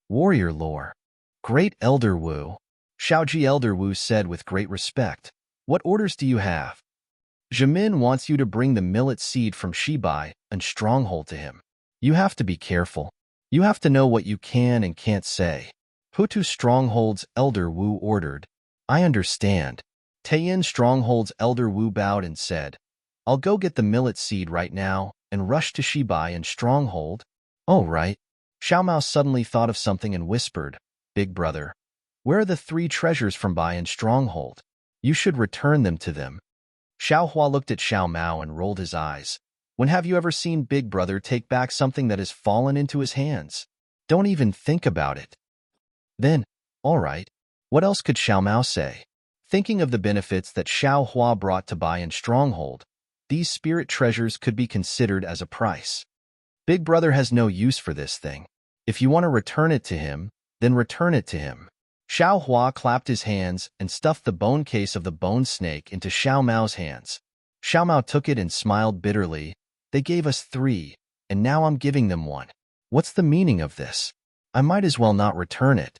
Warrior lore. Great Elder Wu. Shaoji Elder Wu said with great respect. What orders do you have? Jamin wants you to bring the millet seed from Shibai and stronghold to him. You have to be careful. You have to know what you can and can't say. Hutu Stronghold's Elder Wu ordered. I understand. Taiyin Stronghold's Elder Wu bowed and said, I'll go get the millet seed right now and rush to Shibai and Stronghold. Oh, right. Xiao Mao suddenly thought of something and whispered, Big brother, where are the 3 treasures from Bai and Stronghold? You should return them to them. Xiao Hua looked at Xiao Mao and rolled his eyes. When have you ever seen Big Brother take back something that has fallen into his hands? Don't even think about it. Then, all right, what else could Xiao Mao say? Thinking of the benefits that Xiao Hua brought to Bai and Stronghold, these spirit treasures could be considered as a price. Big Brother has no use for this thing. If you want to return it to him, then return it to him. Xiao Hua clapped his hands and stuffed the bone case of the bone snake into Xiao Mao's hands. Xiao Mao took it and smiled bitterly. They gave us 3, and now I'm giving them 1. What's the meaning of this? I might as well not return it.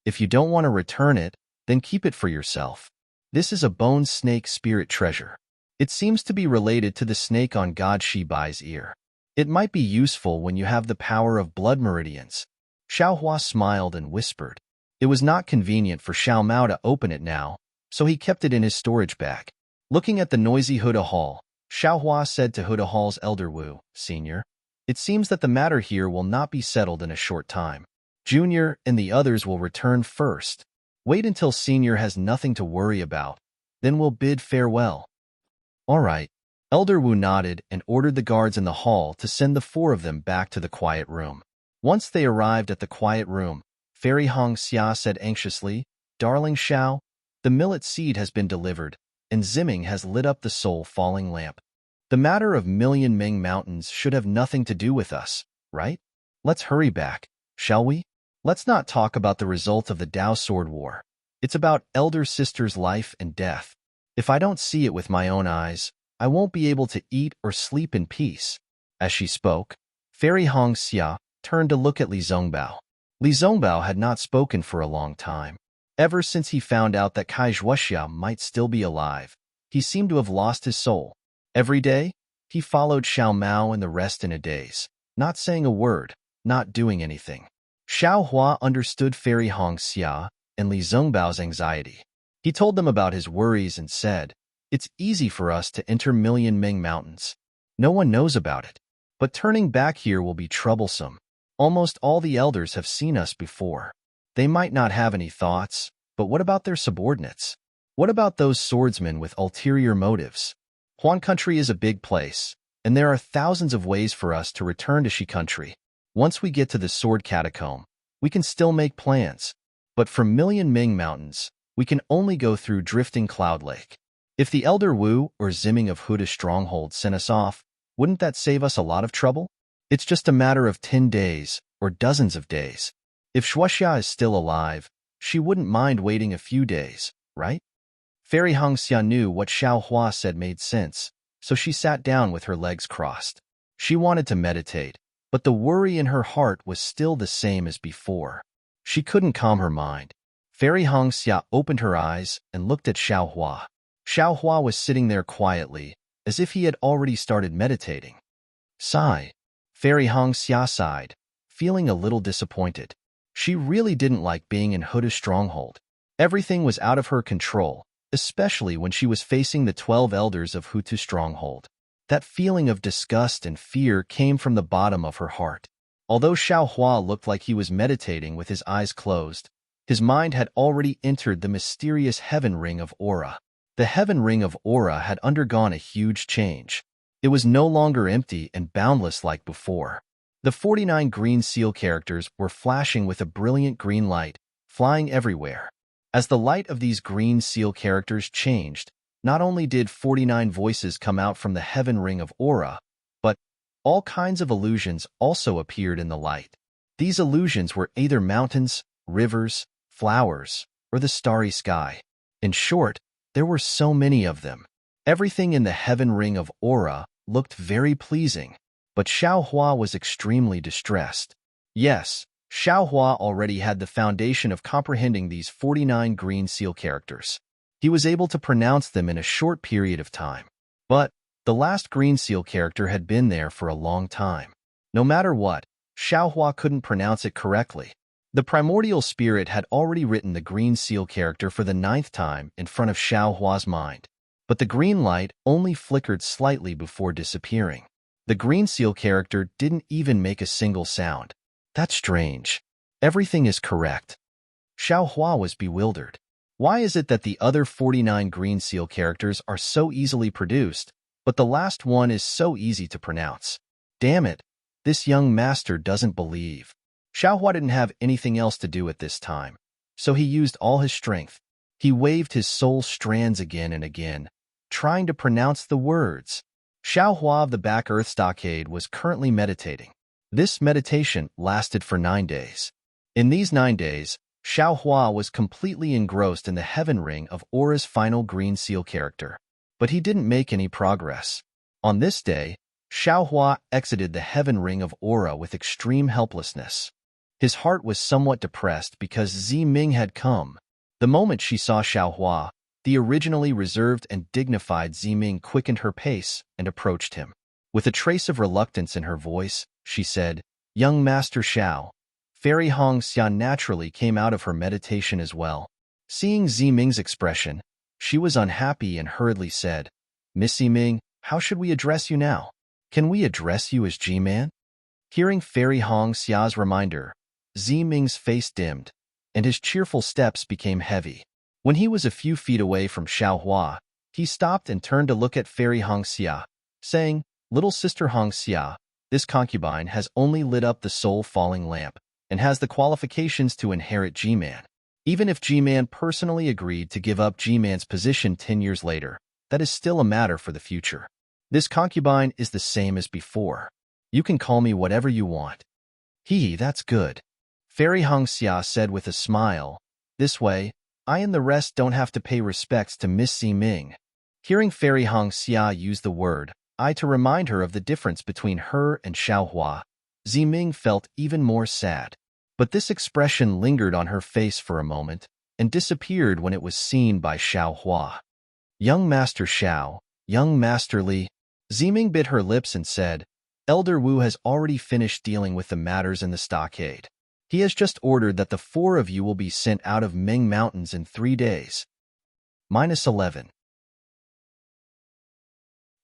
If you don't want to return it, then keep it for yourself. This is a bone snake spirit treasure. It seems to be related to the snake on God Shibai's ear. It might be useful when you have the power of blood meridians. Xiao Hua smiled and whispered. It was not convenient for Xiao Mao to open it now, so he kept it in his storage bag. Looking at the noisy Huda Hall, Xiao Hua said to Huda Hall's Elder Wu, Senior, it seems that the matter here will not be settled in a short time. Junior and the others will return first. Wait until Senior has nothing to worry about, then we'll bid farewell. All right. Elder Wu nodded and ordered the guards in the hall to send the 4 of them back to the quiet room. Once they arrived at the quiet room, Fairy Hong Xia said anxiously, Darling Xiao, the millet seed has been delivered, and Ziming has lit up the soul-falling lamp. The matter of Million Ming Mountains should have nothing to do with us, right? Let's hurry back, shall we? Let's not talk about the result of the Dao Sword War. It's about elder sister's life and death. If I don't see it with my own eyes, I won't be able to eat or sleep in peace. As she spoke, Fairy Hong Xia turned to look at Li Zongbao. Li Zongbao had not spoken for a long time. Ever since he found out that Kai Zhuoxia might still be alive, he seemed to have lost his soul. Every day, he followed Xiao Mao and the rest in a daze, not saying a word, not doing anything. Xiao Hua understood Fairy Hong Xia and Li Zongbao's anxiety. He told them about his worries and said, It's easy for us to enter Million Ming Mountains. No one knows about it. But turning back here will be troublesome. Almost all the elders have seen us before. They might not have any thoughts, but what about their subordinates? What about those swordsmen with ulterior motives? Huan Country is a big place, and there are thousands of ways for us to return to Shi Country. Once we get to the Sword Catacomb, we can still make plans. But from Million Ming Mountains, we can only go through Drifting Cloud Lake. If the Elder Wu or Ziming of Huda Stronghold sent us off, wouldn't that save us a lot of trouble? It's just a matter of 10 days or dozens of days. If Zhuoxia is still alive, she wouldn't mind waiting a few days, right? Fairy Hong Xia knew what Xiao Hua said made sense, so she sat down with her legs crossed. She wanted to meditate, but the worry in her heart was still the same as before. She couldn't calm her mind. Fairy Hong Xia opened her eyes and looked at Xiao Hua. Xiao Hua was sitting there quietly, as if he had already started meditating. Sigh. Fairy Hong Xia sighed, feeling a little disappointed. She really didn't like being in Huda's stronghold. Everything was out of her control, especially when she was facing the 12 elders of Hutu's stronghold. That feeling of disgust and fear came from the bottom of her heart. Although Xiao Hua looked like he was meditating with his eyes closed, his mind had already entered the mysterious Heaven Ring of Aura. The Heaven Ring of Aura had undergone a huge change. It was no longer empty and boundless like before. The 49 green seal characters were flashing with a brilliant green light, flying everywhere. As the light of these green seal characters changed, not only did 49 voices come out from the Heaven Ring of Aura, but all kinds of illusions also appeared in the light. These illusions were either mountains, rivers, flowers, or the starry sky. In short, there were so many of them. Everything in the Heaven Ring of Aura looked very pleasing, but Xiao Hua was extremely distressed. Yes, Xiao Hua already had the foundation of comprehending these 49 green seal characters. He was able to pronounce them in a short period of time. But the last green seal character had been there for a long time. No matter what, Xiao Hua couldn't pronounce it correctly. The primordial spirit had already written the green seal character for the 9th time in front of Xiao Hua's mind. But the green light only flickered slightly before disappearing. The green seal character didn't even make a single sound. That's strange. Everything is correct. Xiao Hua was bewildered. Why is it that the other 49 green seal characters are so easily produced, but the last one is so easy to pronounce? Damn it, this young master doesn't believe. Xiao Hua didn't have anything else to do at this time, so he used all his strength. He waved his soul strands again and again, trying to pronounce the words. Xiao Hua of the Back Earth Stockade was currently meditating. This meditation lasted for 9 days. In these 9 days, Xiao Hua was completely engrossed in the heaven ring of Aura's final green seal character, but he didn't make any progress. On this day, Xiao Hua exited the heaven ring of Aura with extreme helplessness. His heart was somewhat depressed because Ziming had come. The moment she saw Xiao Hua, the originally reserved and dignified Ziming quickened her pace and approached him. With a trace of reluctance in her voice, she said, "Young Master Xiao." Fairy Hong Xia naturally came out of her meditation as well. Seeing Ziming's expression, she was unhappy and hurriedly said, "Miss Ziming, how should we address you now? Can we address you as G-Man?" Hearing Fairy Hong Xia's reminder, Ziming's face dimmed, and his cheerful steps became heavy. When he was a few feet away from Xiao Hua, he stopped and turned to look at Fairy Hong Xia, saying, "Little sister Hong Xia, this concubine has only lit up the soul-falling lamp, and has the qualifications to inherit G-Man. Even if G-Man personally agreed to give up G-Man's position 10 years later, that is still a matter for the future. This concubine is the same as before. You can call me whatever you want." "Hee, that's good," Fairy Hong Xia said with a smile. "This way, I and the rest don't have to pay respects to Miss Ziming." Hearing Fairy Hong Xia use the word "I" to remind her of the difference between her and Xiao Hua, Ziming felt even more sad. But this expression lingered on her face for a moment and disappeared when it was seen by Xiao Hua. "Young Master Xiao, young Master Li." Ziming bit her lips and said, "Elder Wu has already finished dealing with the matters in the stockade. He has just ordered that the 4 of you will be sent out of Ming Mountains in 3 days. -11.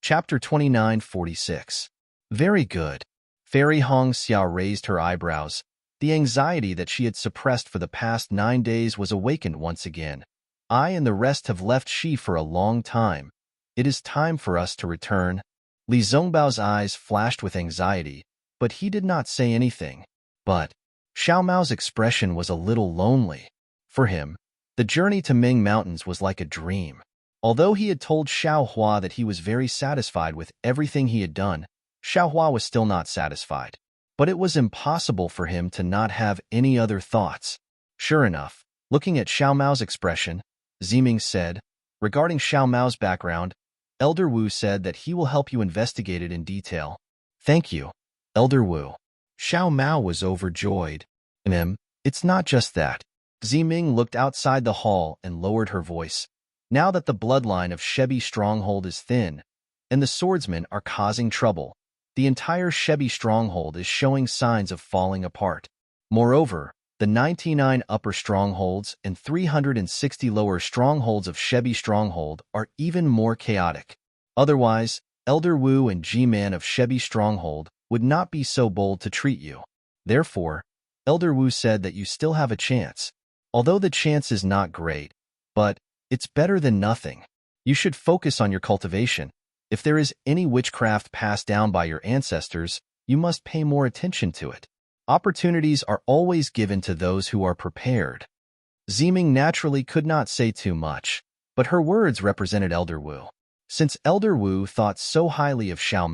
Chapter 2946. Very good. Fairy Hong Xia raised her eyebrows. The anxiety that she had suppressed for the past 9 days was awakened once again. "I and the rest have left Xi for a long time. It is time for us to return." Li Zongbao's eyes flashed with anxiety, but he did not say anything. But Xiao Mao's expression was a little lonely. For him, the journey to Ming Mountains was like a dream. Although he had told Xiao Hua that he was very satisfied with everything he had done, Xiao Hua was still not satisfied. But it was impossible for him to not have any other thoughts. Sure enough, looking at Xiao Mao's expression, Ziming said, "Regarding Xiao Mao's background, Elder Wu said that he will help you investigate it in detail." "Thank you, Elder Wu." Xiao Mao was overjoyed. It's not just that." Ziming looked outside the hall and lowered her voice. "Now that the bloodline of Shebi Stronghold is thin, and the swordsmen are causing trouble, the entire Shebi Stronghold is showing signs of falling apart. Moreover, the 99 upper strongholds and 360 lower strongholds of Shebi Stronghold are even more chaotic. Otherwise, Elder Wu and G-Man of Shebi Stronghold would not be so bold to treat you. Therefore, Elder Wu said that you still have a chance. Although the chance is not great, but it's better than nothing. You should focus on your cultivation. If there is any witchcraft passed down by your ancestors, you must pay more attention to it. Opportunities are always given to those who are prepared." Ziming naturally could not say too much, but her words represented Elder Wu. Since Elder Wu thought so highly of Xiao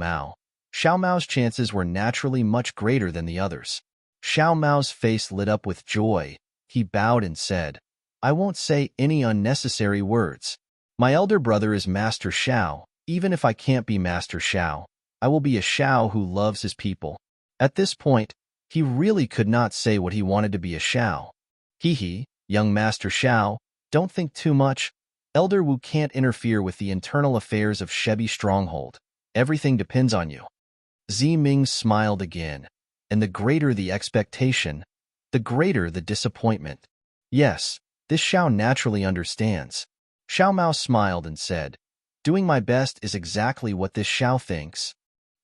Mao's chances were naturally much greater than the others. Xiao Mao's face lit up with joy. He bowed and said, "I won't say any unnecessary words. My elder brother is Master Xiao. Even if I can't be Master Xiao, I will be a Xiao who loves his people." At this point, He really could not say what he wanted to be a Xiao. Hee, young Master Xiao, don't think too much. Elder Wu can't interfere with the internal affairs of Shebi Stronghold. Everything depends on you. Ming smiled again, and the greater the expectation, the greater the disappointment. Yes, this Xiao naturally understands. Xiao Mao smiled and said, doing my best is exactly what this Xiao thinks.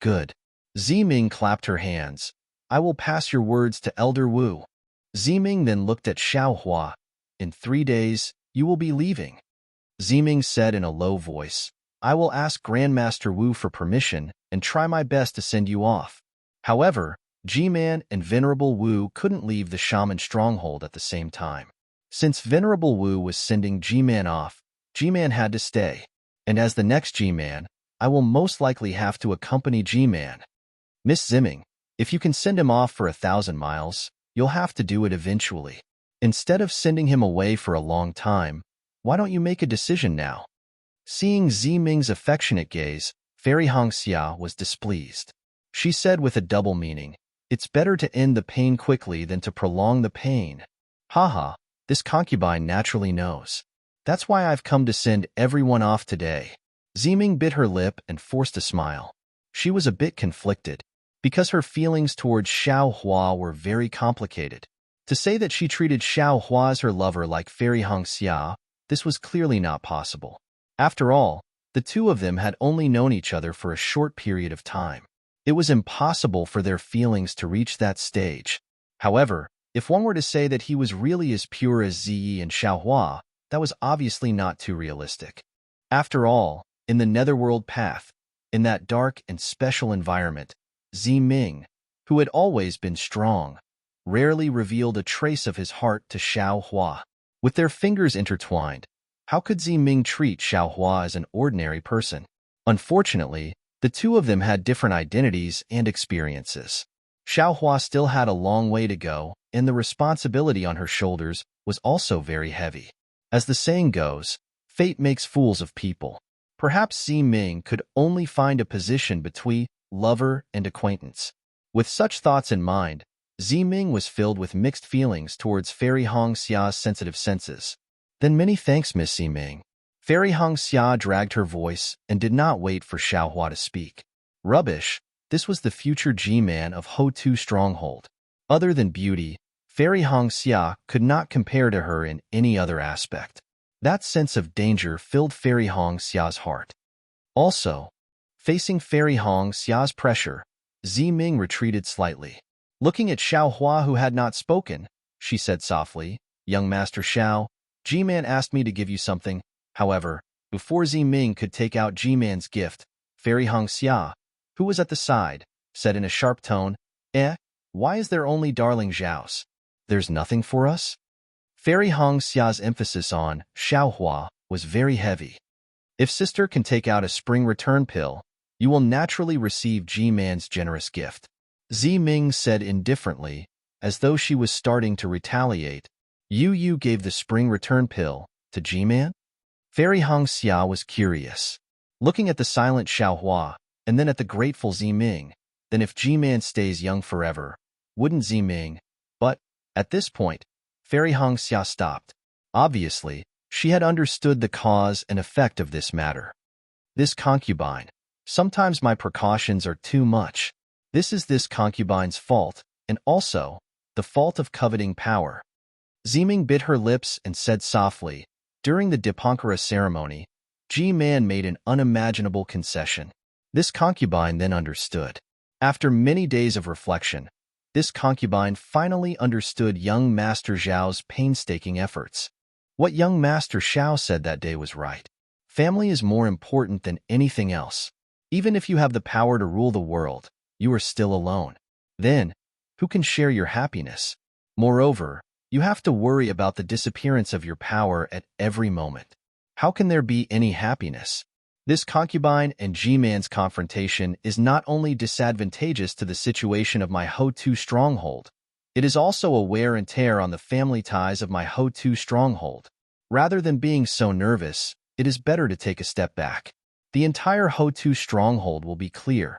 Good. Ming clapped her hands. I will pass your words to Elder Wu. Ming then looked at Xiao Hua. In 3 days, you will be leaving. Ming said in a low voice, I will ask Grandmaster Wu for permission and try my best to send you off. However, G-Man and Venerable Wu couldn't leave the Shaman stronghold at the same time. Since Venerable Wu was sending G-Man off, G-Man had to stay. And as the next G-Man, I will most likely have to accompany G-Man. Miss Zimming, if you can send him off for 1,000 miles, you'll have to do it eventually. Instead of sending him away for a long time, why don't you make a decision now? Seeing Ming's affectionate gaze, Fairy Hongxia was displeased. She said with a double meaning, it's better to end the pain quickly than to prolong the pain. Haha, this concubine naturally knows. That's why I've come to send everyone off today. Ming bit her lip and forced a smile. She was a bit conflicted, because her feelings towards Xiao Hua were very complicated. To say that she treated Xiao Hua as her lover like Fairy Hongxia, this was clearly not possible. After all, the two of them had only known each other for a short period of time. It was impossible for their feelings to reach that stage. However, if one were to say that he was really as pure as Ziyi and Xiao Hua, that was obviously not too realistic. After all, in the Netherworld path, in that dark and special environment, Ming, who had always been strong, rarely revealed a trace of his heart to Xiao Hua. With their fingers intertwined, how could Ming treat Xiao Hua as an ordinary person? Unfortunately, the two of them had different identities and experiences. Xiao Hua still had a long way to go, and the responsibility on her shoulders was also very heavy. As the saying goes, fate makes fools of people. Perhaps Ming could only find a position between lover and acquaintance. With such thoughts in mind, Ming was filled with mixed feelings towards Fairy Hongxia's sensitive senses. Then many thanks, Miss Ming. Fairy Hongxia dragged her voice and did not wait for Xiao Hua to speak. Rubbish, this was the future G-Man of Ho-Tu Stronghold. Other than beauty, Fairy Hongxia could not compare to her in any other aspect. That sense of danger filled Fairy Hongxia's heart. Also, facing Fairy Hongxia's pressure, Ming retreated slightly. Looking at Xiao Hua, who had not spoken, she said softly, Young Master Xiao, G-Man asked me to give you something. However, before Ming could take out G-Man's gift, Fairy Hongxia, who was at the side, said in a sharp tone, why is there only darling Zhao's? There's nothing for us? Fairy Hongxia's emphasis on Xiao Hua was very heavy. If sister can take out a spring return pill, you will naturally receive G-Man's generous gift. Ming said indifferently, as though she was starting to retaliate. You gave the spring return pill to G-Man? Fairy Hongxia was curious. Looking at the silent Xiao Hua, and then at the grateful Ming, then if G-Man stays young forever, wouldn't Ming? But, at this point, Fairy Hongxia stopped. Obviously, she had understood the cause and effect of this matter. This concubine. Sometimes my precautions are too much. This is this concubine's fault, and also, the fault of coveting power. Ming bit her lips and said softly, during the Dipankara ceremony, G-Man made an unimaginable concession. This concubine then understood. After many days of reflection, this concubine finally understood young Master Zhao's painstaking efforts. What young Master Xiao said that day was right. Family is more important than anything else. Even if you have the power to rule the world, you are still alone. Then, who can share your happiness? Moreover, you have to worry about the disappearance of your power at every moment. How can there be any happiness? This concubine and G-Man's confrontation is not only disadvantageous to the situation of my Ho-Tu stronghold, it is also a wear and tear on the family ties of my Ho-Tu stronghold. Rather than being so nervous, it is better to take a step back. The entire Ho-Tu stronghold will be clear,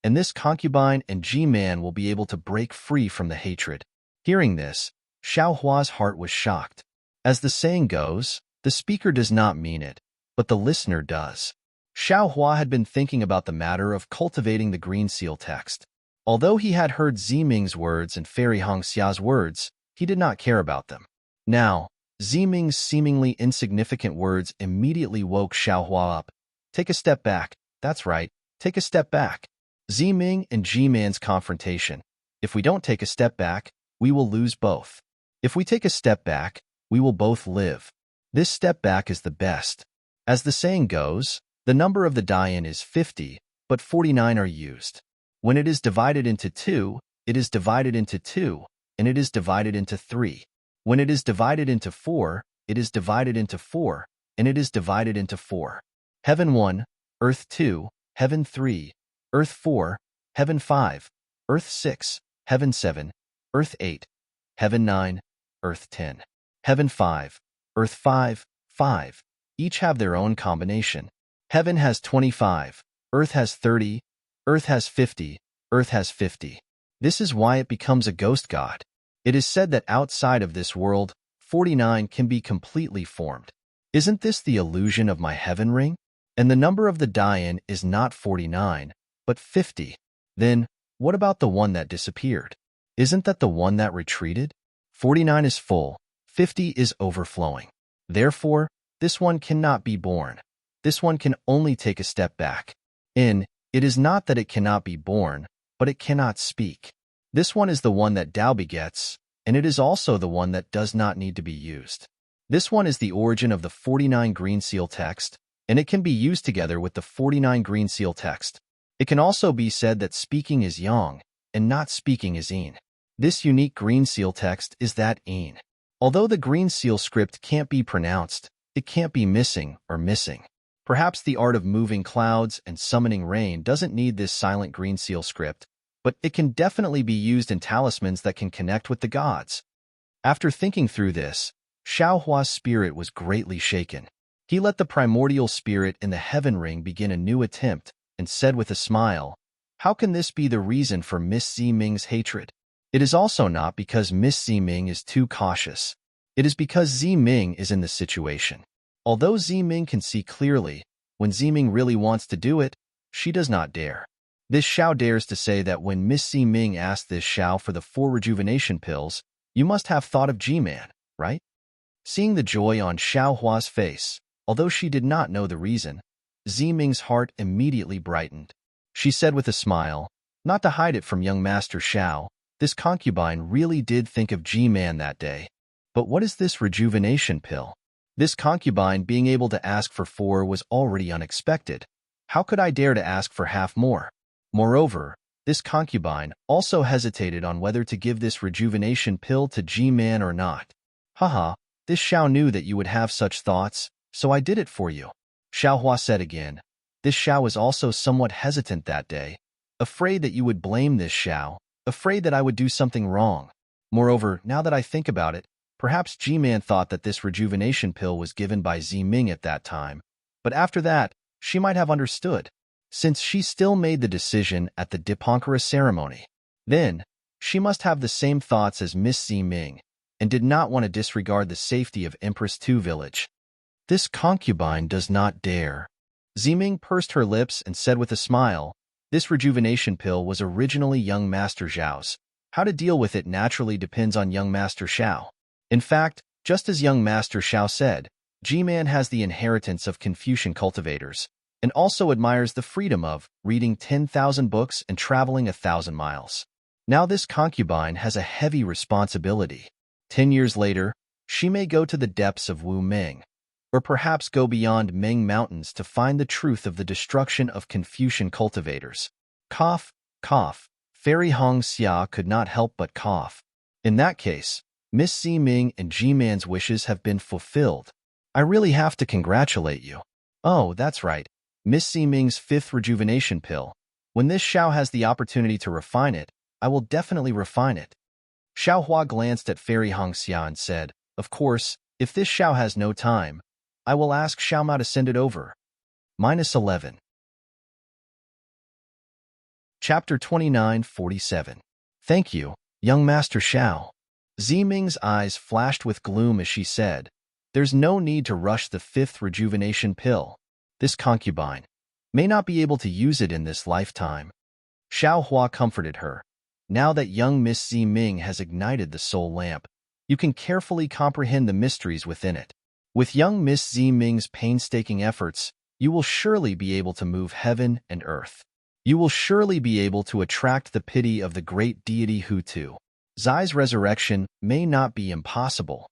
and this concubine and G-man will be able to break free from the hatred. Hearing this, Xiao Hua's heart was shocked. As the saying goes, the speaker does not mean it, but the listener does. Xiao Hua had been thinking about the matter of cultivating the green seal text. Although he had heard Ziming's words and Fairy Hongxia's words, he did not care about them. Now, Ziming's seemingly insignificant words immediately woke Xiao Hua up. Take a step back. That's right, take a step back. Ziming and G-man's confrontation. If we don't take a step back, we will lose both. If we take a step back, we will both live. This step back is the best. As the saying goes, the number of the die-in is 50, but 49 are used. When it is divided into 2, it is divided into 2, and it is divided into 3. When it is divided into 4, it is divided into 4, and it is divided into 4. Heaven 1, Earth 2, Heaven 3, Earth 4, Heaven 5, Earth 6, Heaven 7, Earth 8, Heaven 9, Earth 10, Heaven 5, Earth 5, 5. Each have their own combination. Heaven has 25, Earth has 30, Earth has 50, Earth has 50. This is why it becomes a ghost god. It is said that outside of this world, 49 can be completely formed. Isn't this the illusion of my heaven ring? And the number of the die-in is not 49, but 50. Then, what about the one that disappeared? Isn't that the one that retreated? 49 is full, 50 is overflowing. Therefore, this one cannot be born. This one can only take a step back. It is not that it cannot be born, but it cannot speak. This one is the one that Tao begets, and it is also the one that does not need to be used. This one is the origin of the 49 green seal text, and it can be used together with the 49 green seal text. It can also be said that speaking is yang, and not speaking is yin. This unique green seal text is that yin. Although the green seal script can't be pronounced, it can't be missing or missing. Perhaps the art of moving clouds and summoning rain doesn't need this silent green seal script, but it can definitely be used in talismans that can connect with the gods. After thinking through this, Xiao Hua's spirit was greatly shaken. He let the primordial spirit in the heaven ring begin a new attempt and said with a smile, "How can this be the reason for Miss Ziming's hatred? It is also not because Miss Ziming is too cautious. It is because Ziming is in the situation. Although Ziming can see clearly, when Ziming really wants to do it, she does not dare." This Xiao dares to say that when Miss Ziming asked this Xiao for the 4 rejuvenation pills, you must have thought of G-Man, right? Seeing the joy on Xiao Hua's face, although she did not know the reason, Ziming's heart immediately brightened. She said with a smile, not to hide it from young Master Xiao, this concubine really did think of G-Man that day. But what is this rejuvenation pill? This concubine being able to ask for 4 was already unexpected. How could I dare to ask for half more? Moreover, this concubine also hesitated on whether to give this rejuvenation pill to G-Man or not. Haha, this Xiao knew that you would have such thoughts, so I did it for you. Xiao Hua said again. This Xiao was also somewhat hesitant that day, afraid that you would blame this Xiao, afraid that I would do something wrong. Moreover, now that I think about it, perhaps G-Man thought that this rejuvenation pill was given by Ziming at that time, but after that, she might have understood, since she still made the decision at the Dipankara ceremony. Then, she must have the same thoughts as Miss Ziming, and did not want to disregard the safety of Empress Tu Village. This concubine does not dare. Ziming pursed her lips and said with a smile, this rejuvenation pill was originally young Master Zhao's. How to deal with it naturally depends on young Master Xiao. In fact, just as young Master Xiao said, G-Man has the inheritance of Confucian cultivators, and also admires the freedom of reading 10,000 books and traveling 1,000 miles. Now this concubine has a heavy responsibility. 10 years later, she may go to the depths of Wu Meng, or perhaps go beyond Meng Mountains to find the truth of the destruction of Confucian cultivators. Cough, cough. Fairy Hongxia could not help but cough. In that case, Miss Ziming and G-Man's wishes have been fulfilled. I really have to congratulate you. Oh, that's right. Miss Ziming's 5th rejuvenation pill. When this Xiao has the opportunity to refine it, I will definitely refine it. Xiao Hua glanced at Fairy Hongxia and said, of course, if this Xiao has no time, I will ask Xiao Ma to send it over. -11. Chapter 2947. Thank you, young Master Xiao. Ziming's eyes flashed with gloom as she said, there's no need to rush the 5th rejuvenation pill. This concubine may not be able to use it in this lifetime. Xiao Hua comforted her. Now that young Miss Ziming has ignited the soul lamp, you can carefully comprehend the mysteries within it. With young Miss Ziming's painstaking efforts, you will surely be able to move heaven and earth. You will surely be able to attract the pity of the great deity Hutu. Zai's resurrection may not be impossible.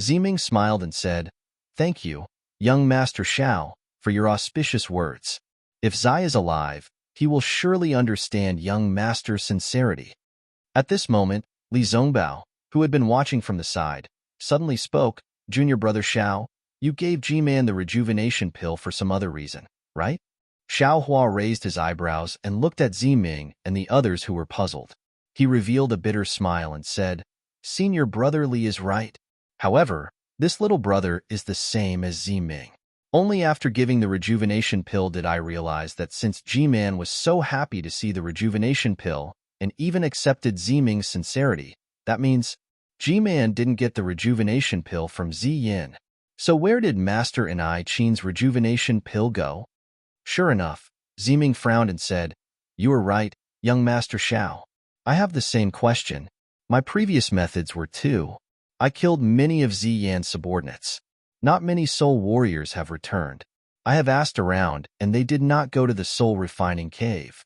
Ziming smiled and said, Thank you, young Master Xiao, for your auspicious words. If Zai is alive, he will surely understand young Master's sincerity. At this moment, Li Zongbao, who had been watching from the side, suddenly spoke, Junior brother Xiao, you gave G-Man the rejuvenation pill for some other reason, right? Xiao Hua raised his eyebrows and looked at Ziming and the others who were puzzled. He revealed a bitter smile and said, Senior brother Li is right. However, this little brother is the same as Ziming. Only after giving the rejuvenation pill did I realize that since G-Man was so happy to see the rejuvenation pill and even accepted Ziming's sincerity, that means G-Man didn't get the rejuvenation pill from Ziyin. So where did Master and I Qin's rejuvenation pill go? Sure enough, Ziming frowned and said, You are right, young Master Xiao. I have the same question. My previous methods were too. I killed many of Ziyan's subordinates. Not many soul warriors have returned. I have asked around, and they did not go to the soul refining cave.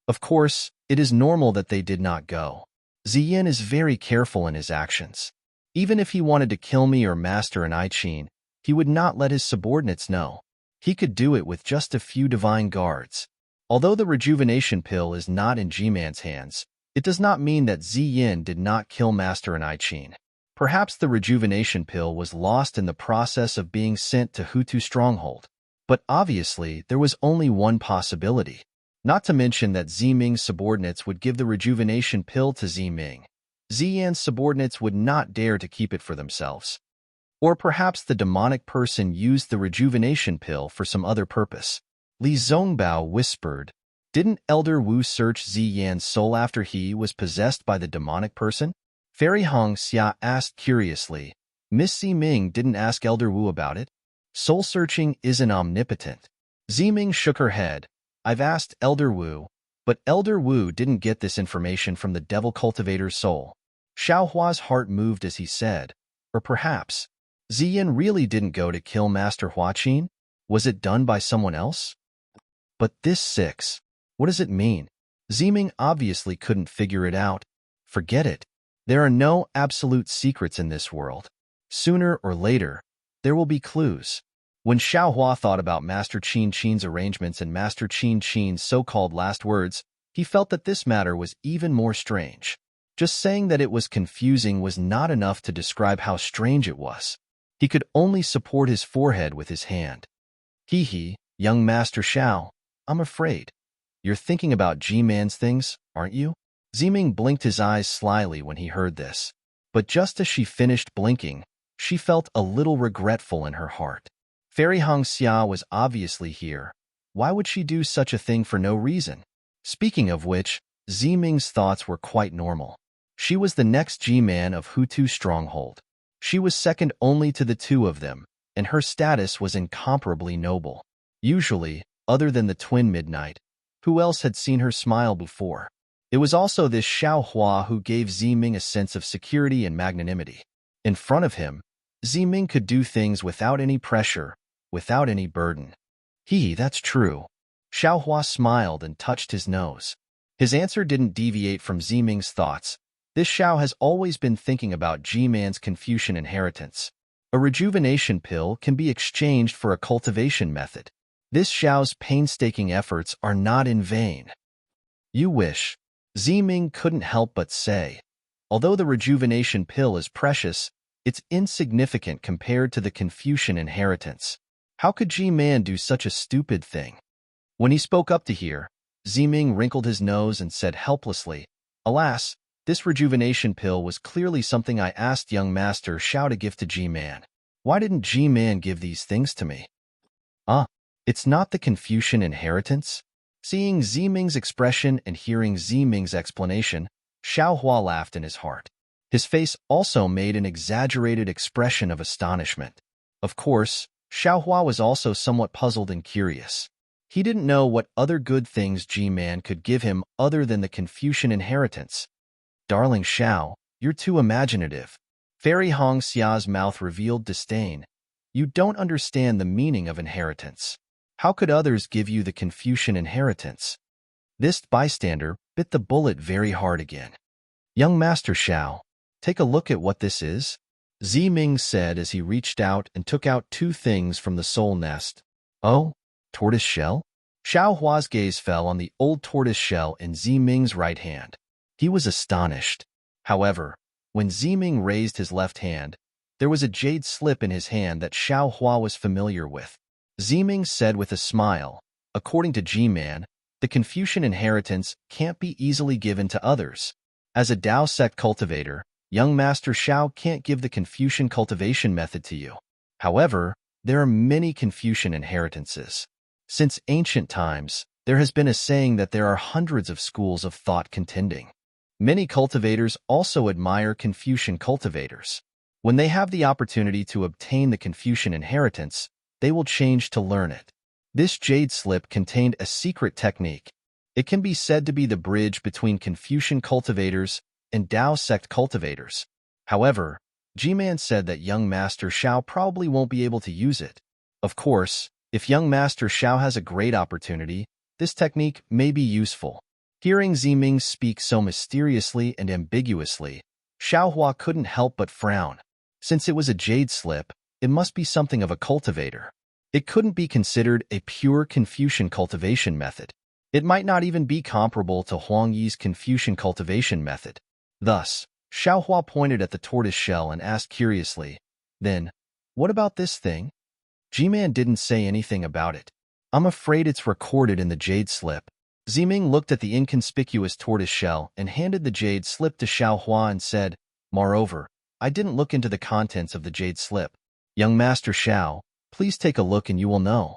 Of course, it is normal that they did not go. Ziyin is very careful in his actions. Even if he wanted to kill me or Master and I Qin, he would not let his subordinates know. He could do it with just a few divine guards. Although the rejuvenation pill is not in G-Man's hands, it does not mean that Ziyin did not kill Master and I Qin. Perhaps the rejuvenation pill was lost in the process of being sent to Hutu stronghold. But obviously, there was only one possibility. Not to mention that Ziming's subordinates would give the rejuvenation pill to Ziming. Ziyan's subordinates would not dare to keep it for themselves. Or perhaps the demonic person used the rejuvenation pill for some other purpose. Li Zongbao whispered, Didn't Elder Wu search Ziyan's soul after he was possessed by the demonic person? Fairy Hong Xia asked curiously. Miss Ziming didn't ask Elder Wu about it. Soul searching isn't omnipotent. Ziming shook her head. I've asked Elder Wu, but Elder Wu didn't get this information from the devil cultivator's soul. Xiao Hua's heart moved as he said, or perhaps Ziyin really didn't go to kill Master Hua Qin? Was it done by someone else? But this 6, what does it mean? Ziming obviously couldn't figure it out. Forget it. There are no absolute secrets in this world. Sooner or later, there will be clues. When Xiao Hua thought about Master Qin Qin's arrangements and Master Qin Qin's so-called last words, he felt that this matter was even more strange. Just saying that it was confusing was not enough to describe how strange it was. He could only support his forehead with his hand. Hee, young Master Xiao, I'm afraid. You're thinking about G-Man's things, aren't you? Ziming blinked his eyes slyly when he heard this. But just as she finished blinking, she felt a little regretful in her heart. Fairy Hong Xia was obviously here. Why would she do such a thing for no reason? Speaking of which, Ziming's thoughts were quite normal. She was the next G-Man of Hutu stronghold. She was second only to the two of them, and her status was incomparably noble. Usually, other than the twin Midnight, who else had seen her smile before? It was also this Xiao Hua who gave Ziming a sense of security and magnanimity. In front of him, Ziming could do things without any pressure, without any burden. That's true. Xiao Hua smiled and touched his nose. His answer didn't deviate from Ziming's thoughts. This Xiao has always been thinking about G-Man's Confucian inheritance. A rejuvenation pill can be exchanged for a cultivation method. This Xiao's painstaking efforts are not in vain. You wish. Ziming couldn't help but say. Although the rejuvenation pill is precious, it's insignificant compared to the Confucian inheritance. How could G-Man do such a stupid thing? When he spoke up to her, Ziming wrinkled his nose and said helplessly, Alas, this rejuvenation pill was clearly something I asked young Master Xiao to give to G-Man. Why didn't G-Man give these things to me? It's not the Confucian inheritance? Seeing Ziming's expression and hearing Ziming's explanation, Xiaohua laughed in his heart. His face also made an exaggerated expression of astonishment. Of course, Xiaohua was also somewhat puzzled and curious. He didn't know what other good things G-Man could give him other than the Confucian inheritance. Darling Xiao, you're too imaginative. Fairy Hong Xia's mouth revealed disdain. You don't understand the meaning of inheritance. How could others give you the Confucian inheritance? This bystander bit the bullet very hard again. Young Master Xiao, take a look at what this is. Ziming said as he reached out and took out two things from the soul nest. Oh, tortoise shell? Xiaohua's gaze fell on the old tortoise shell in Ziming's right hand. He was astonished. However, when Ziming raised his left hand, there was a jade slip in his hand that Xiaohua was familiar with. Ziming said with a smile, according to G-Man, the Confucian inheritance can't be easily given to others. As a Tao sect cultivator, young Master Xiao can't give the Confucian cultivation method to you. However, there are many Confucian inheritances. Since ancient times, there has been a saying that there are hundreds of schools of thought contending. Many cultivators also admire Confucian cultivators. When they have the opportunity to obtain the Confucian inheritance, they will change to learn it. This jade slip contained a secret technique. It can be said to be the bridge between Confucian cultivators and Tao sect cultivators. However, G-Man said that young Master Xiao probably won't be able to use it. Of course, if young Master Xiao has a great opportunity, this technique may be useful. Hearing Ziming speak so mysteriously and ambiguously, Xiaohua couldn't help but frown. Since it was a jade slip, it must be something of a cultivator. It couldn't be considered a pure Confucian cultivation method. It might not even be comparable to Huang Yi's Confucian cultivation method. Thus, Xiaohua pointed at the tortoise shell and asked curiously, "Then, what about this thing?" G-Man didn't say anything about it. "I'm afraid it's recorded in the jade slip." Ziming looked at the inconspicuous tortoise shell and handed the jade slip to Xiaohua and said, "Moreover, I didn't look into the contents of the jade slip. Young Master Xiao, please take a look and you will know."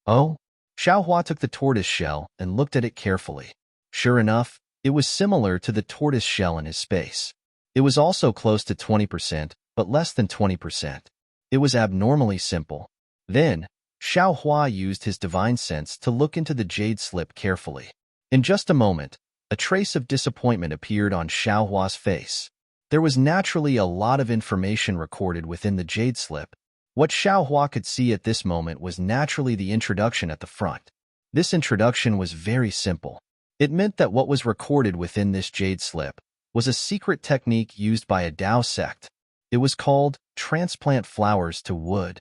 Oh? Xiaohua took the tortoise shell and looked at it carefully. Sure enough, it was similar to the tortoise shell in his space. It was also close to 20%, but less than 20%. It was abnormally simple. Then, Xiaohua used his divine sense to look into the jade slip carefully. In just a moment, a trace of disappointment appeared on Xiaohua's face. There was naturally a lot of information recorded within the jade slip. What Xiaohua could see at this moment was naturally the introduction at the front. This introduction was very simple. It meant that what was recorded within this jade slip was a secret technique used by a Tao sect. It was called transplant flowers to wood.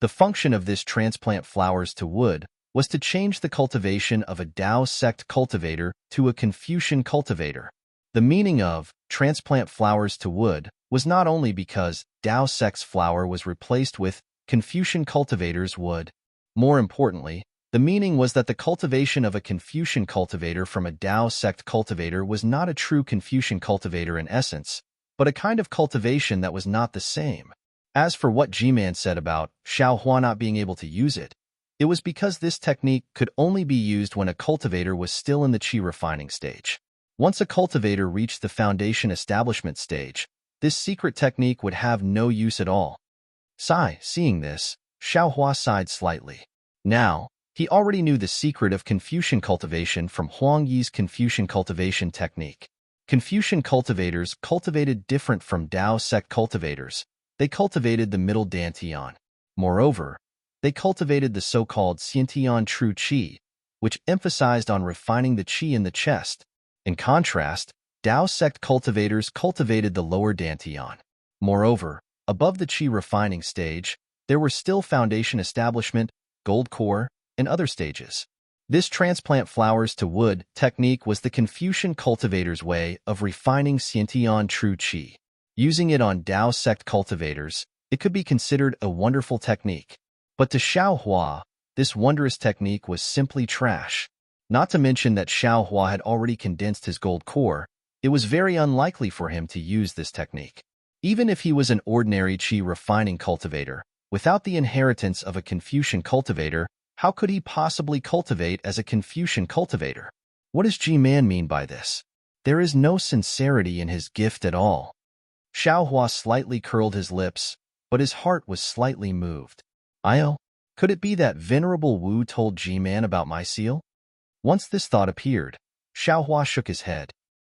The function of this transplant flowers to wood was to change the cultivation of a Tao sect cultivator to a Confucian cultivator. The meaning of transplant flowers to wood was not only because Tao sect's flower was replaced with Confucian cultivators' wood. More importantly, the meaning was that the cultivation of a Confucian cultivator from a Tao sect cultivator was not a true Confucian cultivator in essence, but a kind of cultivation that was not the same. As for what G-Man said about Xiaohua not being able to use it, it was because this technique could only be used when a cultivator was still in the qi refining stage. Once a cultivator reached the foundation establishment stage, this secret technique would have no use at all. Seeing this, Xiaohua sighed slightly. Now, he already knew the secret of Confucian cultivation from Huang Yi's Confucian cultivation technique. Confucian cultivators cultivated different from Tao sect cultivators. They cultivated the middle dantian. Moreover, they cultivated the so-called xiantian true qi, which emphasized on refining the qi in the chest. In contrast, Tao sect cultivators cultivated the lower dantian. Moreover, above the qi refining stage, there were still foundation establishment, gold core, and other stages. This transplant flowers to wood technique was the Confucian cultivator's way of refining xiantian true qi. Using it on Tao sect cultivators, it could be considered a wonderful technique. But to Xiaohua, this wondrous technique was simply trash. Not to mention that Xiaohua had already condensed his gold core, it was very unlikely for him to use this technique. Even if he was an ordinary qi refining cultivator, without the inheritance of a Confucian cultivator, How could he possibly cultivate as a Confucian cultivator? What does G-Man mean by this? There is no sincerity in his gift at all. Xiaohua slightly curled his lips, but his heart was slightly moved. Io, could it be that Venerable Wu told G-Man about my seal? Once this thought appeared, Xiaohua shook his head.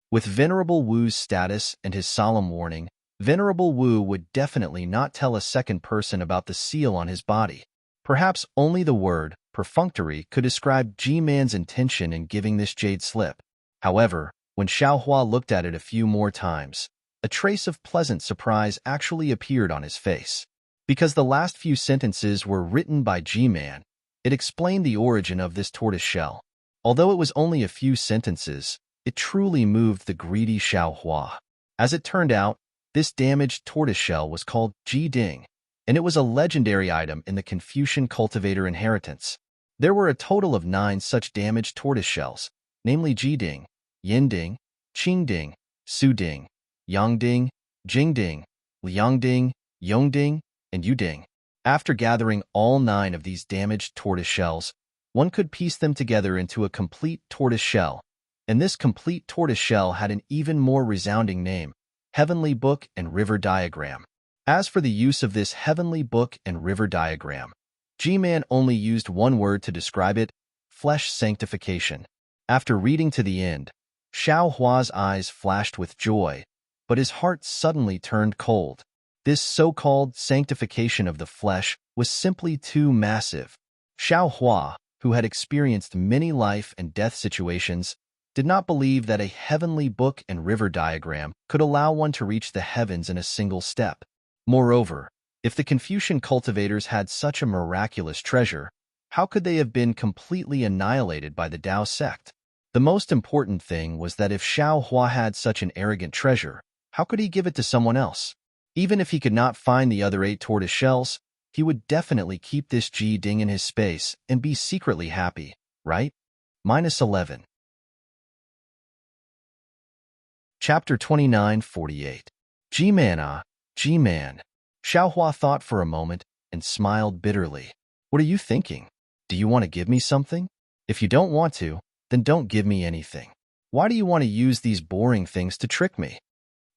With Venerable Wu's status and his solemn warning, Venerable Wu would definitely not tell a second person about the seal on his body. Perhaps only the word perfunctory could describe G-Man's intention in giving this jade slip. However, when Xiaohua looked at it a few more times, a trace of pleasant surprise actually appeared on his face. Because the last few sentences were written by G-Man, it explained the origin of this tortoise shell. Although it was only a few sentences, it truly moved the greedy Xiaohua. As it turned out, this damaged tortoise shell was called Ji Ding, and it was a legendary item in the Confucian cultivator inheritance. There were a total of 9 such damaged tortoise shells, namely Ji Ding, Yin Ding, Qing Ding, Su Ding, Yang Ding, Jing Ding, Liang Ding, Yong Ding, and Yu Ding. After gathering all 9 of these damaged tortoise shells, one could piece them together into a complete tortoise shell, and this complete tortoise shell had an even more resounding name, Heavenly Book and River Diagram. As for the use of this Heavenly Book and River Diagram, G-Man only used one word to describe it: flesh sanctification. After reading to the end, Xiao Hua's eyes flashed with joy, but his heart suddenly turned cold. This so-called sanctification of the flesh was simply too massive. Xiao Hua, who had experienced many life and death situations, did not believe that a heavenly book and river diagram could allow one to reach the heavens in a single step. Moreover, if the Confucian cultivators had such a miraculous treasure, how could they have been completely annihilated by the Tao sect? The most important thing was that if Xiao Hua had such an arrogant treasure, how could he give it to someone else? Even if he could not find the other 8 tortoise shells, he would definitely keep this Ji Ding in his space and be secretly happy, right? -11. Chapter 29:48. G-Man, ah, G-Man. Xiaohua thought for a moment and smiled bitterly. What are you thinking? Do you want to give me something? If you don't want to, then don't give me anything. Why do you want to use these boring things to trick me?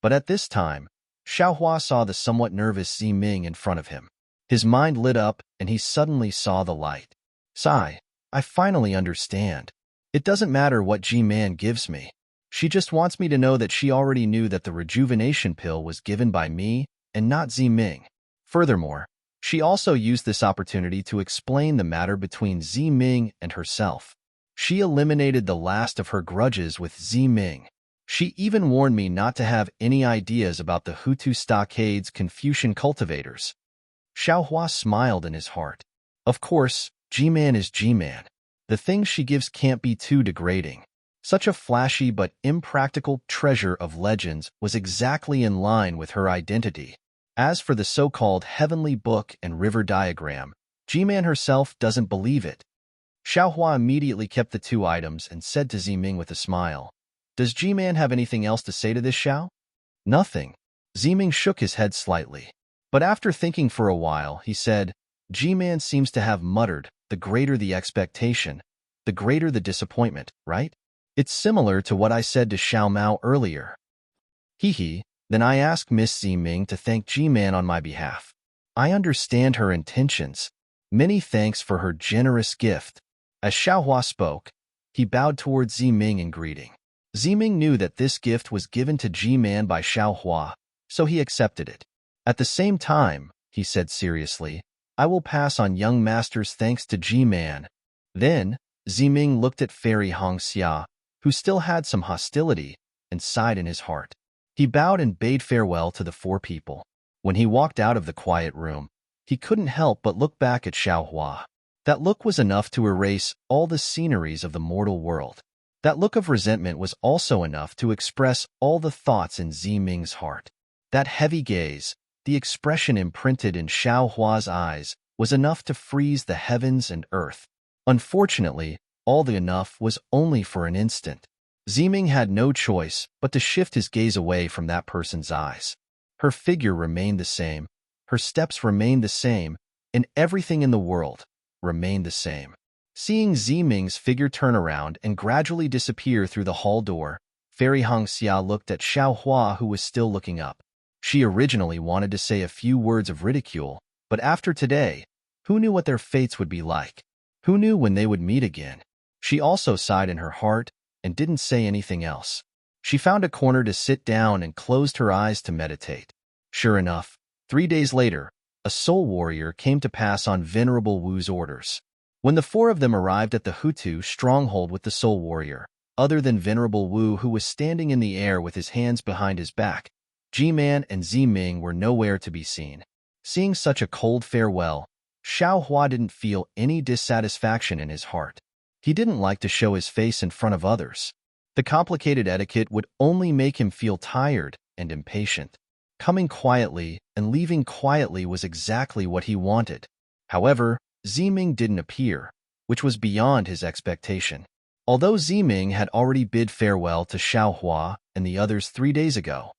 But at this time, Xiaohua saw the somewhat nervous Ziming in front of him. His mind lit up and he suddenly saw the light. Sigh, I finally understand. It doesn't matter what G-Man gives me. She just wants me to know that she already knew that the rejuvenation pill was given by me and not Ziming. Furthermore, she also used this opportunity to explain the matter between Ziming and herself. She eliminated the last of her grudges with Ziming. She even warned me not to have any ideas about the Hutu Stockade's Confucian cultivators. Xiaohua smiled in his heart. Of course, G-Man is G-Man. The things she gives can't be too degrading. Such a flashy but impractical treasure of legends was exactly in line with her identity. As for the so-called heavenly book and river diagram, G-Man herself doesn't believe it. Xiaohua immediately kept the 2 items and said to Ziming with a smile, Does G-Man have anything else to say to this, Xiao? Nothing. Ziming shook his head slightly. But after thinking for a while, he said, G-Man seems to have muttered, the greater the expectation, the greater the disappointment, right? It's similar to what I said to Xiao Mao earlier. Hee, then I ask Miss Ziming to thank G-Man on my behalf. I understand her intentions. Many thanks for her generous gift. As Xiaohua spoke, he bowed towards Ziming in greeting. Ziming knew that this gift was given to G-Man by Xiaohua, so he accepted it. At the same time, he said seriously, I will pass on young master's thanks to G-Man. Then, Ziming looked at Fairy Hongxia, who still had some hostility, and sighed in his heart. He bowed and bade farewell to the 4 people. When he walked out of the quiet room, he couldn't help but look back at Xiaohua. That look was enough to erase all the sceneries of the mortal world. That look of resentment was also enough to express all the thoughts in Ziming's heart. That heavy gaze, the expression imprinted in Xiaohua's eyes, was enough to freeze the heavens and earth. Unfortunately, all the enough was only for an instant. Ziming had no choice but to shift his gaze away from that person's eyes. Her figure remained the same, her steps remained the same, and everything in the world remained the same. Seeing Ziming's figure turn around and gradually disappear through the hall door, Fairy Hongxia looked at Xiao Hua, who was still looking up. She originally wanted to say a few words of ridicule, but after today, who knew what their fates would be like? Who knew when they would meet again? She also sighed in her heart and didn't say anything else. She found a corner to sit down and closed her eyes to meditate. Sure enough, 3 days later, a soul warrior came to pass on Venerable Wu's orders. When the four of them arrived at the Hutu stronghold with the soul warrior, other than Venerable Wu, who was standing in the air with his hands behind his back, G-Man and Ziming were nowhere to be seen. Seeing such a cold farewell, Xiao Hua didn't feel any dissatisfaction in his heart. He didn't like to show his face in front of others. The complicated etiquette would only make him feel tired and impatient. Coming quietly and leaving quietly was exactly what he wanted. However, Ziming didn't appear, which was beyond his expectation. Although Ziming had already bid farewell to Xiao Hua and the others 3 days ago.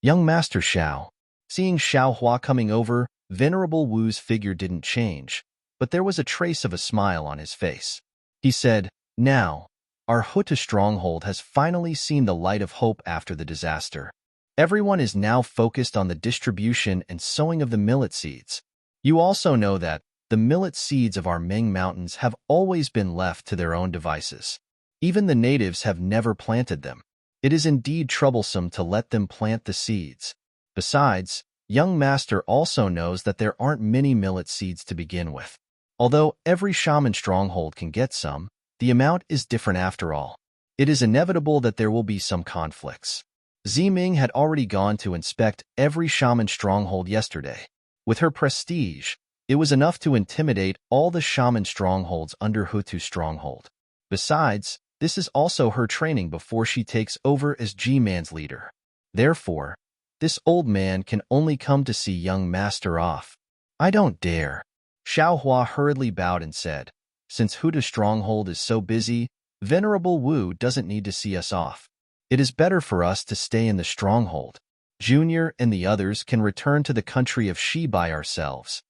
Young Master Xiao. Seeing Xiao Hua coming over, Venerable Wu's figure didn't change, but there was a trace of a smile on his face. He said, "Now, our Hutu stronghold has finally seen the light of hope after the disaster. Everyone is now focused on the distribution and sowing of the millet seeds. You also know that the millet seeds of our Ming Mountains have always been left to their own devices. Even the natives have never planted them. It is indeed troublesome to let them plant the seeds. Besides, young master also knows that there aren't many millet seeds to begin with. Although every shaman stronghold can get some, the amount is different after all. It is inevitable that there will be some conflicts." Ziming had already gone to inspect every shaman stronghold yesterday. With her prestige, it was enough to intimidate all the shaman strongholds under Hutu stronghold. Besides, this is also her training before she takes over as G-Man's leader. Therefore, this old man can only come to see young master off. "I don't dare." Xiao Hua hurriedly bowed and said, "Since Hutu stronghold is so busy, Venerable Wu doesn't need to see us off. It is better for us to stay in the stronghold. Junior and the others can return to the country of Shi by ourselves."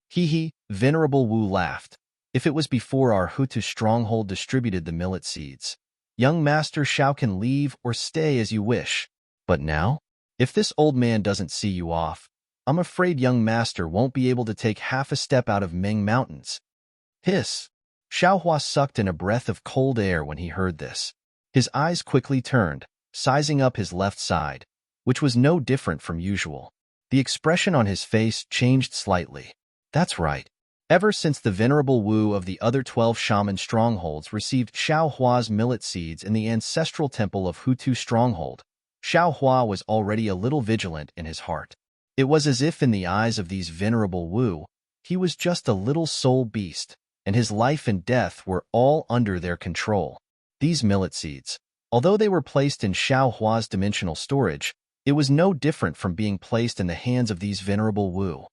Hee, Venerable Wu laughed. "If it was before our Hutu stronghold distributed the millet seeds, young Master Xiao can leave or stay as you wish. But now, if this old man doesn't see you off, I'm afraid young Master won't be able to take half a step out of Ming Mountains." Hiss! Xiao Hua sucked in a breath of cold air when he heard this. His eyes quickly turned, sizing up his left side, which was no different from usual. The expression on his face changed slightly. That's right. Ever since the Venerable Wu of the other 12 shaman strongholds received Xiao Hua's millet seeds in the ancestral temple of Hutu stronghold, Xiao Hua was already a little vigilant in his heart. It was as if in the eyes of these Venerable Wu, he was just a little soul beast, and his life and death were all under their control. These millet seeds, although they were placed in Xiao Hua's dimensional storage, it was no different from being placed in the hands of these Venerable Wu.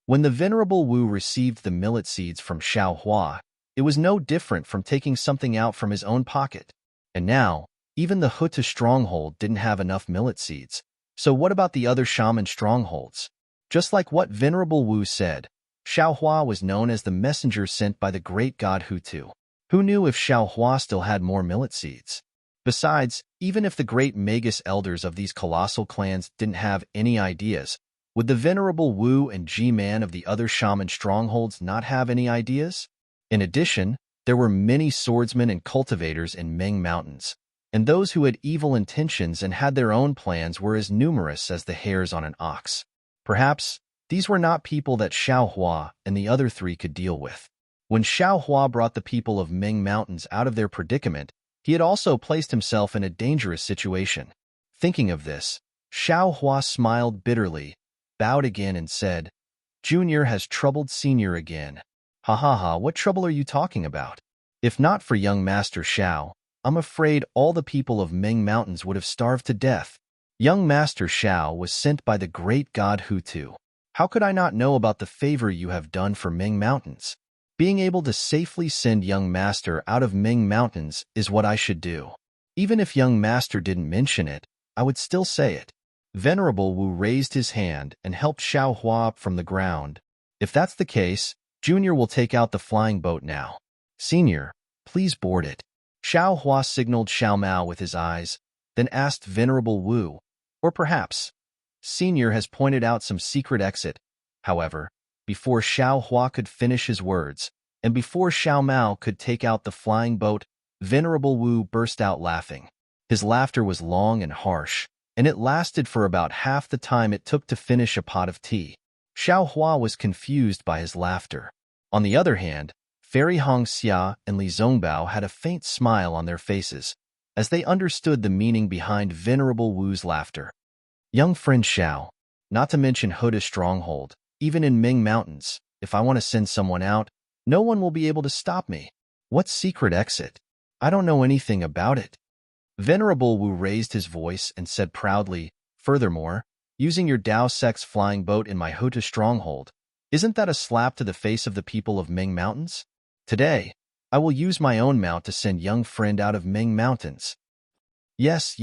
When the Venerable Wu received the millet seeds from Xiao Hua, it was no different from taking something out from his own pocket. And now, even the Hutu stronghold didn't have enough millet seeds. So what about the other shaman strongholds? Just like what Venerable Wu said, Xiao Hua was known as the messenger sent by the great god Hutu. Who knew if Xiao Hua still had more millet seeds? Besides, even if the great Magus elders of these colossal clans didn't have any ideas, would the Venerable Wu and G-Man of the other shaman strongholds not have any ideas? In addition, there were many swordsmen and cultivators in Ming Mountains, and those who had evil intentions and had their own plans were as numerous as the hairs on an ox. Perhaps, these were not people that Xiao Hua and the other three could deal with. When Xiao Hua brought the people of Ming Mountains out of their predicament, he had also placed himself in a dangerous situation. Thinking of this, Xiao Hua smiled bitterly, bowed again and said, "Junior has troubled Senior again." "Ha ha ha, what trouble are you talking about? If not for young Master Xiao, I'm afraid all the people of Ming Mountains would have starved to death. Young Master Xiao was sent by the great god Hutu. How could I not know about the favor you have done for Ming Mountains? Being able to safely send young Master out of Ming Mountains is what I should do. Even if young Master didn't mention it, I would still say it." Venerable Wu raised his hand and helped Xiao Hua up from the ground. "If that's the case, Junior will take out the flying boat now." Senior, please board it. Xiao Hua signaled Xiao Mao with his eyes, then asked Venerable Wu, or perhaps, Senior has pointed out some secret exit. However, before Xiao Hua could finish his words, and before Xiao Mao could take out the flying boat, Venerable Wu burst out laughing. His laughter was long and harsh, and it lasted for about half the time it took to finish a pot of tea. Xiao Hua was confused by his laughter. On the other hand, Fairy Hongxia and Li Zongbao had a faint smile on their faces, as they understood the meaning behind Venerable Wu's laughter. Young friend Xiao, not to mention Hoda's stronghold, even in Ming Mountains, if I want to send someone out, no one will be able to stop me. What secret exit? I don't know anything about it. Venerable Wu raised his voice and said proudly, furthermore, using your Dao Sect's flying boat in my Hota stronghold, isn't that a slap to the face of the people of Ming Mountains? Today, I will use my own mount to send young friend out of Ming Mountains. Yes,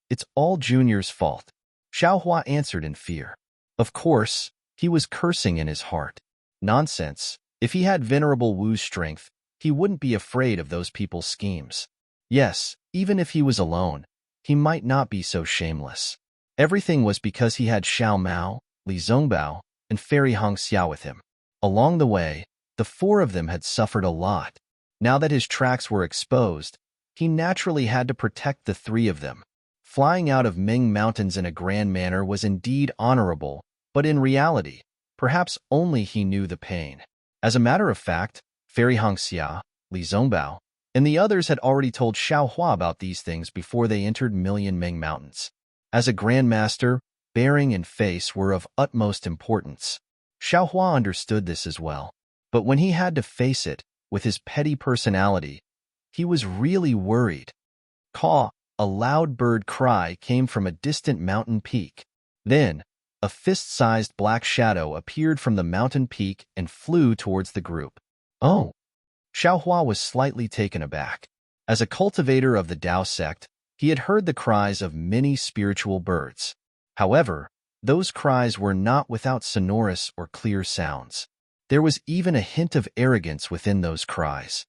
it's all Junior's fault, Xiao Hua answered in fear. Of course, he was cursing in his heart. Nonsense. If he had Venerable Wu's strength, he wouldn't be afraid of those people's schemes. Yes, even if he was alone, he might not be so shameless. Everything was because he had Xiao Mao, Li Zongbao, and Fairy Hongxia with him. Along the way, the four of them had suffered a lot. Now that his tracks were exposed, he naturally had to protect the three of them. Flying out of Ming Mountains in a grand manner was indeed honorable, but in reality, perhaps only he knew the pain. As a matter of fact, Fairy Hongxia, Li Zongbao, and the others had already told Xiao Hua about these things before they entered Million Ming Mountains. As a grandmaster, bearing and face were of utmost importance. Xiao Hua understood this as well. But when he had to face it, with his petty personality, he was really worried. Caw, a loud bird cry came from a distant mountain peak. Then, a fist-sized black shadow appeared from the mountain peak and flew towards the group. Oh! Xiao Hua was slightly taken aback. As a cultivator of the Dao sect, he had heard the cries of many spiritual birds. However, those cries were not without sonorous or clear sounds. There was even a hint of arrogance within those cries.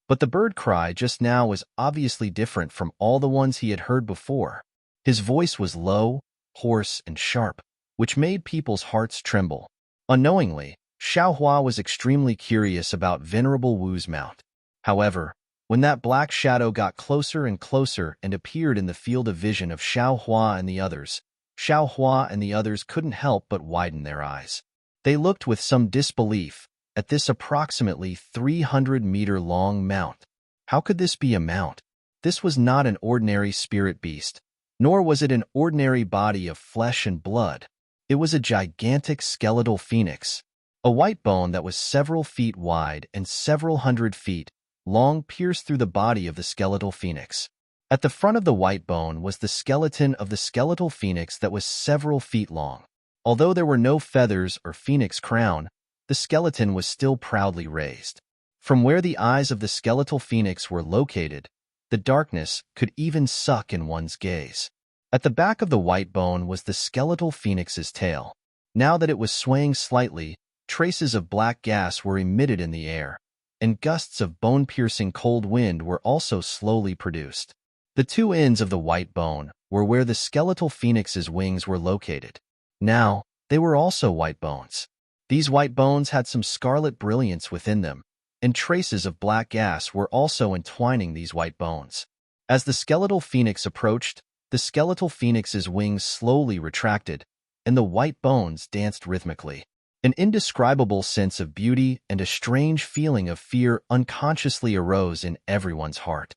But the bird cry just now was obviously different from all the ones he had heard before. His voice was low, hoarse, and sharp, which made people's hearts tremble. Unknowingly, Xiao Hua was extremely curious about Venerable Wu's mount. However, when that black shadow got closer and closer and appeared in the field of vision of Xiao Hua and the others, Xiao Hua and the others couldn't help but widen their eyes. They looked with some disbelief at this approximately 300-meter-long mount. How could this be a mount? This was not an ordinary spirit beast, nor was it an ordinary body of flesh and blood. It was a gigantic skeletal phoenix. A white bone that was several feet wide and several hundred feet long pierced through the body of the skeletal phoenix. At the front of the white bone was the skeleton of the skeletal phoenix that was several feet long. Although there were no feathers or phoenix crown, the skeleton was still proudly raised. From where the eyes of the skeletal phoenix were located, the darkness could even suck in one's gaze. At the back of the white bone was the skeletal phoenix's tail. Now that it was swaying slightly, traces of black gas were emitted in the air, and gusts of bone-piercing cold wind were also slowly produced. The two ends of the white bone were where the skeletal phoenix's wings were located. Now, they were also white bones. These white bones had some scarlet brilliance within them, and traces of black gas were also entwining these white bones. As the skeletal phoenix approached, the skeletal phoenix's wings slowly retracted, and the white bones danced rhythmically. An indescribable sense of beauty and a strange feeling of fear unconsciously arose in everyone's heart.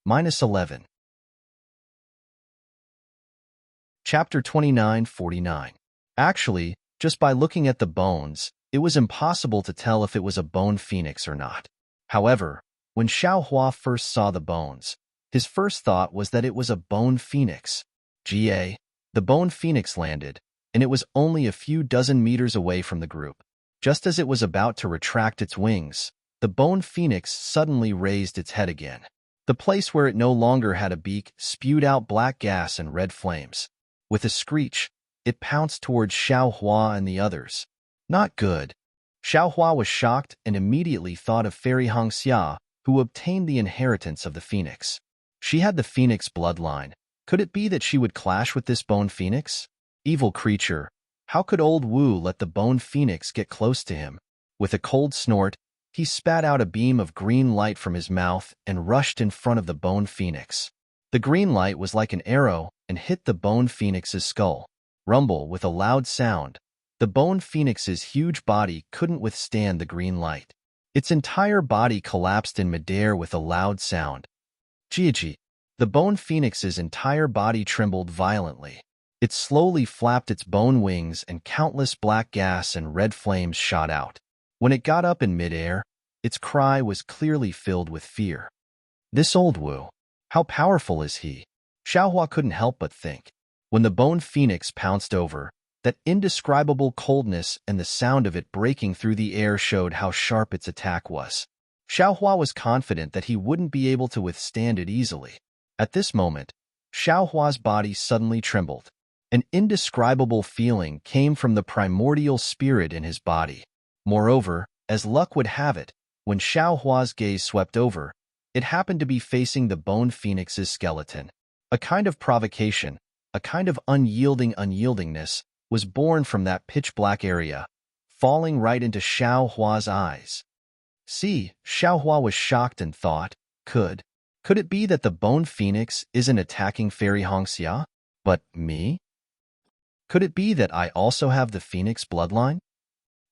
-11. Chapter 29:49. Actually, just by looking at the bones, it was impossible to tell if it was a bone phoenix or not. However, when Xiao Hua first saw the bones, his first thought was that it was a bone phoenix. The bone phoenix landed, and it was only a few dozen meters away from the group. Just as it was about to retract its wings, the bone phoenix suddenly raised its head again. The place where it no longer had a beak spewed out black gas and red flames. With a screech, it pounced towards Xiao Hua and the others. Not good. Xiao Hua was shocked and immediately thought of Fairy Hongxia, who obtained the inheritance of the phoenix. She had the phoenix bloodline. Could it be that she would clash with this bone phoenix? Evil creature, how could old Wu let the bone phoenix get close to him? With a cold snort, he spat out a beam of green light from his mouth and rushed in front of the bone phoenix. The green light was like an arrow and hit the bone phoenix's skull. Rumble with a loud sound. The bone phoenix's huge body couldn't withstand the green light. Its entire body collapsed in midair with a loud sound. Gigi. The bone phoenix's entire body trembled violently. It slowly flapped its bone wings and countless black gas and red flames shot out. When it got up in midair, its cry was clearly filled with fear. This old Wu, how powerful is he? Xiaohua couldn't help but think. When the bone phoenix pounced over, that indescribable coldness and the sound of it breaking through the air showed how sharp its attack was. Xiaohua was confident that he wouldn't be able to withstand it easily. At this moment, Xiaohua's body suddenly trembled. An indescribable feeling came from the primordial spirit in his body. Moreover, as luck would have it, when Xiaohua's gaze swept over, it happened to be facing the bone phoenix's skeleton. A kind of provocation, a kind of unyieldingness, was born from that pitch-black area, falling right into Xiaohua's eyes. See, Xiaohua was shocked and thought, could it be that the bone phoenix isn't attacking Fairy Hongxia, but me? Could it be that I also have the phoenix bloodline?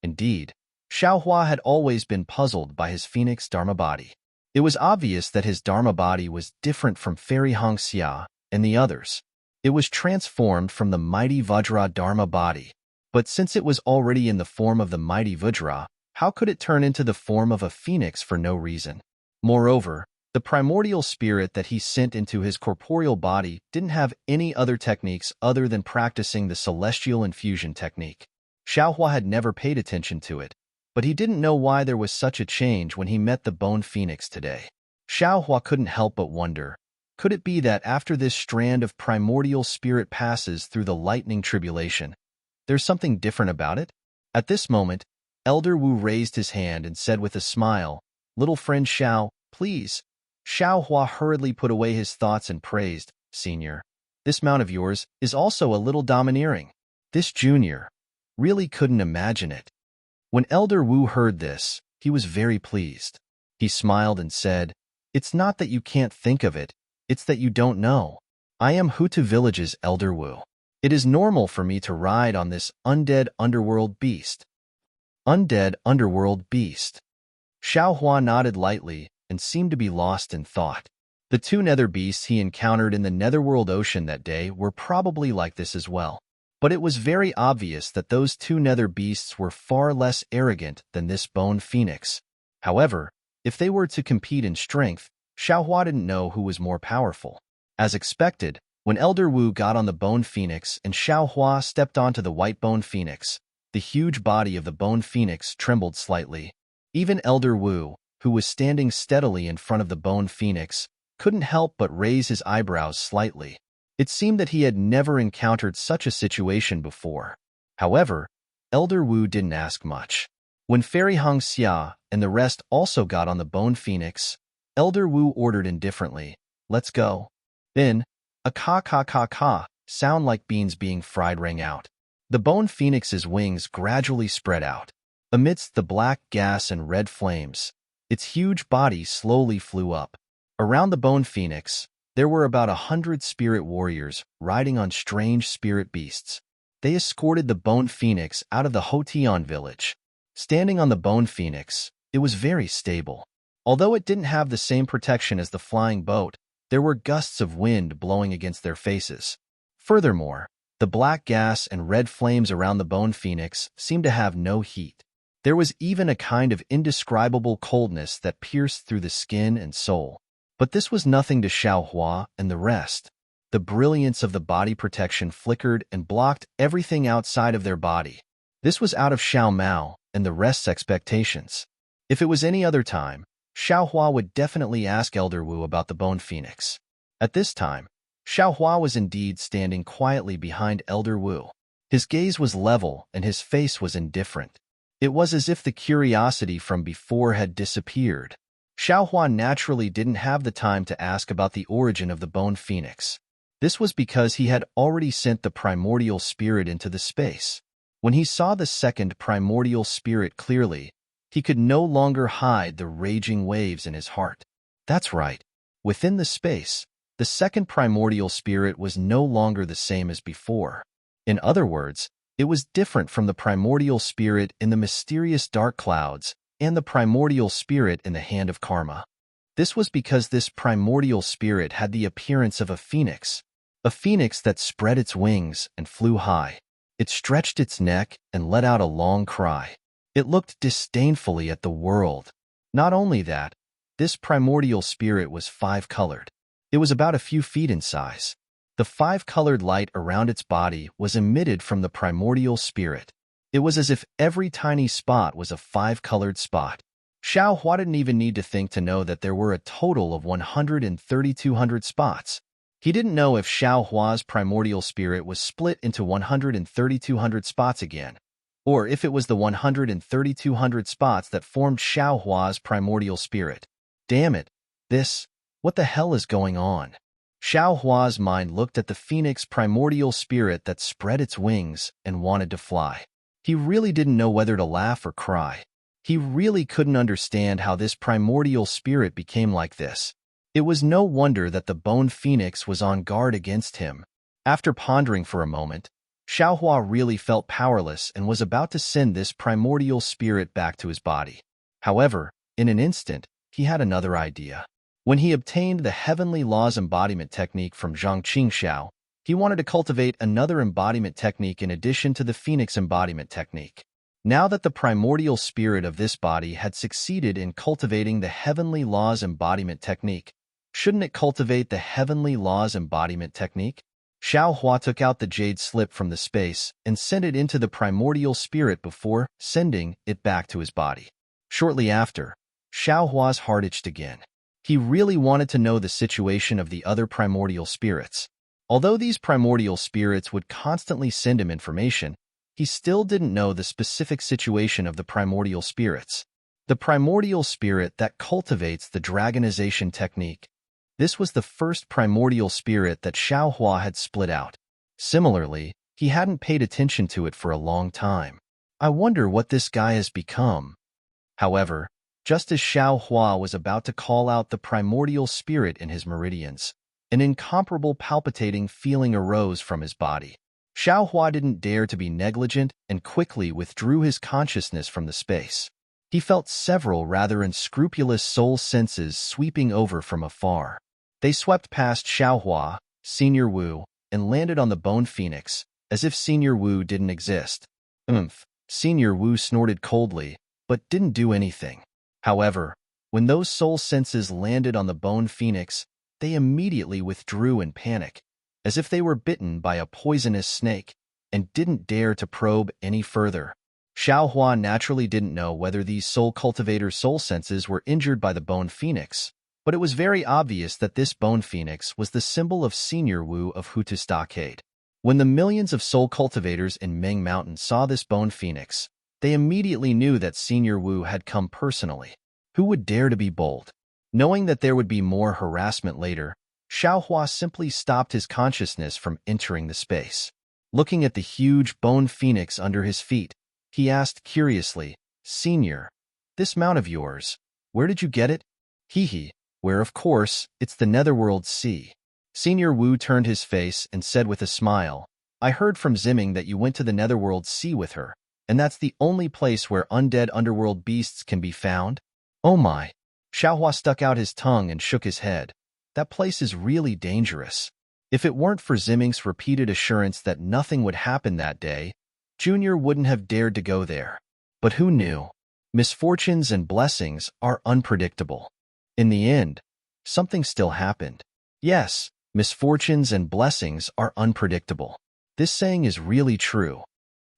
Indeed, Xiaohua had always been puzzled by his phoenix dharma body. It was obvious that his dharma body was different from Fairy Hongxia and the others. It was transformed from the mighty Vajra dharma body. But since it was already in the form of the mighty Vajra, how could it turn into the form of a phoenix for no reason? Moreover, the primordial spirit that he sent into his corporeal body didn't have any other techniques other than practicing the celestial infusion technique. Xiaohua had never paid attention to it, but he didn't know why there was such a change when he met the bone phoenix today. Xiaohua couldn't help but wonder, could it be that after this strand of primordial spirit passes through the lightning tribulation, there's something different about it? At this moment, Elder Wu raised his hand and said with a smile, "Little friend Xiao, please." Xiaohua hurriedly put away his thoughts and praised, "Senior, this mount of yours is also a little domineering." This junior really couldn't imagine it. When Elder Wu heard this, he was very pleased. He smiled and said, "It's not that you can't think of it, it's that you don't know. I am Huta Village's Elder Wu. It is normal for me to ride on this undead underworld beast." Undead underworld beast. Xiaohua nodded lightly and seemed to be lost in thought. The two nether beasts he encountered in the netherworld ocean that day were probably like this as well. But it was very obvious that those two nether beasts were far less arrogant than this bone phoenix. However, if they were to compete in strength, Xiaohua didn't know who was more powerful. As expected, when Elder Wu got on the bone phoenix and Xiaohua stepped onto the white bone phoenix, the huge body of the bone phoenix trembled slightly. Even Elder Wu, who was standing steadily in front of the bone phoenix, couldn't help but raise his eyebrows slightly. It seemed that he had never encountered such a situation before. However, Elder Wu didn't ask much. When Fairy Hongxia and the rest also got on the bone phoenix, Elder Wu ordered indifferently, "Let's go." Then, a ka sound like beans being fried rang out. The bone phoenix's wings gradually spread out. Amidst the black gas and red flames, its huge body slowly flew up. Around the bone phoenix, there were about 100 spirit warriors riding on strange spirit beasts. They escorted the bone phoenix out of the Hotian village. Standing on the bone phoenix, it was very stable. Although it didn't have the same protection as the flying boat, there were gusts of wind blowing against their faces. Furthermore, the black gas and red flames around the bone phoenix seemed to have no heat. There was even a kind of indescribable coldness that pierced through the skin and soul. But this was nothing to Xiaohua and the rest. The brilliance of the body protection flickered and blocked everything outside of their body. This was out of Xiao Mao and the rest's expectations. If it was any other time, Xiaohua would definitely ask Elder Wu about the bone phoenix. At this time, Xiaohua was indeed standing quietly behind Elder Wu. His gaze was level and his face was indifferent. It was as if the curiosity from before had disappeared. Xiaohua naturally didn't have the time to ask about the origin of the bone phoenix. This was because he had already sent the primordial spirit into the space. When he saw the second primordial spirit clearly, he could no longer hide the raging waves in his heart. That's right. Within the space, the second primordial spirit was no longer the same as before. In other words, it was different from the primordial spirit in the mysterious dark clouds and the primordial spirit in the hand of karma. This was because this primordial spirit had the appearance of a phoenix that spread its wings and flew high. It stretched its neck and let out a long cry. It looked disdainfully at the world. Not only that, this primordial spirit was five-colored. It was about a few feet in size. The five-colored light around its body was emitted from the primordial spirit. It was as if every tiny spot was a five-colored spot. Xiaohua didn't even need to think to know that there were a total of 1,3,200 spots. He didn't know if Xiaohua's primordial spirit was split into 1,3,200 spots again, or if it was the 1,3,200 spots that formed Xiaohua's primordial spirit. Damn it, what the hell is going on? Xiaohua's mind looked at the phoenix primordial spirit that spread its wings and wanted to fly. He really didn't know whether to laugh or cry. He really couldn't understand how this primordial spirit became like this. It was no wonder that the bone phoenix was on guard against him. After pondering for a moment, Xiaohua really felt powerless and was about to send this primordial spirit back to his body. However, in an instant, he had another idea. When he obtained the Heavenly Laws embodiment technique from Zhang Qingxiao, he wanted to cultivate another embodiment technique in addition to the Phoenix embodiment technique. Now that the primordial spirit of this body had succeeded in cultivating the Heavenly Laws embodiment technique, shouldn't it cultivate the Heavenly Laws embodiment technique? Xiaohua took out the jade slip from the space and sent it into the primordial spirit before sending it back to his body. Shortly after, Xiaohua's heart itched again. He really wanted to know the situation of the other primordial spirits. Although these primordial spirits would constantly send him information, he still didn't know the specific situation of the primordial spirits. The primordial spirit that cultivates the dragonization technique. This was the first primordial spirit that Xiaohua had split out. Similarly, he hadn't paid attention to it for a long time. I wonder what this guy has become. However, just as Xiaohua was about to call out the primordial spirit in his meridians, an incomparable palpitating feeling arose from his body. Xiaohua didn't dare to be negligent and quickly withdrew his consciousness from the space. He felt several rather unscrupulous soul senses sweeping over from afar. They swept past Xiaohua, Senior Wu, and landed on the bone phoenix, as if Senior Wu didn't exist. Senior Wu snorted coldly, but didn't do anything. However, when those soul senses landed on the bone phoenix, they immediately withdrew in panic, as if they were bitten by a poisonous snake, and didn't dare to probe any further. Xiaohua naturally didn't know whether these soul cultivator soul senses were injured by the bone phoenix, but it was very obvious that this bone phoenix was the symbol of Senior Wu of Hutu Stockade. When the millions of soul cultivators in Ming Mountain saw this bone phoenix, they immediately knew that Senior Wu had come personally. Who would dare to be bold? Knowing that there would be more harassment later, Xiaohua simply stopped his consciousness from entering the space. Looking at the huge bone phoenix under his feet, he asked curiously, "Senior, this mount of yours, where did you get it?" "Hee, where of course, it's the Netherworld Sea." Senior Wu turned his face and said with a smile, "I heard from Zimming that you went to the Netherworld Sea with her, and that's the only place where undead underworld beasts can be found?" "Oh my." Xiaohua stuck out his tongue and shook his head. "That place is really dangerous." If it weren't for Zimming's repeated assurance that nothing would happen that day, Junior wouldn't have dared to go there. But who knew? Misfortunes and blessings are unpredictable. In the end, something still happened. Yes, misfortunes and blessings are unpredictable. This saying is really true.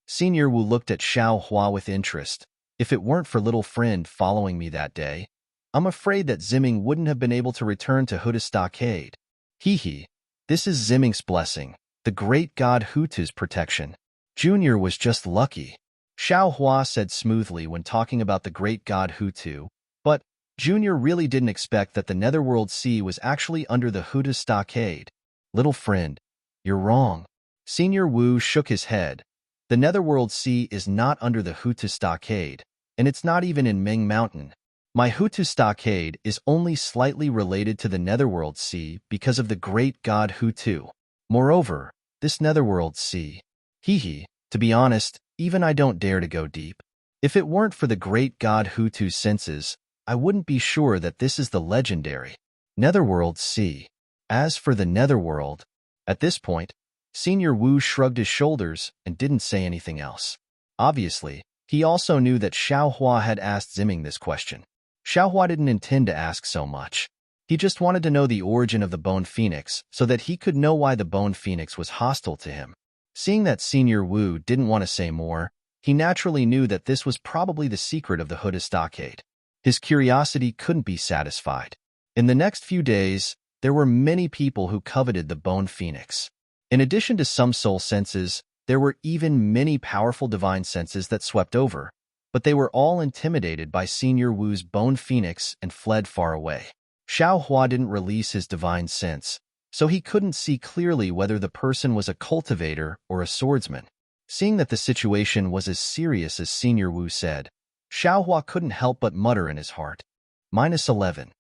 Senior Wu looked at Xiaohua with interest. "If it weren't for little friend following me that day, I'm afraid that Zimming wouldn't have been able to return to Hutu Stockade." "Hee, this is Zimming's blessing, the great god Hutu's protection. Junior was just lucky," Xiaohua said smoothly when talking about the great god Hutu. "But Junior really didn't expect that the Netherworld Sea was actually under the Huda stockade. Little friend, you're wrong. Senior Wu shook his head. The Netherworld Sea is not under the Hutu stockade, and it's not even in Ming Mountain. My Hutu stockade is only slightly related to the Netherworld Sea because of the great god Hutu. Moreover, this Netherworld Sea. To be honest, even I don't dare to go deep. If it weren't for the great god Hutu's senses, I wouldn't be sure that this is the legendary Netherworld Sea. As for the Netherworld, at this point, Senior Wu shrugged his shoulders and didn't say anything else. Obviously, he also knew that Xiaohua had asked Ziming this question. Xiaohua didn't intend to ask so much. He just wanted to know the origin of the Bone Phoenix so that he could know why the Bone Phoenix was hostile to him. Seeing that Senior Wu didn't want to say more, he naturally knew that this was probably the secret of the Huda stockade. His curiosity couldn't be satisfied. In the next few days, there were many people who coveted the Bone Phoenix. In addition to some soul senses, there were even many powerful divine senses that swept over, but they were all intimidated by Senior Wu's Bone Phoenix and fled far away. Xiaohua didn't release his divine sense, so he couldn't see clearly whether the person was a cultivator or a swordsman. Seeing that the situation was as serious as Senior Wu said, Xiaohua couldn't help but mutter in his heart. -11.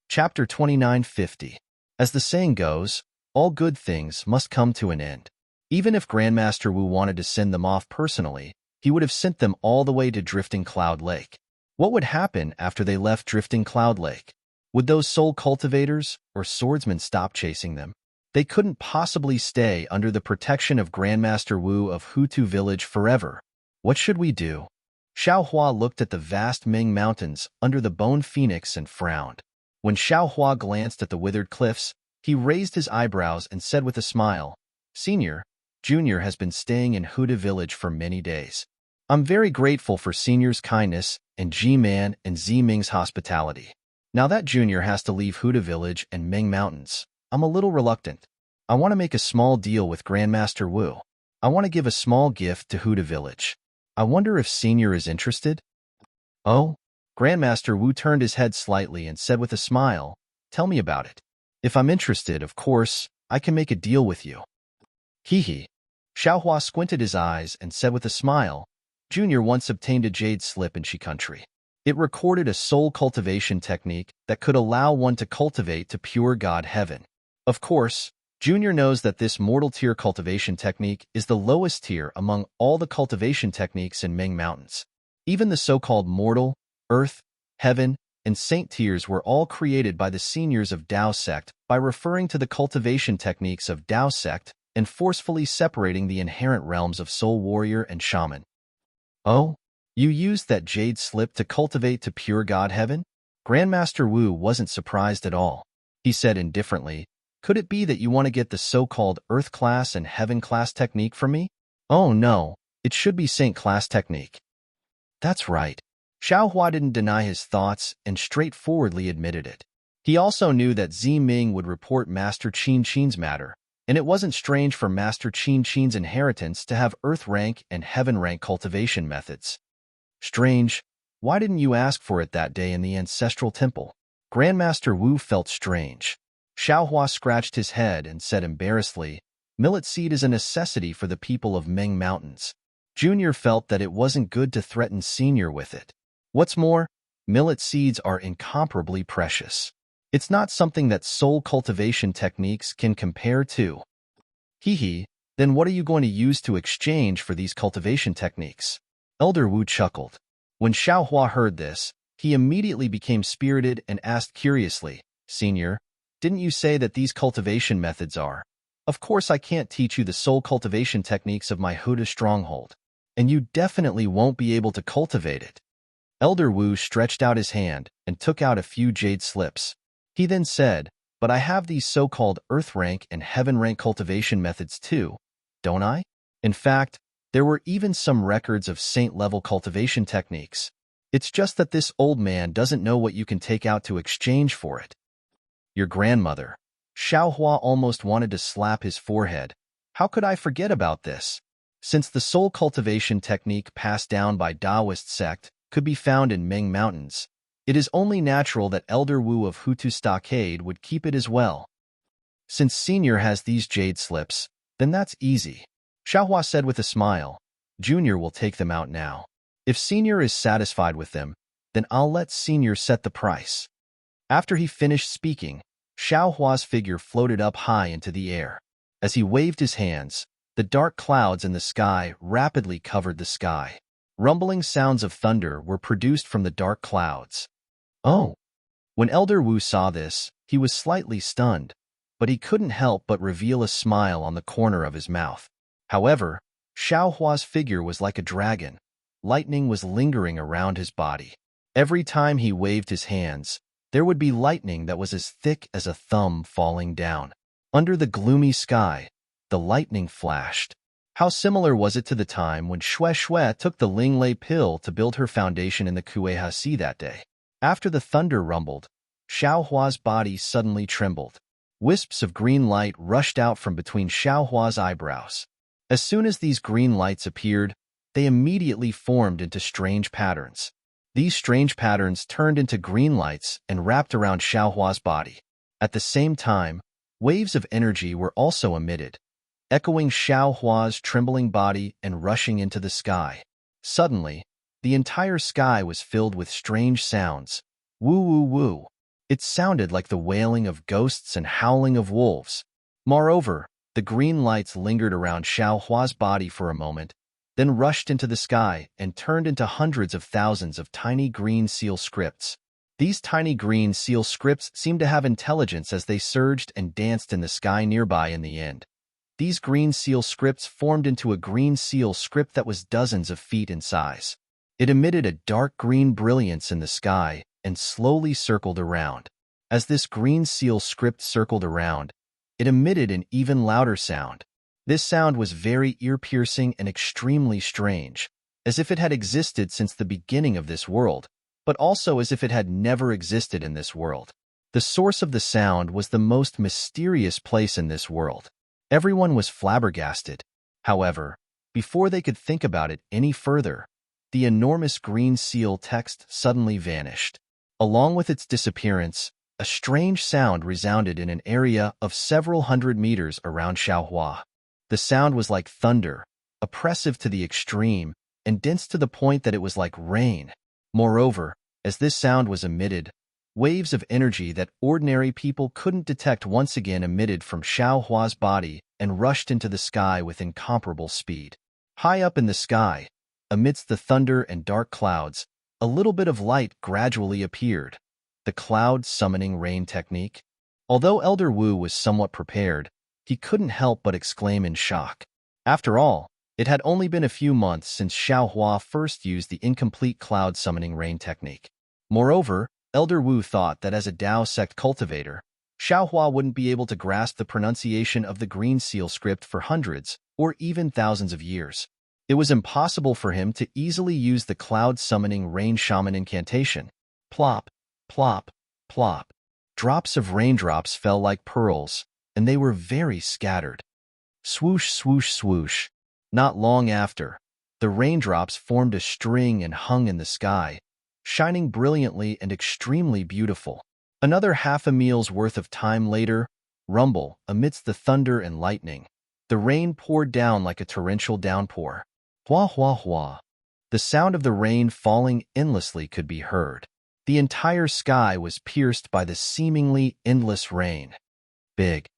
Chapter 2950. As the saying goes, all good things must come to an end. Even if Grandmaster Wu wanted to send them off personally, he would have sent them all the way to Drifting Cloud Lake. What would happen after they left Drifting Cloud Lake? Would those soul cultivators or swordsmen stop chasing them? They couldn't possibly stay under the protection of Grandmaster Wu of Hutu Village forever. What should we do? Xiaohua looked at the vast Ming Mountains under the Bone Phoenix and frowned. When Xiaohua glanced at the withered cliffs, he raised his eyebrows and said with a smile, Junior has been staying in Huda Village for many days. I'm very grateful for Senior's kindness and G-Man and Z-Ming's hospitality. Now that Junior has to leave Huda Village and Ming Mountains, I'm a little reluctant. I want to make a small deal with Grandmaster Wu. I want to give a small gift to Huda Village. I wonder if Senior is interested? Oh? Grandmaster Wu turned his head slightly and said with a smile, Tell me about it. If I'm interested, of course, I can make a deal with you. Xiaohua squinted his eyes and said with a smile, Junior once obtained a jade slip in Shi country. It recorded a soul cultivation technique that could allow one to cultivate to pure God heaven. Of course, Junior knows that this mortal tier cultivation technique is the lowest tier among all the cultivation techniques in Ming Mountains. Even the so-called mortal, earth, heaven, and saint tiers were all created by the seniors of Dao sect by referring to the cultivation techniques of Dao sect and forcefully separating the inherent realms of soul warrior and shaman. Oh? You used that jade slip to cultivate to pure God heaven? Grandmaster Wu wasn't surprised at all. He said indifferently, Could it be that you want to get the so-called Earth class and Heaven class technique from me? Oh no, it should be Saint class technique. That's right. Xiaohua didn't deny his thoughts and straightforwardly admitted it. He also knew that Z-Ming would report Master Qin Qin's matter, and it wasn't strange for Master Qin Qin's inheritance to have Earth rank and Heaven rank cultivation methods. Strange. Why didn't you ask for it that day in the ancestral temple? Grandmaster Wu felt strange. Xiaohua scratched his head and said embarrassedly, Millet seed is a necessity for the people of Ming Mountains. Junior felt that it wasn't good to threaten Senior with it. What's more, millet seeds are incomparably precious. It's not something that soul cultivation techniques can compare to. Then what are you going to use to exchange for these cultivation techniques? Elder Wu chuckled. When Xiaohua heard this, he immediately became spirited and asked curiously, Senior, didn't you say that these cultivation methods are? Of course I can't teach you the soul cultivation techniques of my Huda stronghold, and you definitely won't be able to cultivate it. Elder Wu stretched out his hand and took out a few jade slips. He then said, But I have these so-called Earth rank and Heaven rank cultivation methods too, don't I? In fact, there were even some records of saint-level cultivation techniques. It's just that this old man doesn't know what you can take out to exchange for it. Your grandmother. Xiaohua almost wanted to slap his forehead. How could I forget about this? Since the soul cultivation technique passed down by Taoist sect could be found in Ming Mountains. It is only natural that Elder Wu of Hutu Stockade would keep it as well. Since Senior has these jade slips, then that's easy, Xiaohua said with a smile. Junior will take them out now. If Senior is satisfied with them, then I'll let Senior set the price. After he finished speaking, Xiaohua's figure floated up high into the air. As he waved his hands, the dark clouds in the sky rapidly covered the sky. Rumbling sounds of thunder were produced from the dark clouds. Oh! When Elder Wu saw this, he was slightly stunned, but he couldn't help but reveal a smile on the corner of his mouth. However, Xiaohua's figure was like a dragon. Lightning was lingering around his body. Every time he waved his hands, there would be lightning that was as thick as a thumb falling down. Under the gloomy sky, the lightning flashed. How similar was it to the time when Xue Xue took the Linglei pill to build her foundation in the Kueha Sea that day? After the thunder rumbled, Xiaohua's body suddenly trembled. Wisps of green light rushed out from between Xiaohua's eyebrows. As soon as these green lights appeared, they immediately formed into strange patterns. These strange patterns turned into green lights and wrapped around Xiaohua's body. At the same time, waves of energy were also emitted, echoing Xiaohua's trembling body and rushing into the sky. Suddenly, the entire sky was filled with strange sounds. Woo woo woo. It sounded like the wailing of ghosts and howling of wolves. Moreover, the green lights lingered around Xiaohua's body for a moment, then rushed into the sky and turned into hundreds of thousands of tiny green seal scripts. These tiny green seal scripts seemed to have intelligence as they surged and danced in the sky nearby in the end. These green seal scripts formed into a green seal script that was dozens of feet in size. It emitted a dark green brilliance in the sky and slowly circled around. As this green seal script circled around, it emitted an even louder sound. This sound was very ear-piercing and extremely strange, as if it had existed since the beginning of this world, but also as if it had never existed in this world. The source of the sound was the most mysterious place in this world. Everyone was flabbergasted. However, before they could think about it any further, the enormous green seal text suddenly vanished. Along with its disappearance, a strange sound resounded in an area of several hundred meters around Xiaohua. The sound was like thunder, oppressive to the extreme, and dense to the point that it was like rain. Moreover, as this sound was emitted, waves of energy that ordinary people couldn't detect once again emitted from Xiaohua's body and rushed into the sky with incomparable speed. High up in the sky, amidst the thunder and dark clouds, a little bit of light gradually appeared. The cloud summoning rain technique. Although Elder Wu was somewhat prepared, he couldn't help but exclaim in shock. After all, it had only been a few months since Xiaohua first used the incomplete cloud summoning rain technique. Moreover, Elder Wu thought that as a Dao sect cultivator, Xiaohua wouldn't be able to grasp the pronunciation of the green seal script for hundreds or even thousands of years. It was impossible for him to easily use the cloud summoning rain shaman incantation. Plop, plop, plop. Drops of raindrops fell like pearls, and they were very scattered. Swoosh, swoosh, swoosh. Not long after, the raindrops formed a string and hung in the sky, shining brilliantly and extremely beautiful. Another half a meal's worth of time later, rumble, amidst the thunder and lightning. The rain poured down like a torrential downpour. Hua, hua, hua. The sound of the rain falling endlessly could be heard. The entire sky was pierced by the seemingly endless rain. Big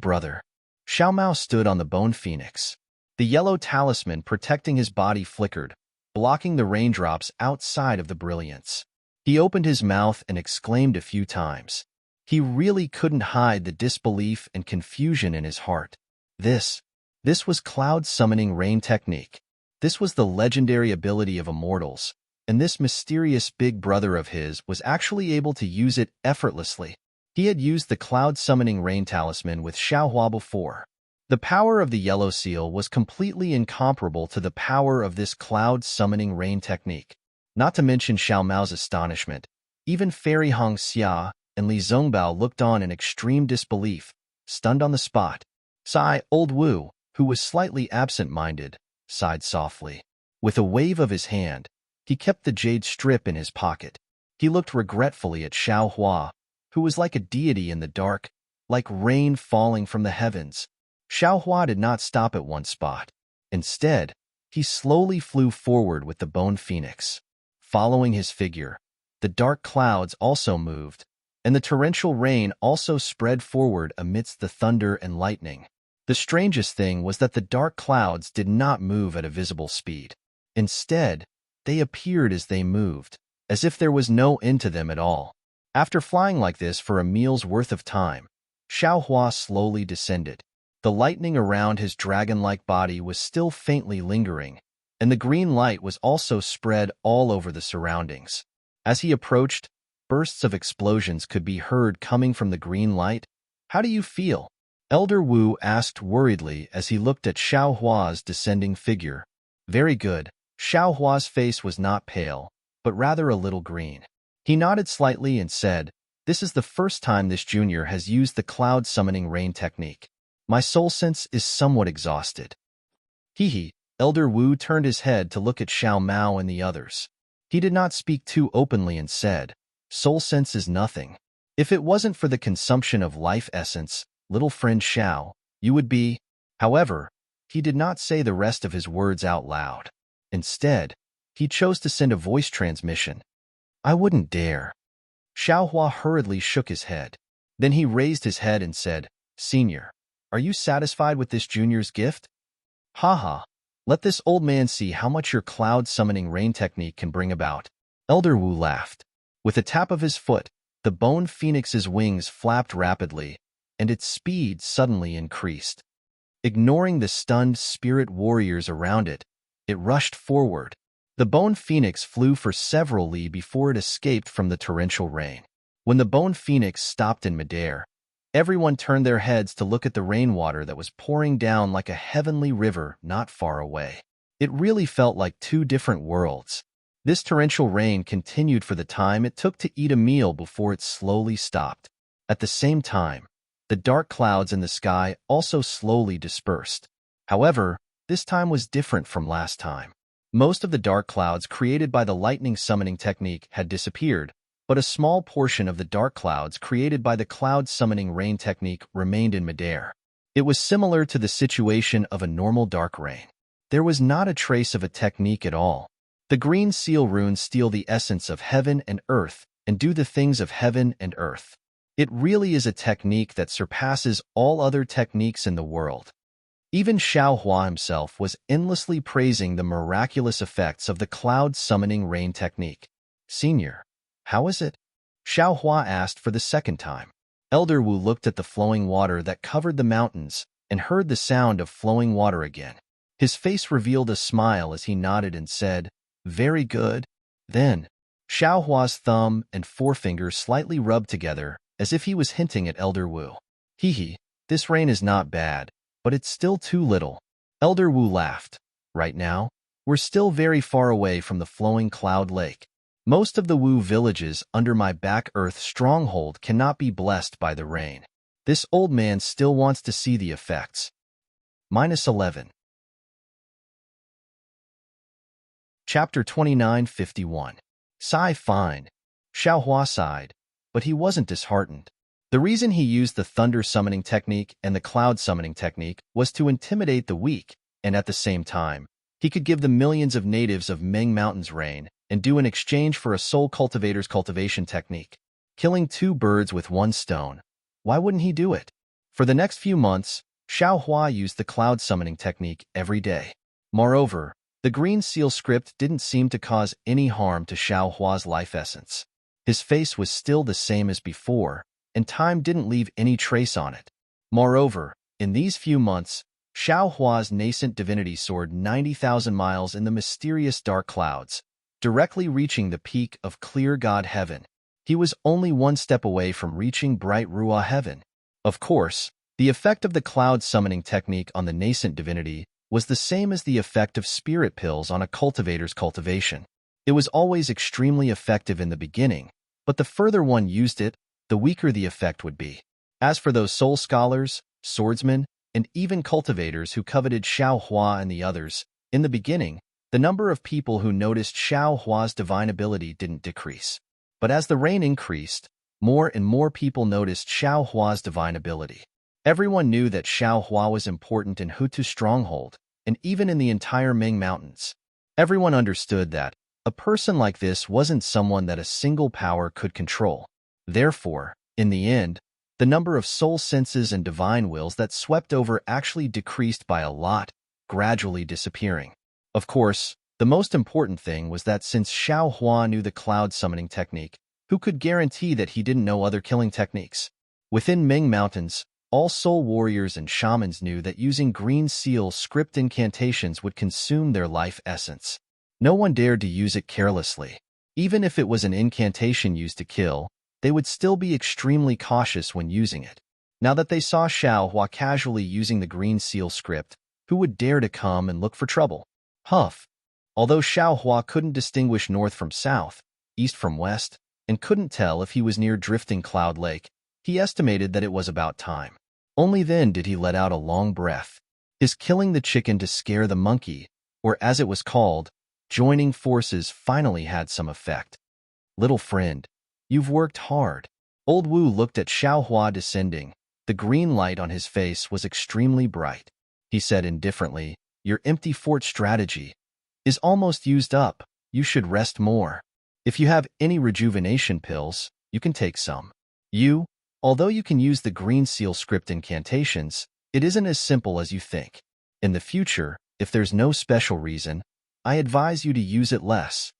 brother. Xiao Mao stood on the bone phoenix. The yellow talisman protecting his body flickered, blocking the raindrops outside of the brilliance. He opened his mouth and exclaimed a few times. He really couldn't hide the disbelief and confusion in his heart. This was cloud summoning rain technique. This was the legendary ability of immortals, and this mysterious big brother of his was actually able to use it effortlessly. He had used the cloud summoning rain talisman with Xiaohua before. The power of the yellow seal was completely incomparable to the power of this cloud summoning rain technique. Not to mention Xiao Mao's astonishment, even Fairy Hong Xia and Li Zongbao looked on in extreme disbelief, stunned on the spot. Sai, old Wu, who was slightly absent-minded, sighed softly. With a wave of his hand, He kept the jade strip in his pocket. He looked regretfully at Xiao Hua, who was like a deity in the dark, like rain falling from the heavens. Xiao Hua did not stop at one spot. Instead, he slowly flew forward with the bone phoenix. Following his figure, the dark clouds also moved, and the torrential rain also spread forward amidst the thunder and lightning. The strangest thing was that the dark clouds did not move at a visible speed. Instead, they appeared as they moved, as if there was no end to them at all. After flying like this for a meal's worth of time, Xiao Hua slowly descended. The lightning around his dragon-like body was still faintly lingering, and the green light was also spread all over the surroundings. As he approached, bursts of explosions could be heard coming from the green light. "How do you feel?" Elder Wu asked worriedly as he looked at Xiao Hua's descending figure. "Very good." Xiao Hua's face was not pale, but rather a little green. He nodded slightly and said, "This is the first time this junior has used the cloud summoning rain technique. My soul sense is somewhat exhausted." Hee. Elder Wu turned his head to look at Xiao Mao and the others. He did not speak too openly and said, "Soul sense is nothing. If it wasn't for the consumption of life essence, little friend Xiao, you would be..." However, he did not say the rest of his words out loud. Instead, he chose to send a voice transmission. "I wouldn't dare." Xiao Hua hurriedly shook his head. Then he raised his head and said, "Senior, are you satisfied with this junior's gift?" "Haha, let this old man see how much your cloud summoning rain technique can bring about." Elder Wu laughed. With a tap of his foot, the bone phoenix's wings flapped rapidly, and its speed suddenly increased. Ignoring the stunned spirit warriors around it, it rushed forward. The bone phoenix flew for several li before it escaped from the torrential rain. When the bone phoenix stopped in midair, everyone turned their heads to look at the rainwater that was pouring down like a heavenly river not far away. It really felt like two different worlds. This torrential rain continued for the time it took to eat a meal before it slowly stopped. At the same time, the dark clouds in the sky also slowly dispersed. However, this time was different from last time. Most of the dark clouds created by the lightning summoning technique had disappeared, but a small portion of the dark clouds created by the cloud summoning rain technique remained in midair. It was similar to the situation of a normal dark rain. There was not a trace of a technique at all. The green seal runes steal the essence of heaven and earth and do the things of heaven and earth. It really is a technique that surpasses all other techniques in the world. Even Xiao Hua himself was endlessly praising the miraculous effects of the cloud summoning rain technique. "Senior, how is it?" Xiao Hua asked for the second time. Elder Wu looked at the flowing water that covered the mountains and heard the sound of flowing water again. His face revealed a smile as he nodded and said, "Very good." Then, Xiao Hua's thumb and forefinger slightly rubbed together as if he was hinting at Elder Wu. "Hee, this rain is not bad, but it's still too little." Elder Wu laughed. "Right now, we're still very far away from the flowing cloud lake. Most of the Wu villages under my back earth stronghold cannot be blessed by the rain. This old man still wants to see the effects." -11. Chapter 29:51. Sigh fine. Xiao Hua sighed, but he wasn't disheartened. The reason he used the thunder summoning technique and the cloud summoning technique was to intimidate the weak, and at the same time, he could give the millions of natives of Meng Mountains rain and do in exchange for a soul cultivator's cultivation technique. Killing two birds with one stone. Why wouldn't he do it? For the next few months, Xiao Hua used the cloud summoning technique every day. Moreover, the green seal script didn't seem to cause any harm to Xiao Hua's life essence. His face was still the same as before, and time didn't leave any trace on it. Moreover, in these few months, Xiao Hua's nascent divinity soared 90,000 miles in the mysterious dark clouds, directly reaching the peak of clear God heaven. He was only one step away from reaching bright Ruah heaven. Of course, the effect of the cloud summoning technique on the nascent divinity was the same as the effect of spirit pills on a cultivator's cultivation. It was always extremely effective in the beginning, but the further one used it, the weaker the effect would be. As for those soul scholars, swordsmen, and even cultivators who coveted Xiao Hua and the others, in the beginning, The number of people who noticed Xiao Hua's divine ability didn't decrease. But as the rain increased, more and more people noticed Xiao Hua's divine ability. Everyone knew that Xiao Hua was important in Hutu's stronghold, and even in the entire Ming Mountains. Everyone understood that a person like this wasn't someone that a single power could control. Therefore, in the end, the number of soul senses and divine wills that swept over actually decreased by a lot, gradually disappearing. Of course, the most important thing was that since Xiao Hua knew the cloud summoning technique, who could guarantee that he didn't know other killing techniques? Within Ming Mountains, all soul warriors and shamans knew that using green seal script incantations would consume their life essence. No one dared to use it carelessly. Even if it was an incantation used to kill, they would still be extremely cautious when using it. Now that they saw Xiao Hua casually using the green seal script, who would dare to come and look for trouble? Huff. Although Xiao Hua couldn't distinguish north from south, east from west, and couldn't tell if he was near Drifting Cloud Lake, he estimated that it was about time. Only then did he let out a long breath. His killing the chicken to scare the monkey, or as it was called, joining forces finally had some effect. Little friend, you've worked hard. Old Wu looked at Xiao Hua descending. The green light on his face was extremely bright. He said indifferently, "Your empty fort strategy is almost used up. You should rest more. If you have any rejuvenation pills, you can take some. Although you can use the green seal script incantations, it isn't as simple as you think. In the future, if there's no special reason, I advise you to use it less."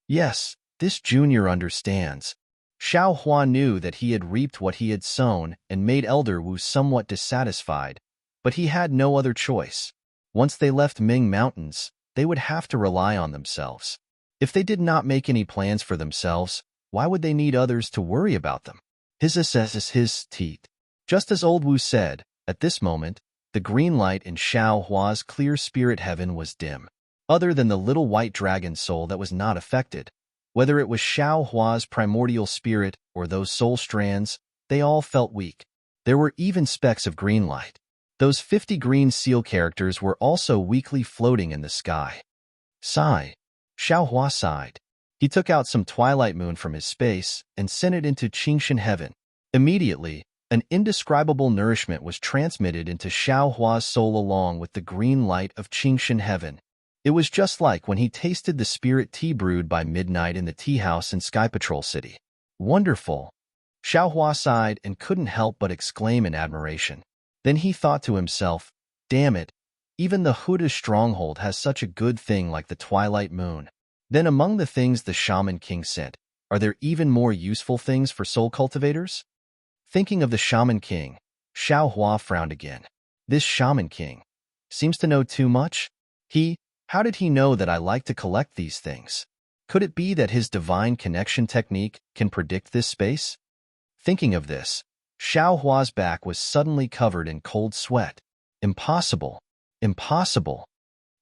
Yes, this junior understands. Xiao Hua knew that he had reaped what he had sown and made Elder Wu somewhat dissatisfied, but he had no other choice. Once they left Ming Mountains, they would have to rely on themselves. If they did not make any plans for themselves, why would they need others to worry about them? His teeth. Just as Old Wu said, at this moment, the green light in Xiao Hua's clear spirit heaven was dim. Other than the little white dragon soul that was not affected, whether it was Xiao Hua's primordial spirit or those soul strands, they all felt weak. There were even specks of green light. Those 50 green seal characters were also weakly floating in the sky. Sigh. Xiao Hua sighed. He took out some twilight moon from his space and sent it into Qingshan heaven. Immediately, an indescribable nourishment was transmitted into Xiao Hua's soul along with the green light of Qingshan heaven. It was just like when he tasted the spirit tea brewed by midnight in the tea house in Sky Patrol City. Wonderful. Xiao Hua sighed and couldn't help but exclaim in admiration. Then he thought to himself, damn it, even the Huda stronghold has such a good thing like the twilight moon. Then among the things the Shaman King sent, are there even more useful things for soul cultivators? Thinking of the Shaman King, Xiao Hua frowned again. This Shaman King seems to know too much. How did he know that I like to collect these things? Could it be that his divine connection technique can predict this space? Thinking of this, Xiao Hua's back was suddenly covered in cold sweat. Impossible. Impossible.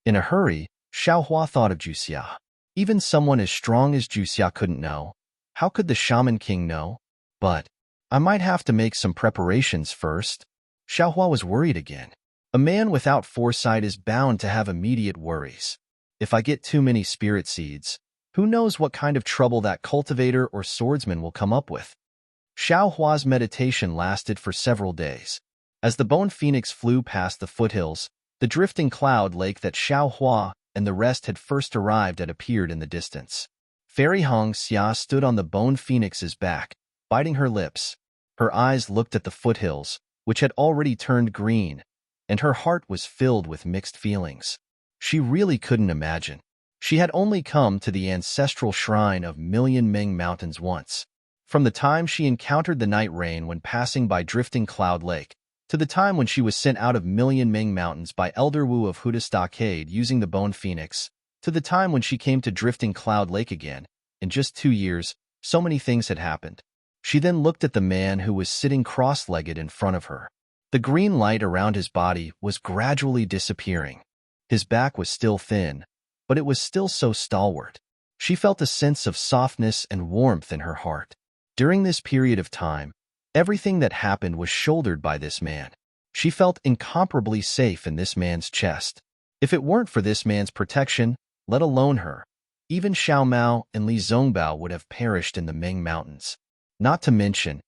In a hurry, Xiao Hua thought of Juxia. Even someone as strong as Juxia couldn't know. How could the Shaman King know? But I might have to make some preparations first. Xiao Hua was worried again. A man without foresight is bound to have immediate worries. If I get too many spirit seeds, who knows what kind of trouble that cultivator or swordsman will come up with. Xiao Hua's meditation lasted for several days. As the bone phoenix flew past the foothills, the drifting cloud lake that Xiao Hua and the rest had first arrived at appeared in the distance. Fairy Hong Xia stood on the bone phoenix's back, biting her lips. Her eyes looked at the foothills, which had already turned green, and her heart was filled with mixed feelings. She really couldn't imagine. She had only come to the ancestral shrine of Million Ming Mountains once. From the time she encountered the night rain when passing by Drifting Cloud Lake, to the time when she was sent out of Million Ming Mountains by Elder Wu of Huda Stockade using the Bone Phoenix, to the time when she came to Drifting Cloud Lake again, in just 2 years, so many things had happened. She then looked at the man who was sitting cross-legged in front of her. The green light around his body was gradually disappearing. His back was still thin, but it was still so stalwart. She felt a sense of softness and warmth in her heart. During this period of time, everything that happened was shouldered by this man. She felt incomparably safe in this man's chest. If it weren't for this man's protection, let alone her. Even Xiao Mao and Li Zongbao would have perished in the Ming Mountains. Not to mention,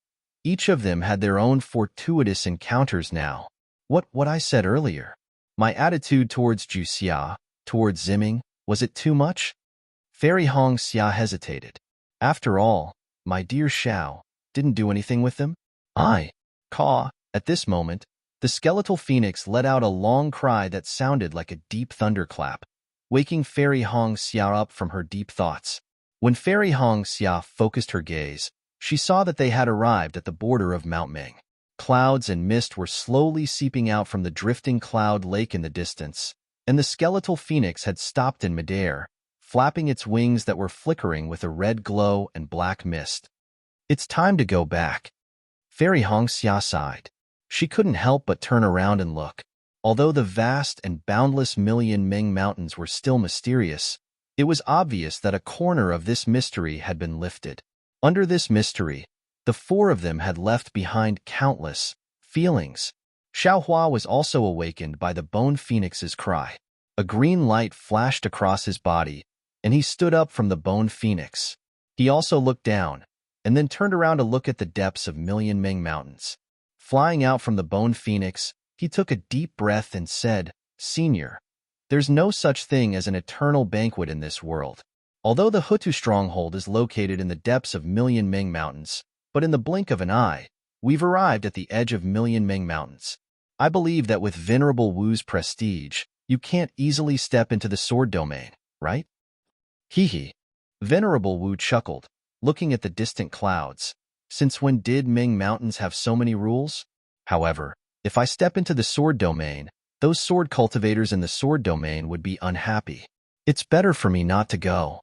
each of them had their own fortuitous encounters now. What I said earlier. My attitude towards Ju Xia, towards Ziming, was it too much? Fairy Hong Xia hesitated. After all, my dear Xiao didn't do anything with them. Caw. At this moment, the skeletal phoenix let out a long cry that sounded like a deep thunderclap, waking Fairy Hong Xia up from her deep thoughts. When Fairy Hong Xia focused her gaze, she saw that they had arrived at the border of Mount Ming. Clouds and mist were slowly seeping out from the drifting cloud lake in the distance, and the skeletal phoenix had stopped in midair, flapping its wings that were flickering with a red glow and black mist. It's time to go back. Fairy Hong Xia sighed. She couldn't help but turn around and look. Although the vast and boundless million Ming Mountains were still mysterious, it was obvious that a corner of this mystery had been lifted. Under this mystery, the four of them had left behind countless feelings. Xiao Hua was also awakened by the bone phoenix's cry. A green light flashed across his body, and he stood up from the bone phoenix. He also looked down, and then turned around to look at the depths of Million Ming Mountains. Flying out from the bone phoenix, he took a deep breath and said, "Senior, there's no such thing as an eternal banquet in this world. Although the Hutu stronghold is located in the depths of Million Ming Mountains, but in the blink of an eye, we've arrived at the edge of Million Ming Mountains. I believe that with Venerable Wu's prestige, you can't easily step into the sword domain, right?" Hee. Venerable Wu chuckled, looking at the distant clouds. Since when did Ming Mountains have so many rules? However, if I step into the sword domain, those sword cultivators in the sword domain would be unhappy. It's better for me not to go.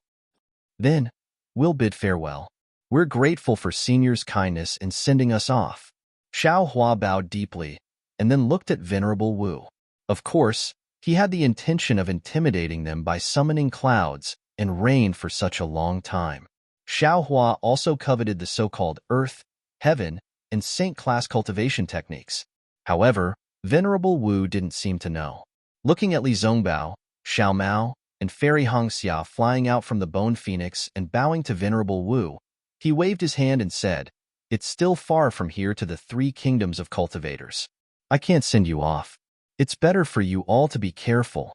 Then, we'll bid farewell. We're grateful for Senior's kindness in sending us off. Xiao Hua bowed deeply, and then looked at Venerable Wu. Of course, he had the intention of intimidating them by summoning clouds and rain for such a long time. Xiao Hua also coveted the so-called earth, heaven, and saint-class cultivation techniques. However, Venerable Wu didn't seem to know. Looking at Li Zongbao, Xiao Mao, and Fairy Hong Xia flying out from the bone phoenix and bowing to Venerable Wu, he waved his hand and said, "It's still far from here to the 3 kingdoms of cultivators. I can't send you off. It's better for you all to be careful."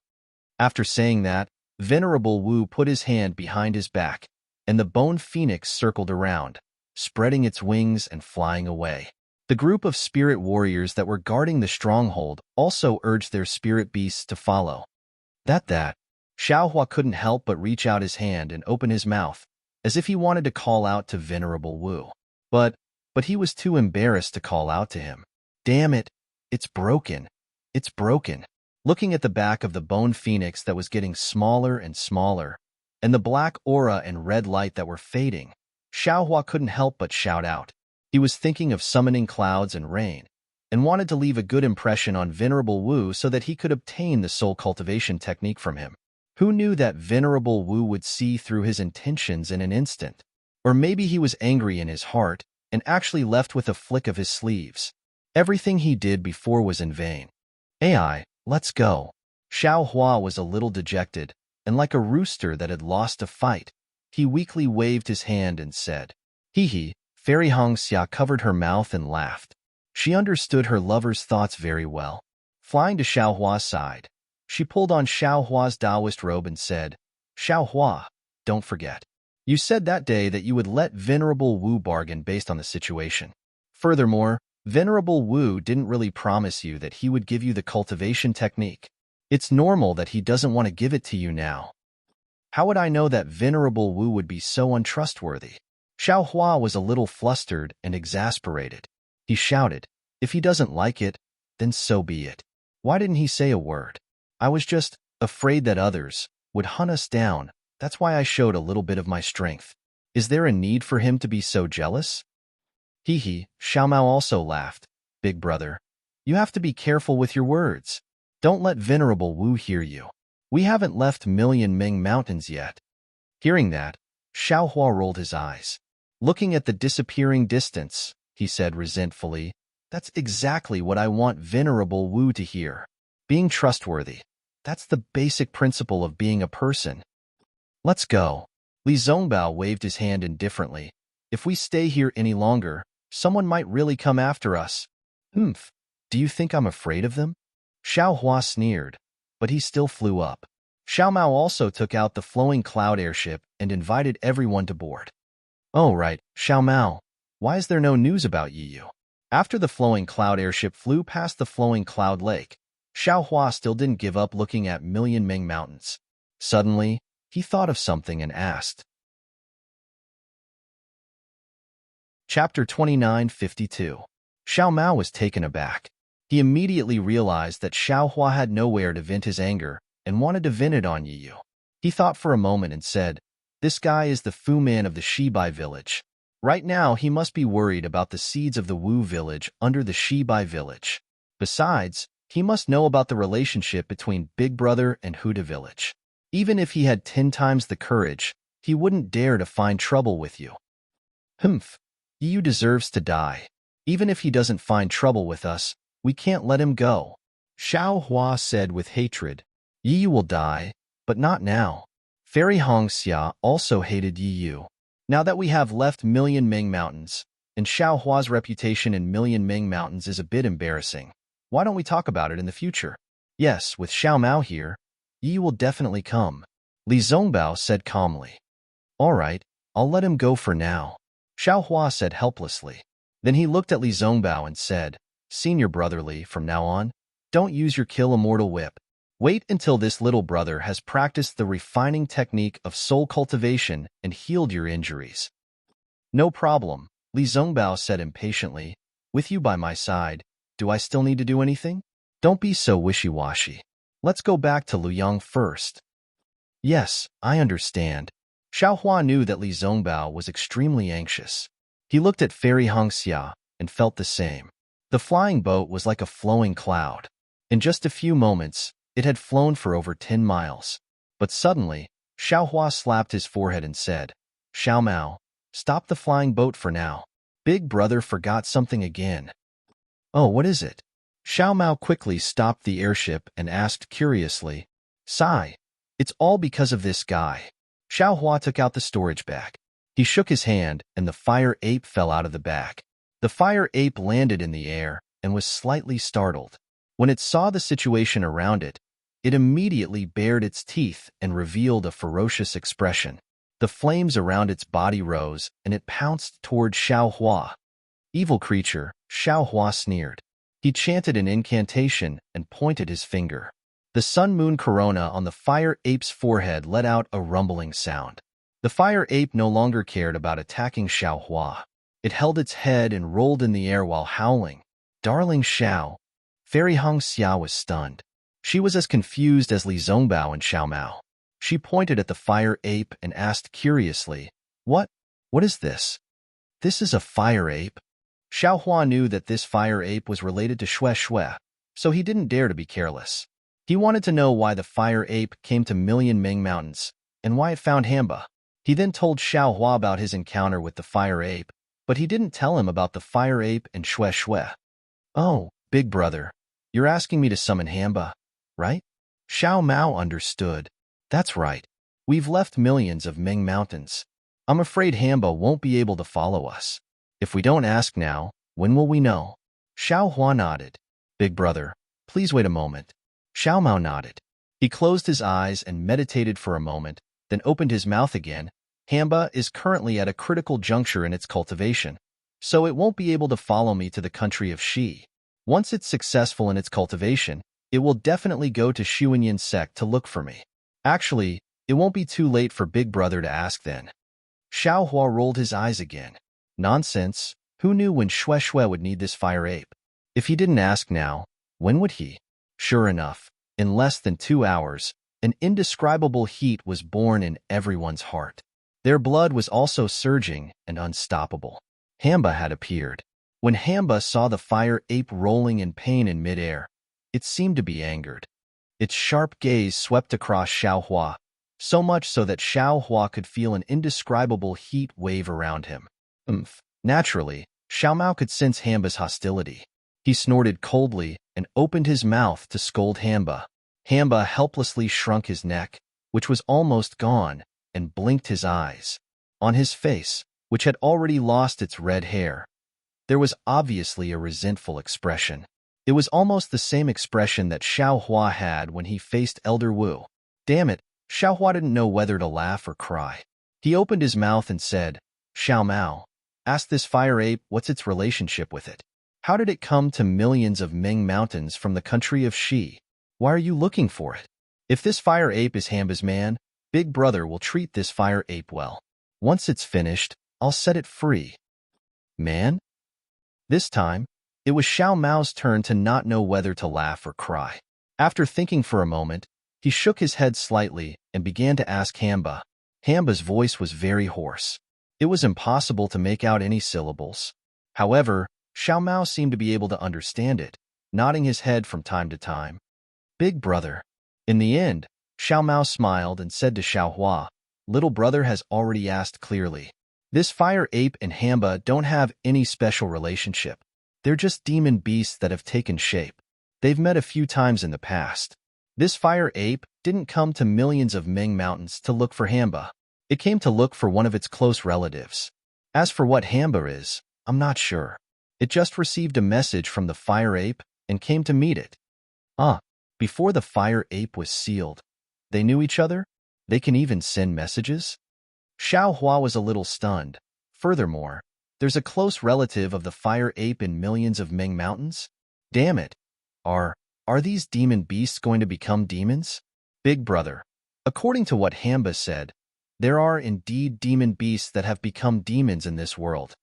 After saying that, Venerable Wu put his hand behind his back, and the bone phoenix circled around, spreading its wings and flying away. The group of spirit warriors that were guarding the stronghold also urged their spirit beasts to follow. That, Xiao Hua couldn't help but reach out his hand and open his mouth, as if he wanted to call out to Venerable Wu. But he was too embarrassed to call out to him. Damn it, it's broken. It's broken. Looking at the back of the bone phoenix that was getting smaller and smaller, and the black aura and red light that were fading, Xiao Hua couldn't help but shout out. He was thinking of summoning clouds and rain, and wanted to leave a good impression on Venerable Wu so that he could obtain the soul cultivation technique from him. Who knew that Venerable Wu would see through his intentions in an instant? Or maybe he was angry in his heart and actually left with a flick of his sleeves. Everything he did before was in vain. "Ai, let's go." Xiao Hua was a little dejected, and like a rooster that had lost a fight, he weakly waved his hand and said, "Hee." Fairy Hong Xia covered her mouth and laughed. She understood her lover's thoughts very well. Flying to Xiao Hua's side, she pulled on Xiao Hua's Taoist robe and said, "Xiao Hua, don't forget. You said that day that you would let Venerable Wu bargain based on the situation. Furthermore, Venerable Wu didn't really promise you that he would give you the cultivation technique. It's normal that he doesn't want to give it to you now. How would I know that Venerable Wu would be so untrustworthy?" Xiao Hua was a little flustered and exasperated. He shouted, "If he doesn't like it, then so be it. Why didn't he say a word? I was just afraid that others would hunt us down. That's why I showed a little bit of my strength. Is there a need for him to be so jealous?" Hee. Xiao Mao also laughed. "Big brother, you have to be careful with your words. Don't let Venerable Wu hear you. We haven't left Million Ming Mountains yet." Hearing that, Xiao Hua rolled his eyes. Looking at the disappearing distance, he said resentfully, "That's exactly what I want Venerable Wu to hear. Being trustworthy. That's the basic principle of being a person. Let's go. Li Zongbao waved his hand indifferently. If we stay here any longer, someone might really come after us. Humph. Do you think I'm afraid of them? Xiao Hua sneered, but he still flew up. Xiao Mao also took out the flowing cloud airship and invited everyone to board. Oh, right, Xiao Mao. Why is there no news about Yiyu? After the flowing cloud airship flew past the flowing cloud lake, Xiao Hua still didn't give up looking at Million Ming Mountains. Suddenly, he thought of something and asked. Chapter 2952. Xiao Mao was taken aback. He immediately realized that Xiao Hua had nowhere to vent his anger and wanted to vent it on Yiyu. He thought for a moment and said, "This guy is the Fu Man of the Shibai village. Right now, he must be worried about the seeds of the Wu village under the Shibai village. Besides, he must know about the relationship between Big Brother and Huda village. Even if he had 10 times the courage, he wouldn't dare to find trouble with you. Humph, Yiyu deserves to die. Even if he doesn't find trouble with us, we can't let him go." Xiao Hua said with hatred. Yiyu will die, but not now. Fairy Hongxia also hated Yiyu. Now that we have left Million Ming Mountains, and Xiao Hua's reputation in Million Ming Mountains is a bit embarrassing, why don't we talk about it in the future? Yes, with Xiao Mao here, Yiyu will definitely come. Li Zongbao said calmly. All right, I'll let him go for now, Xiao Hua said helplessly. Then he looked at Li Zongbao and said, Senior brotherly, from now on, don't use your kill immortal whip. Wait until this little brother has practiced the refining technique of soul cultivation and healed your injuries. No problem, Li Zongbao said impatiently. With you by my side, do I still need to do anything? Don't be so wishy-washy. Let's go back to Luyang first. Yes, I understand. Xiao Hua knew that Li Zongbao was extremely anxious. He looked at Fairy Hongxia and felt the same. The flying boat was like a flowing cloud. In just a few moments, it had flown for over 10 miles. But suddenly, Xiao Hua slapped his forehead and said, Xiao Mao, stop the flying boat for now. Big Brother forgot something again. Oh, what is it? Xiao Mao quickly stopped the airship and asked curiously, Sai, it's all because of this guy. Xiao Hua took out the storage bag. He shook his hand and the fire ape fell out of the bag. The fire ape landed in the air and was slightly startled. When it saw the situation around it, it immediately bared its teeth and revealed a ferocious expression. The flames around its body rose and it pounced toward Xiao Hua. Evil creature, Xiao Hua sneered. He chanted an incantation and pointed his finger. The sun-moon corona on the fire ape's forehead let out a rumbling sound. The fire ape no longer cared about attacking Xiao Hua. It held its head and rolled in the air while howling. Darling Xiao. Fairy Hongxia was stunned. She was as confused as Li Zongbao and Xiao Mao. She pointed at the fire ape and asked curiously, What is this? This is a fire ape? Xiao Hua knew that this fire ape was related to Xue Xue, so he didn't dare to be careless. He wanted to know why the fire ape came to Million Ming Mountains and why it found Hamba. He then told Xiao Hua about his encounter with the fire ape, but he didn't tell him about the fire ape and Xue Xue. Oh, Big Brother, you're asking me to summon Hamba, right? Xiao Mao understood. That's right. We've left millions of Ming Mountains. I'm afraid Hamba won't be able to follow us. If we don't ask now, when will we know? Xiao Hua nodded. Big Brother, please wait a moment. Xiao Mao nodded. He closed his eyes and meditated for a moment, then opened his mouth again. Hamba is currently at a critical juncture in its cultivation, so it won't be able to follow me to the country of Shi. Once it's successful in its cultivation, it will definitely go to Xuanyan sect to look for me. Actually, it won't be too late for Big Brother to ask then. Xiao Hua rolled his eyes again. Nonsense. Who knew when Xue Xue would need this fire ape? If he didn't ask now, when would he? Sure enough, in less than 2 hours, an indescribable heat was born in everyone's heart. Their blood was also surging and unstoppable. Hamba had appeared. When Hamba saw the fire ape rolling in pain in midair, it seemed to be angered. Its sharp gaze swept across Xiao Hua, so much so that Xiao Hua could feel an indescribable heat wave around him. Naturally, Xiao Mao could sense Hamba's hostility. He snorted coldly and opened his mouth to scold Hamba. Hamba helplessly shrunk his neck, which was almost gone, and blinked his eyes. On his face, which had already lost its red hair, there was obviously a resentful expression. It was almost the same expression that Xiao Hua had when he faced Elder Wu. Damn it, Xiao Hua didn't know whether to laugh or cry. He opened his mouth and said, "Xiao Mao, ask this fire ape what's its relationship with it. How did it come to millions of Ming mountains from the country of Xi? Why are you looking for it? If this fire ape is Hamba's man, Big Brother will treat this fire ape well. Once it's finished, I'll set it free." Man? This time, it was Xiao Mao's turn to not know whether to laugh or cry. After thinking for a moment, he shook his head slightly and began to ask Hamba. Hamba's voice was very hoarse. It was impossible to make out any syllables. However, Xiao Mao seemed to be able to understand it, nodding his head from time to time. Big Brother. In the end, Xiao Mao smiled and said to Xiao Hua, "Little brother has already asked clearly. This fire ape and Hamba don't have any special relationship. They're just demon beasts that have taken shape. They've met a few times in the past. This fire ape didn't come to millions of Ming mountains to look for Hamba. It came to look for one of its close relatives. As for what Hamba is, I'm not sure. It just received a message from the fire ape and came to meet it." Before the fire ape was sealed, they knew each other? They can even send messages? Xiao Hua was a little stunned. Furthermore, there's a close relative of the fire ape in millions of Ming mountains? Damn it. Are these demon beasts going to become demons? Big Brother, according to what Hamba said, there are indeed demon beasts that have become demons in this world.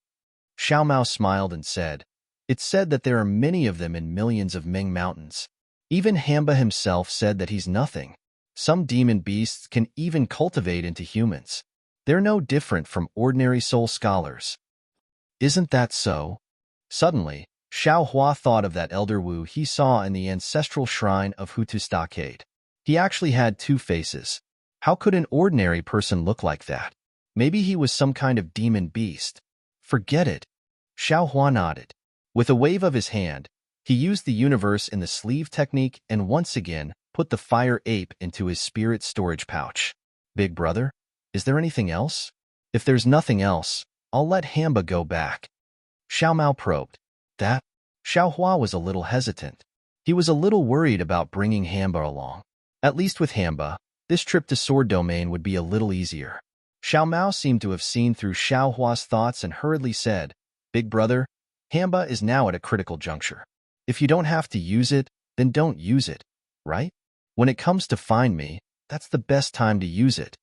Xiao Mao smiled and said, "It's said that there are many of them in millions of Ming mountains. Even Hamba himself said that he's nothing. Some demon beasts can even cultivate into humans. They're no different from ordinary soul scholars." Isn't that so? Suddenly, Xiao Hua thought of that Elder Wu he saw in the ancestral shrine of Hutu Stockade. He actually had two faces. How could an ordinary person look like that? Maybe he was some kind of demon beast. Forget it. Xiao Hua nodded. With a wave of his hand, he used the universe in the sleeve technique and once again put the fire ape into his spirit storage pouch. Big Brother, is there anything else? If there's nothing else, I'll let Hamba go back. Xiao Mao probed. That? Xiao Hua was a little hesitant. He was a little worried about bringing Hamba along. At least with Hamba, this trip to Sword Domain would be a little easier. Xiao Mao seemed to have seen through Xiao Hua's thoughts and hurriedly said, "Big Brother, Hamba is now at a critical juncture. If you don't have to use it, then don't use it, right? When it comes to find me, that's the best time to use it."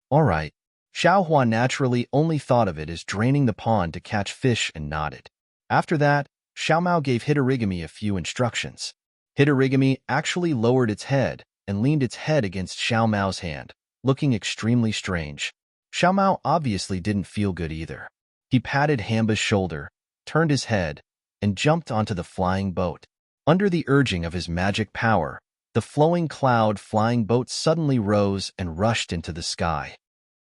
All right. Xiao Hua naturally only thought of it as draining the pond to catch fish and nodded. After that, Xiao Mao gave Hitorigami a few instructions. Hitorigami actually lowered its head and leaned its head against Xiao Mao's hand, looking extremely strange. Xiao Mao obviously didn't feel good either. He patted Hamba's shoulder, turned his head, and jumped onto the flying boat. Under the urging of his magic power, the flowing cloud flying boat suddenly rose and rushed into the sky.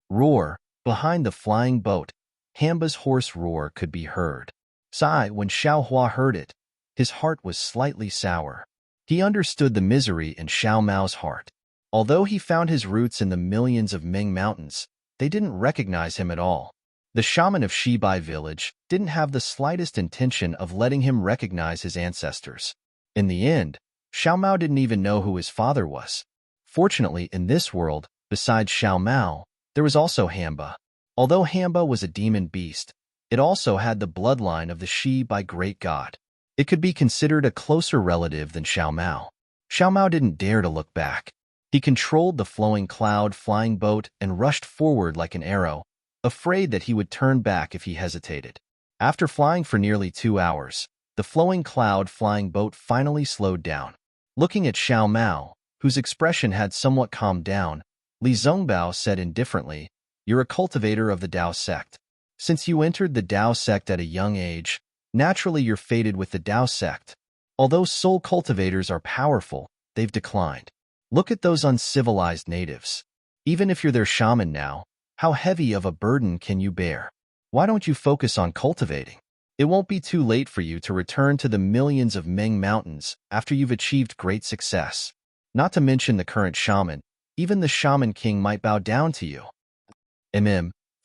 Roar! Behind the flying boat, Hamba's hoarse roar could be heard. Sigh, when Xiao Hua heard it, his heart was slightly sour. He understood the misery in Xiao Mao's heart. Although he found his roots in the millions of Ming mountains, they didn't recognize him at all. The shaman of Shibai village didn't have the slightest intention of letting him recognize his ancestors. In the end, Xiao Mao didn't even know who his father was. Fortunately, in this world, besides Xiao Mao, there was also Hamba. Although Hamba was a demon beast, it also had the bloodline of the Shibai great god. It could be considered a closer relative than Xiao Mao. Xiao Mao didn't dare to look back. He controlled the flowing cloud flying boat and rushed forward like an arrow, afraid that he would turn back if he hesitated. After flying for nearly 2 hours, the flowing cloud flying boat finally slowed down. Looking at Xiao Mao, whose expression had somewhat calmed down, Li Zongbao said indifferently, "You're a cultivator of the Dao sect. Since you entered the Dao sect at a young age, naturally you're fated with the Dao sect. Although soul cultivators are powerful, they've declined. Look at those uncivilized natives. Even if you're their shaman now, how heavy of a burden can you bear? Why don't you focus on cultivating? It won't be too late for you to return to the millions of Ming mountains after you've achieved great success. Not to mention the current shaman, even the shaman king might bow down to you."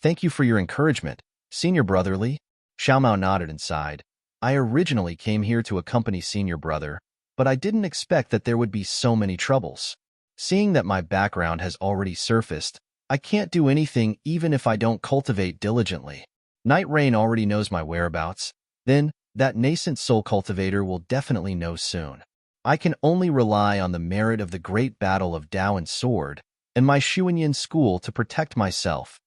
Thank you for your encouragement, Senior Brotherly. Xiao Mao nodded and sighed. I originally came here to accompany Senior Brother, but I didn't expect that there would be so many troubles. Seeing that my background has already surfaced, I can't do anything even if I don't cultivate diligently. Night Rain already knows my whereabouts. Then, that nascent soul cultivator will definitely know soon. I can only rely on the merit of the great battle of Dao and Sword and my Xuanyan school to protect myself.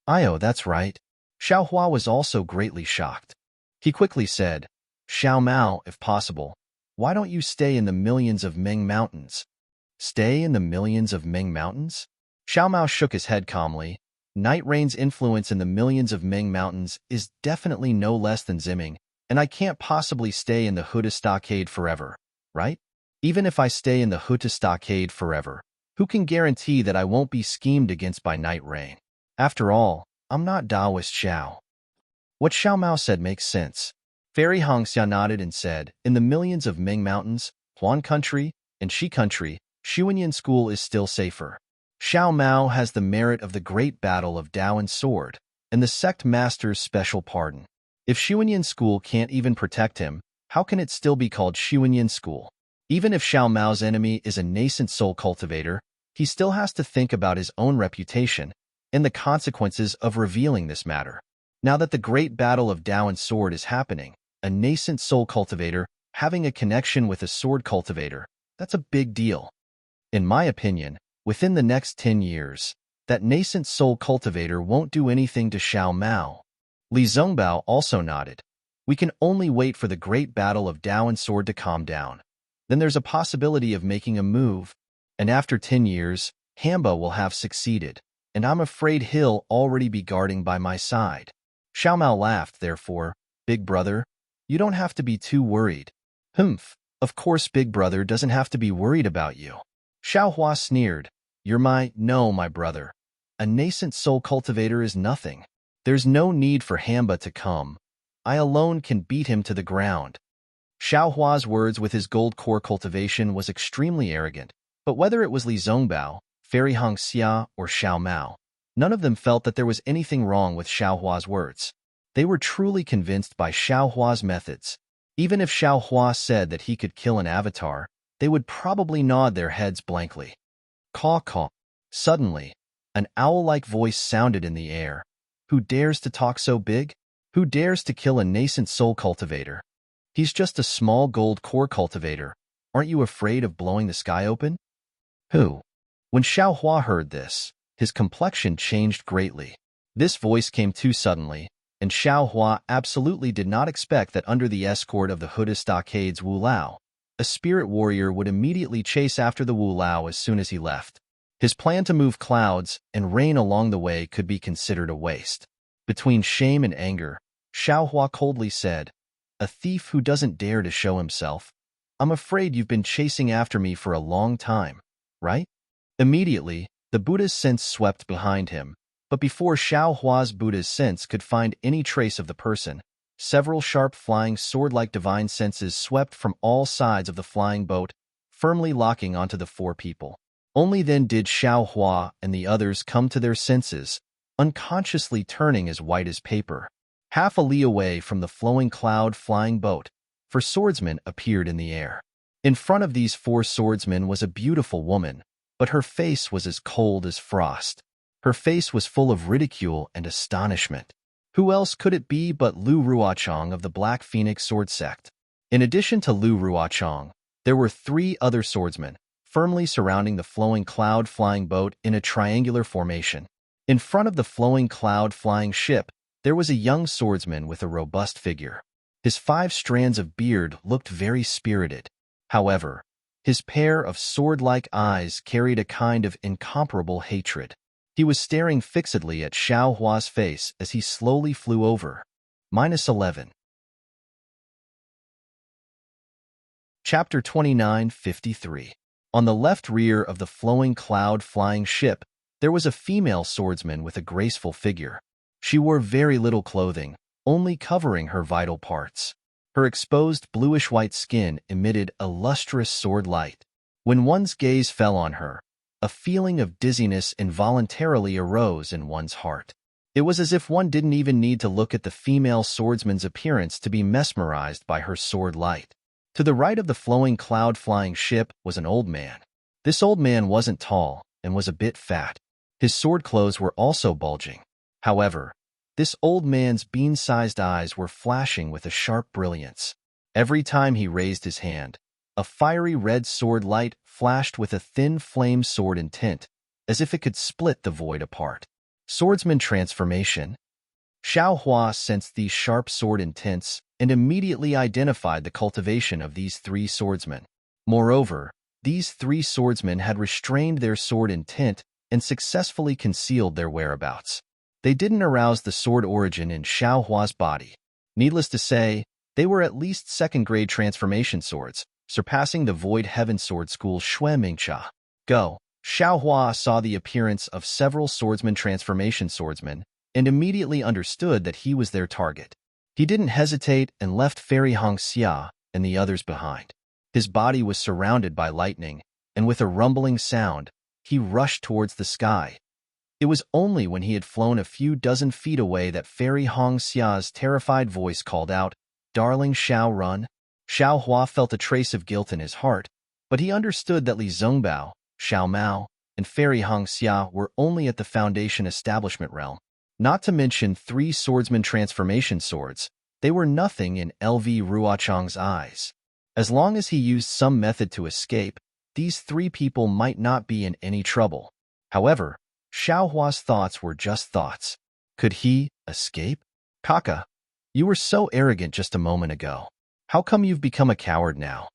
That's right. Xiao Hua was also greatly shocked. He quickly said, Xiao Mao, if possible, why don't you stay in the millions of Ming Mountains? Stay in the millions of Ming Mountains? Xiao Mao shook his head calmly. Night Rain's influence in the millions of Ming Mountains is definitely no less than Ziming, and I can't possibly stay in the Huda Stockade forever, right? Even if I stay in the Huda Stockade forever, who can guarantee that I won't be schemed against by Night Rain? After all, I'm not Daoist Xiao. What Xiao Mao said makes sense. Fairy Hongxia nodded and said, in the millions of Ming Mountains, Huan Country, and Shi Country, Xuanyan School is still safer. Xiao Mao has the merit of the great battle of Dao and Sword, and the sect master's special pardon. If Xuanyan School can't even protect him, how can it still be called Xuanyan School? Even if Xiao Mao's enemy is a nascent soul cultivator, he still has to think about his own reputation and the consequences of revealing this matter. Now that the great battle of Dao and Sword is happening, a nascent soul cultivator having a connection with a sword cultivator, that's a big deal. In my opinion, within the next 10 years, that nascent soul cultivator won't do anything to Xiao Mao. Li Zongbao also nodded. We can only wait for the great battle of Dao and Sword to calm down. Then there's a possibility of making a move, and after 10 years, Hamba will have succeeded, and I'm afraid he'll already be guarding by my side. Xiao Mao laughed, therefore, Big Brother, you don't have to be too worried. Of course Big Brother doesn't have to be worried about you. Xiao Hua sneered, No, my brother. A nascent soul cultivator is nothing. There's no need for Hamba to come. I alone can beat him to the ground. Xiao Hua's words with his gold core cultivation was extremely arrogant, but whether it was Li Zongbao, Fairy Hongxia, or Xiao Mao, none of them felt that there was anything wrong with Xiao Hua's words. They were truly convinced by Xiao Hua's methods. Even if Xiao Hua said that he could kill an avatar, they would probably nod their heads blankly. Caw caw. Suddenly, an owl-like voice sounded in the air. Who dares to talk so big? Who dares to kill a nascent soul cultivator? He's just a small gold core cultivator. Aren't you afraid of blowing the sky open? Who? When Xiao Hua heard this, his complexion changed greatly. This voice came too suddenly, and Xiao Hua absolutely did not expect that under the escort of the Huda Stockade's Wu Lao, a spirit warrior would immediately chase after the Wu Lao as soon as he left. His plan to move clouds and rain along the way could be considered a waste. Between shame and anger, Xiao Hua coldly said, A thief who doesn't dare to show himself. I'm afraid you've been chasing after me for a long time, right? Immediately, the Buddha's sense swept behind him, but before Xiao Hua's Buddha's sense could find any trace of the person, several sharp flying sword-like divine senses swept from all sides of the flying boat, firmly locking onto the four people. Only then did Xiao Hua and the others come to their senses, unconsciously turning as white as paper. Half a li away from the flowing cloud flying boat, four swordsmen appeared in the air. In front of these four swordsmen was a beautiful woman, but her face was as cold as frost. Her face was full of ridicule and astonishment. Who else could it be but Lu Ruochong of the Black Phoenix Sword Sect? In addition to Lu Ruochong, there were 3 other swordsmen, firmly surrounding the flowing cloud flying boat in a triangular formation. In front of the flowing cloud flying ship, there was a young swordsman with a robust figure. His 5 strands of beard looked very spirited. However, his pair of sword-like eyes carried a kind of incomparable hatred. He was staring fixedly at Xiao Hua's face as he slowly flew over. -11. Chapter 29:53. On the left rear of the flowing cloud flying ship, there was a female swordsman with a graceful figure. She wore very little clothing, only covering her vital parts. Her exposed bluish-white skin emitted a lustrous sword light. When one's gaze fell on her, a feeling of dizziness involuntarily arose in one's heart. It was as if one didn't even need to look at the female swordsman's appearance to be mesmerized by her sword light. To the right of the flowing cloud-flying ship was an old man. This old man wasn't tall and was a bit fat. His sword clothes were also bulging. However, this old man's bean-sized eyes were flashing with a sharp brilliance. Every time he raised his hand, a fiery red sword light flashed with a thin flame sword intent, as if it could split the void apart. Swordsman transformation. Xiao Hua sensed these sharp sword intents and immediately identified the cultivation of these three swordsmen. Moreover, these three swordsmen had restrained their sword intent and successfully concealed their whereabouts. They didn't arouse the sword origin in Xiao Hua's body. Needless to say, they were at least second-grade transformation swords, surpassing the Void Heaven Sword School Xue Mingcha. Go! Xiao Hua saw the appearance of several swordsman transformation swordsmen and immediately understood that he was their target. He didn't hesitate and left Fairy Hong Xia and the others behind. His body was surrounded by lightning, and with a rumbling sound, he rushed towards the sky. It was only when he had flown a few dozen feet away that Fairy Hong Xia's terrified voice called out, "Darling Xiao, run." Xiao Hua felt a trace of guilt in his heart, but he understood that Li Zongbao, Xiao Mao, and Fairy Hong Xia were only at the Foundation establishment realm. Not to mention three swordsman transformation swords, they were nothing in LV Ruochang's eyes. As long as he used some method to escape, these three people might not be in any trouble. However, Xiao Hua's thoughts were just thoughts. Could he escape? Kaka, you were so arrogant just a moment ago. How come you've become a coward now?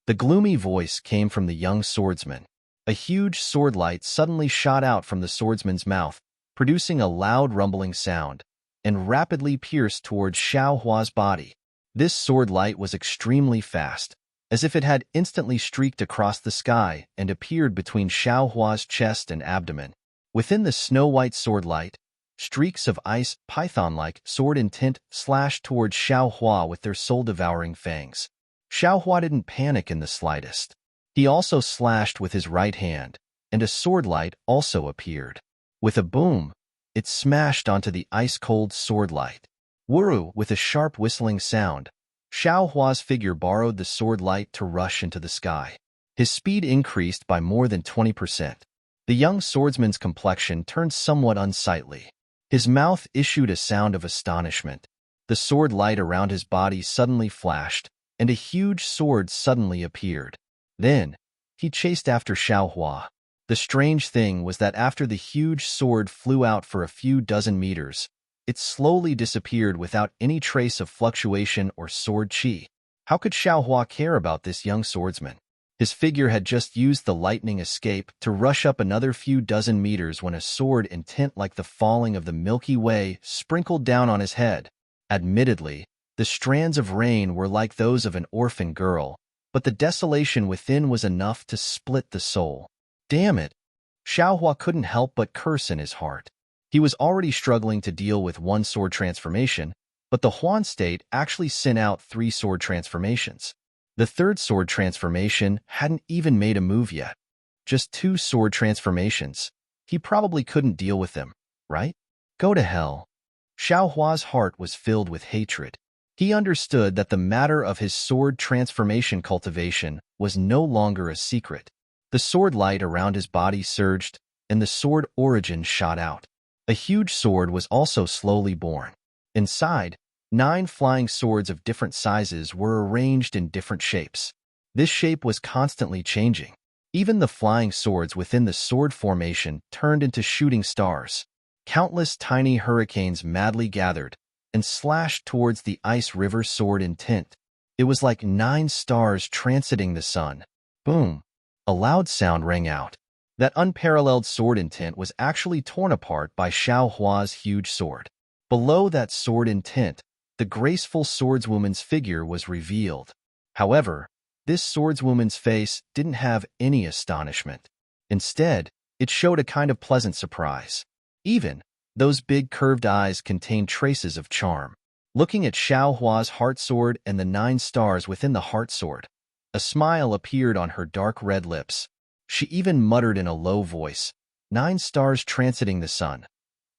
The gloomy voice came from the young swordsman. A huge sword light suddenly shot out from the swordsman's mouth, producing a loud rumbling sound, and rapidly pierced towards Xiao Hua's body. This sword light was extremely fast, as if it had instantly streaked across the sky and appeared between Xiao Hua's chest and abdomen. Within the snow-white sword light, streaks of ice, python-like sword intent slashed towards Xiao Hua with their soul-devouring fangs. Xiao Hua didn't panic in the slightest. He also slashed with his right hand, and a sword light also appeared. With a boom, it smashed onto the ice-cold sword light. Wuru, with a sharp whistling sound, Xiao Hua's figure borrowed the sword light to rush into the sky. His speed increased by more than 20%. The young swordsman's complexion turned somewhat unsightly. His mouth issued a sound of astonishment. The sword light around his body suddenly flashed, and a huge sword suddenly appeared. Then, he chased after Xiao Hua. The strange thing was that after the huge sword flew out for a few dozen meters, it slowly disappeared without any trace of fluctuation or sword chi. How could Xiao Hua care about this young swordsman? His figure had just used the lightning escape to rush up another few dozen meters when a sword intent like the falling of the Milky Way sprinkled down on his head. Admittedly, the strands of rain were like those of an orphan girl, but the desolation within was enough to split the soul. Damn it! Xiao Hua couldn't help but curse in his heart. He was already struggling to deal with one sword transformation, but the Huan state actually sent out 3 sword transformations. The third sword transformation hadn't even made a move yet. Just 2 sword transformations. He probably couldn't deal with them, right? Go to hell. Xiao Hua's heart was filled with hatred. He understood that the matter of his sword transformation cultivation was no longer a secret. The sword light around his body surged, and the sword origin shot out. A huge sword was also slowly born. Inside, 9 flying swords of different sizes were arranged in different shapes. This shape was constantly changing. Even the flying swords within the sword formation turned into shooting stars. Countless tiny hurricanes madly gathered and slashed towards the ice river sword intent. It was like 9 stars transiting the sun. Boom! A loud sound rang out. That unparalleled sword intent was actually torn apart by Xiao Hua's huge sword. Below that sword intent, the graceful swordswoman's figure was revealed. However, this swordswoman's face didn't have any astonishment. Instead, it showed a kind of pleasant surprise. Even those big curved eyes contained traces of charm. Looking at Xiao Hua's heart sword and the 9 stars within the heart sword, a smile appeared on her dark red lips. She even muttered in a low voice, 9 stars transiting the sun.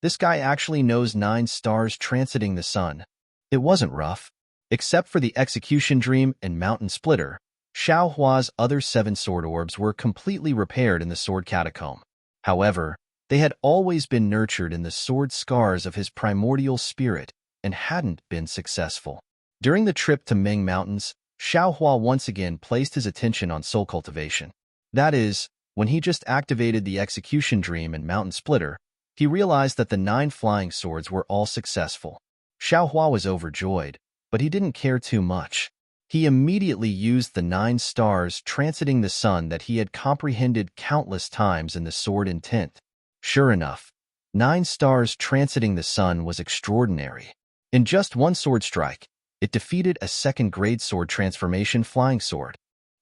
This guy actually knows 9 stars transiting the sun. It wasn't rough. Except for the execution dream and mountain splitter, Xiao Hua's other 7 sword orbs were completely repaired in the sword catacomb. However, they had always been nurtured in the sword scars of his primordial spirit and hadn't been successful. During the trip to Ming Mountains, Xiao Hua once again placed his attention on soul cultivation. That is, when he just activated the execution dream and mountain splitter, he realized that the 9 flying swords were all successful. Xiao Hua was overjoyed, but he didn't care too much. He immediately used the 9 stars transiting the sun that he had comprehended countless times in the sword intent. Sure enough, 9 stars transiting the sun was extraordinary. In just one sword strike, it defeated a second-grade sword transformation flying sword.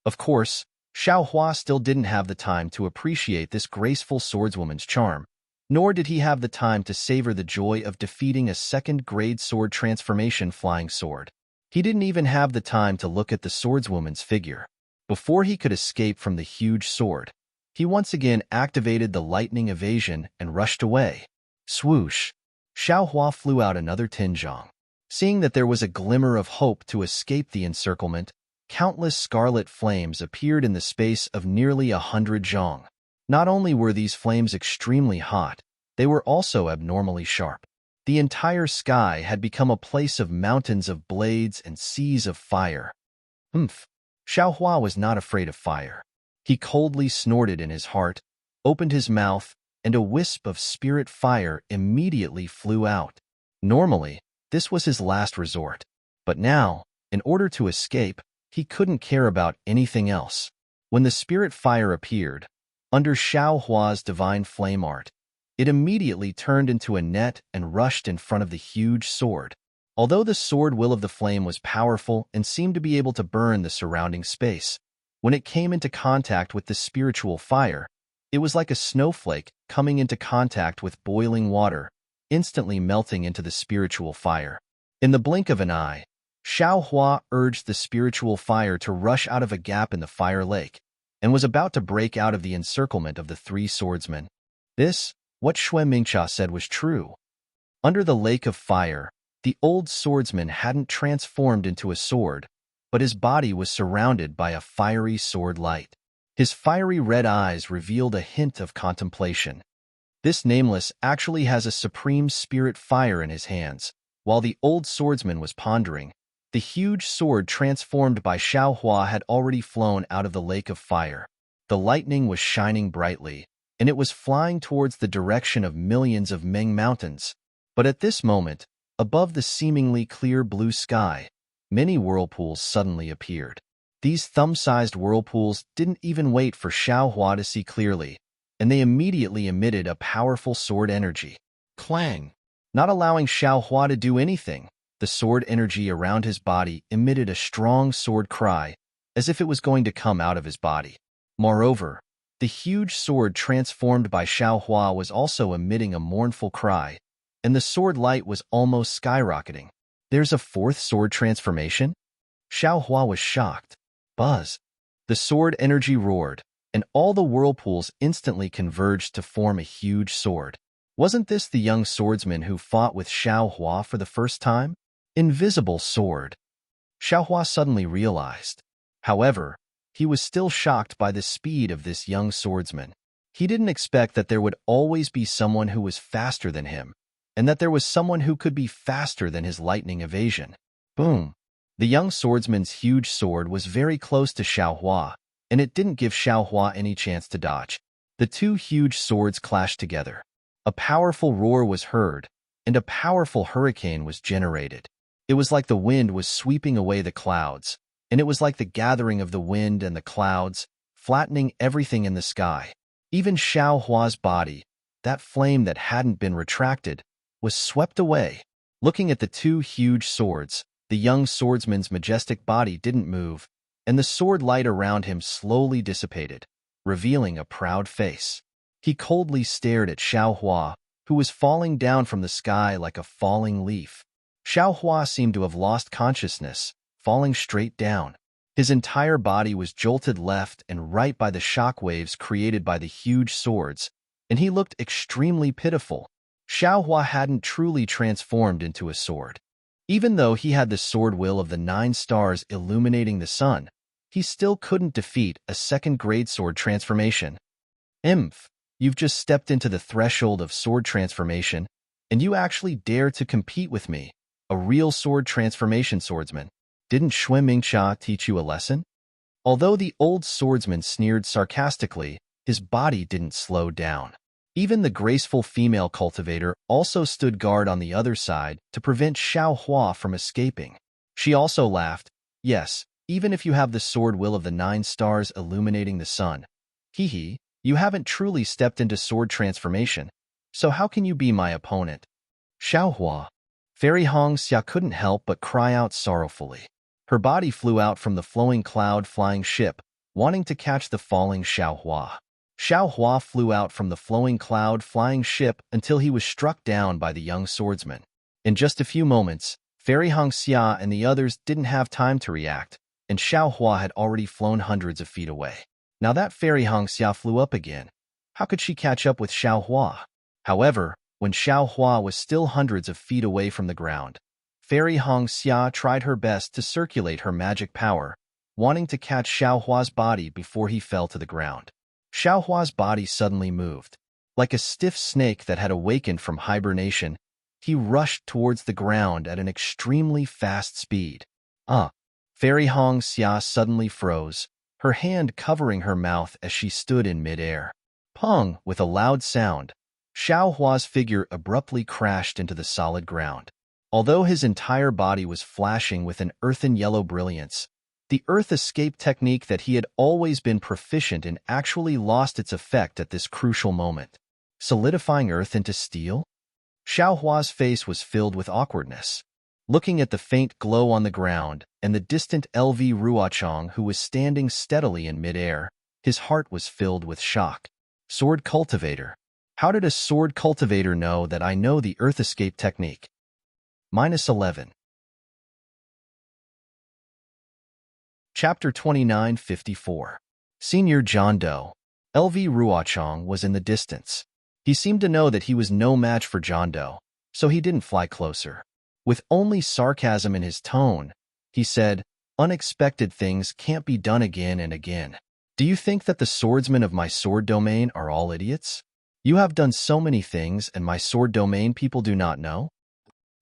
Of course, Xiao Hua still didn't have the time to appreciate this graceful swordswoman's charm, nor did he have the time to savor the joy of defeating a second-grade sword transformation flying sword. He didn't even have the time to look at the swordswoman's figure. Before he could escape from the huge sword, he once again activated the lightning evasion and rushed away. Swoosh! Xiao Hua flew out another 10 zhang. Seeing that there was a glimmer of hope to escape the encirclement, countless scarlet flames appeared in the space of nearly 100 zhang. Not only were these flames extremely hot, they were also abnormally sharp. The entire sky had become a place of mountains of blades and seas of fire. Xiao Hua was not afraid of fire. He coldly snorted in his heart, opened his mouth, and a wisp of spirit fire immediately flew out. Normally, this was his last resort. But now, in order to escape, he couldn't care about anything else. When the spirit fire appeared, under Xiao Hua's divine flame art, it immediately turned into a net and rushed in front of the huge sword. Although the sword will of the flame was powerful and seemed to be able to burn the surrounding space, when it came into contact with the spiritual fire, it was like a snowflake coming into contact with boiling water, instantly melting into the spiritual fire. In the blink of an eye, Xiao Hua urged the spiritual fire to rush out of a gap in the fire lake, and was about to break out of the encirclement of the 3 swordsmen. What Xue Mingcha said was true. Under the lake of fire, the old swordsman hadn't transformed into a sword, but his body was surrounded by a fiery sword light. His fiery red eyes revealed a hint of contemplation. This nameless actually has a supreme spirit fire in his hands. While the old swordsman was pondering, the huge sword transformed by Xiao Hua had already flown out of the lake of fire. The lightning was shining brightly, and it was flying towards the direction of millions of Ming mountains. But at this moment, above the seemingly clear blue sky, many whirlpools suddenly appeared. These thumb-sized whirlpools didn't even wait for Xiao Hua to see clearly, and they immediately emitted a powerful sword energy. Clang! Not allowing Xiao Hua to do anything, the sword energy around his body emitted a strong sword cry, as if it was going to come out of his body. Moreover, the huge sword transformed by Xiao Hua was also emitting a mournful cry, and the sword light was almost skyrocketing. There's a 4th sword transformation? Xiao Hua was shocked. Buzz! The sword energy roared, and all the whirlpools instantly converged to form a huge sword. Wasn't this the young swordsman who fought with Xiao Hua for the first time? Invisible sword. Xiao Hua suddenly realized. However, he was still shocked by the speed of this young swordsman. He didn't expect that there would always be someone who was faster than him, and that there was someone who could be faster than his lightning evasion. Boom! The young swordsman's huge sword was very close to Xiao Hua, and it didn't give Xiao Hua any chance to dodge. The 2 huge swords clashed together. A powerful roar was heard, and a powerful hurricane was generated. It was like the wind was sweeping away the clouds, and it was like the gathering of the wind and the clouds, flattening everything in the sky. Even Xiao Hua's body, that flame that hadn't been retracted, was swept away. Looking at the 2 huge swords, the young swordsman's majestic body didn't move, and the sword light around him slowly dissipated, revealing a proud face. He coldly stared at Xiao Hua, who was falling down from the sky like a falling leaf. Xiao Hua seemed to have lost consciousness, falling straight down. His entire body was jolted left and right by the shock waves created by the huge swords, and he looked extremely pitiful. Xiaohua hadn't truly transformed into a sword. Even though he had the sword will of the 9 stars illuminating the sun, he still couldn't defeat a second-grade sword transformation. Imph, you've just stepped into the threshold of sword transformation, and you actually dare to compete with me, a real sword transformation swordsman. Didn't Shui Mingxia teach you a lesson? Although the old swordsman sneered sarcastically, his body didn't slow down. Even the graceful female cultivator also stood guard on the other side to prevent Xiaohua from escaping. She also laughed. Yes, even if you have the sword will of the 9 stars illuminating the sun. Hee, you haven't truly stepped into sword transformation, so how can you be my opponent? Xiaohua. Fairy Hongxia couldn't help but cry out sorrowfully. Her body flew out from the flowing cloud-flying ship, wanting to catch the falling Xiaohua. Xiaohua flew out from the flowing cloud-flying ship until he was struck down by the young swordsman. In just a few moments, Fairy Hongxia and the others didn't have time to react, and Xiaohua had already flown hundreds of feet away. Now that Fairy Hongxia flew up again, how could she catch up with Xiaohua? However, when Xiaohua was still hundreds of feet away from the ground, Fairy Hongxia tried her best to circulate her magic power, wanting to catch Xiaohua's body before he fell to the ground. Xiaohua's body suddenly moved. Like a stiff snake that had awakened from hibernation, he rushed towards the ground at an extremely fast speed. Fairy Hongxia suddenly froze, her hand covering her mouth as she stood in midair. Pong! With a loud sound, Xiaohua's figure abruptly crashed into the solid ground. Although his entire body was flashing with an earthen yellow brilliance, the earth escape technique that he had always been proficient in actually lost its effect at this crucial moment. Solidifying earth into steel? Xiaohua's face was filled with awkwardness. Looking at the faint glow on the ground and the distant LV Ruochong who was standing steadily in midair, his heart was filled with shock. Sword cultivator. How did a sword cultivator know that I know the earth escape technique? -11. Chapter 2954. Senior John Doe. LV Ruochong was in the distance. He seemed to know that he was no match for John Doe, so he didn't fly closer. With only sarcasm in his tone, he said, "Unexpected things can't be done again and again. Do you think that the swordsmen of my sword domain are all idiots? You have done so many things and my sword domain people do not know?"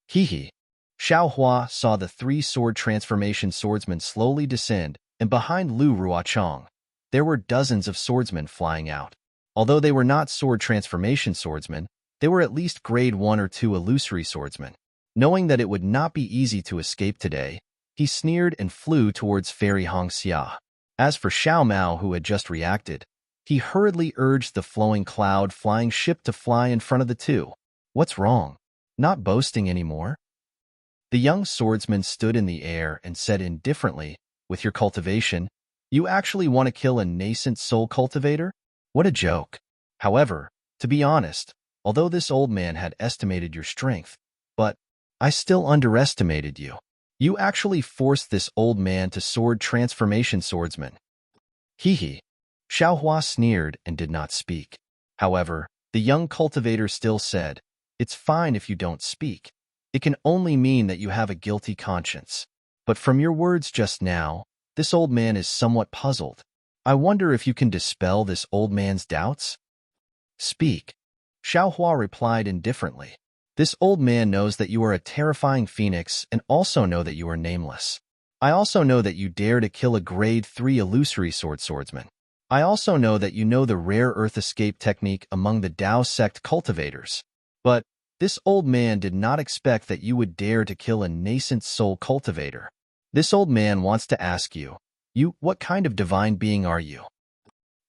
Hee. Xiaohua saw the 3 sword transformation swordsmen slowly descend, and behind Lu Ruochong, there were dozens of swordsmen flying out. Although they were not sword transformation swordsmen, they were at least grade 1 or 2 illusory swordsmen. Knowing that it would not be easy to escape today, he sneered and flew towards Fairy Hongxia. As for Xiao Mao, who had just reacted, he hurriedly urged the flowing cloud-flying ship to fly in front of the two. What's wrong? Not boasting anymore? The young swordsman stood in the air and said indifferently, "With your cultivation, you actually want to kill a nascent soul cultivator? What a joke." However, to be honest, although this old man had estimated your strength, but I still underestimated you. You actually forced this old man to sword transformation swordsman. Hee. Xiaohua sneered and did not speak. However, the young cultivator still said, "It's fine if you don't speak. It can only mean that you have a guilty conscience. But from your words just now, this old man is somewhat puzzled. I wonder if you can dispel this old man's doubts?" "Speak." Xiaohua replied indifferently. "This old man knows that you are a terrifying phoenix and also know that you are nameless. I also know that you dare to kill a grade 3 illusory swordsman. I also know that you know the rare earth escape technique among the Dao sect cultivators. But this old man did not expect that you would dare to kill a nascent soul cultivator. This old man wants to ask you, what kind of divine being are you?"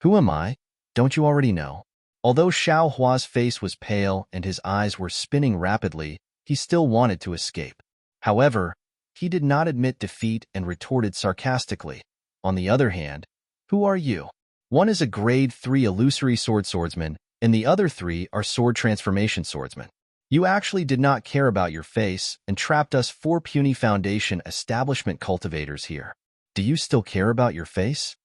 "Who am I? Don't you already know?" Although Xiaohua's face was pale and his eyes were spinning rapidly, he still wanted to escape. However, he did not admit defeat and retorted sarcastically, "On the other hand, who are you? One is a grade 3 illusory swordsman, and the other 3 are sword transformation swordsmen. You actually did not care about your face and trapped us 4 puny Foundation establishment cultivators here. Do you still care about your face?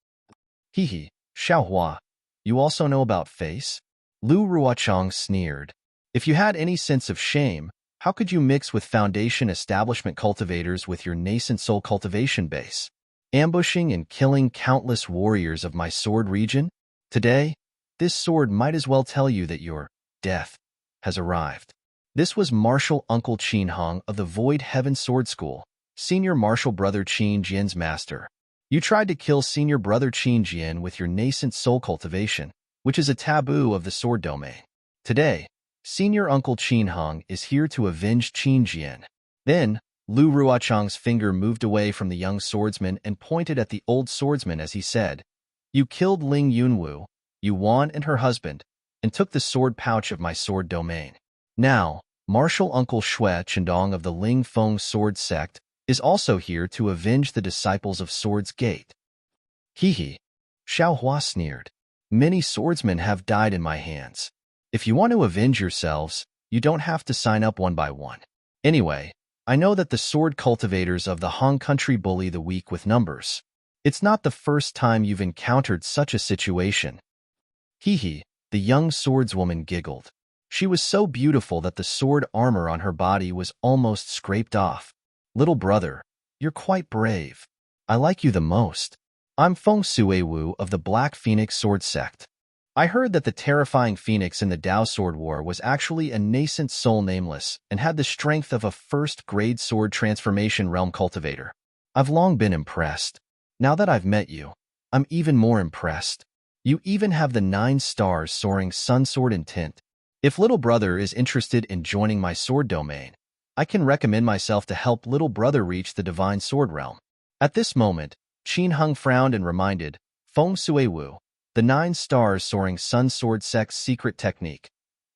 Hee, Xiaohua, you also know about face? Lu Ruochang sneered. If you had any sense of shame, how could you mix with foundation establishment cultivators with your nascent soul cultivation base? Ambushing and killing countless warriors of my sword region? Today, this sword might as well tell you that your death has arrived. This was Martial Uncle Qin Hong of the Void Heaven Sword School, Senior Martial Brother Qin Jian's master. You tried to kill Senior Brother Qin Jian with your nascent soul cultivation, which is a taboo of the sword domain. Today, Senior Uncle Qin Hong is here to avenge Qin Jian. Then, Lu Ruochang's finger moved away from the young swordsman and pointed at the old swordsman as he said, You killed Ling Yunwu, Yuan and her husband, and took the sword pouch of my sword domain. Now, Martial Uncle Shui Chendong of the Ling Feng sword sect is also here to avenge the disciples of Sword's Gate. Hee, Xiao Hua sneered. Many swordsmen have died in my hands. If you want to avenge yourselves, you don't have to sign up one by one. Anyway, I know that the sword cultivators of the Hong country bully the weak with numbers. It's not the first time you've encountered such a situation. Hee, the young swordswoman giggled. She was so beautiful that the sword armor on her body was almost scraped off. Little brother, you're quite brave. I like you the most. I'm Feng Suiwu of the Black Phoenix Sword Sect. I heard that the terrifying phoenix in the Dao Sword War was actually a nascent soul nameless and had the strength of a first-grade sword transformation realm cultivator. I've long been impressed. Now that I've met you, I'm even more impressed. You even have the 9 stars soaring sun sword intent. If little brother is interested in joining my sword domain, I can recommend myself to help little brother reach the divine sword realm. At this moment, Qin Hung frowned and reminded, Feng Suiwu, the 9 stars soaring sun sword sect's secret technique.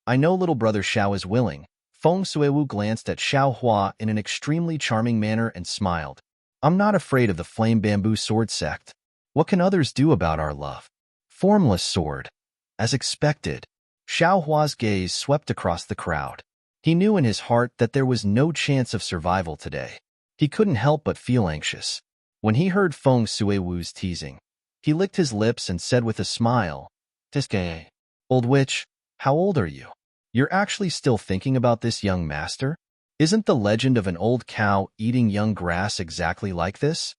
I know little brother Xiao is willing. Feng Suiwu glanced at Xiao Hua in an extremely charming manner and smiled. I'm not afraid of the flame bamboo sword sect. What can others do about our love? Formless sword. As expected, Xiao Hua's gaze swept across the crowd. He knew in his heart that there was no chance of survival today. He couldn't help but feel anxious. When he heard Feng Suiwu's teasing, he licked his lips and said with a smile, Tiske, old witch, how old are you? You're actually still thinking about this young master? Isn't the legend of an old cow eating young grass exactly like this?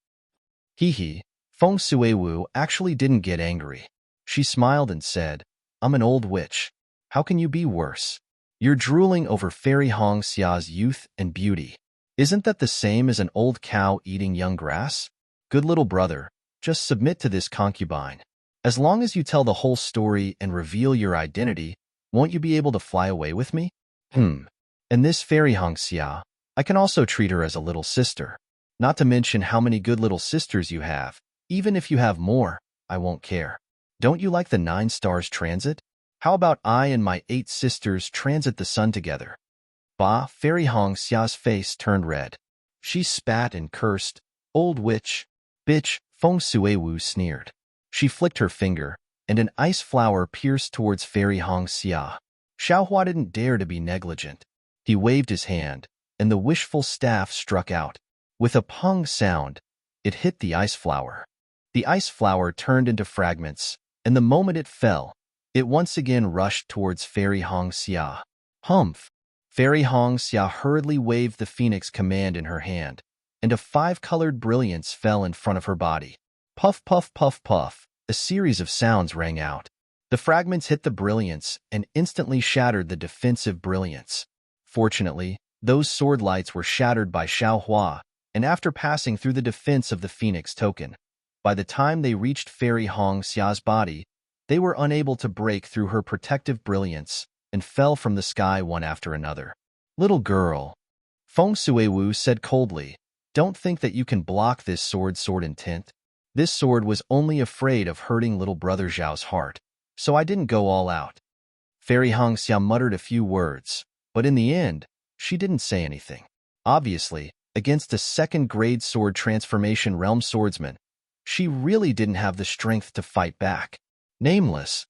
Hee, Feng Suiwu actually didn't get angry. She smiled and said, I'm an old witch. How can you be worse? You're drooling over Fairy Hong Xia's youth and beauty. Isn't that the same as an old cow eating young grass? Good little brother, just submit to this concubine. As long as you tell the whole story and reveal your identity, won't you be able to fly away with me? And this Fairy Hong Xia, I can also treat her as a little sister. Not to mention how many good little sisters you have. Even if you have more, I won't care. Don't you like the 9 stars transit? How about I and my 8 sisters transit the sun together? Bah, Fairy Hong Xia's face turned red. She spat and cursed. Old witch. Bitch, Feng Suiwu sneered. She flicked her finger, and an ice flower pierced towards Fairy Hong Xia. Xiaohua didn't dare to be negligent. He waved his hand, and the wishful staff struck out. With a pung sound, it hit the ice flower. The ice flower turned into fragments, and the moment it fell, it once again rushed towards Fairy Hong Xia. Humph! Fairy Hong Xia hurriedly waved the phoenix command in her hand, and a 5-colored brilliance fell in front of her body. Puff, puff, puff, puff, a series of sounds rang out. The fragments hit the brilliance and instantly shattered the defensive brilliance. Fortunately, those sword lights were shattered by Xiao Hua, and after passing through the defense of the phoenix token, by the time they reached Fairy Hong Xia's body, they were unable to break through her protective brilliance and fell from the sky one after another. Little girl, Feng Suiwu said coldly, don't think that you can block this sword intent. This sword was only afraid of hurting little brother Zhao's heart, so I didn't go all out. Fairy Hong Xia muttered a few words, but in the end, she didn't say anything. Obviously, against a second-grade sword transformation realm swordsman, she really didn't have the strength to fight back. Nameless,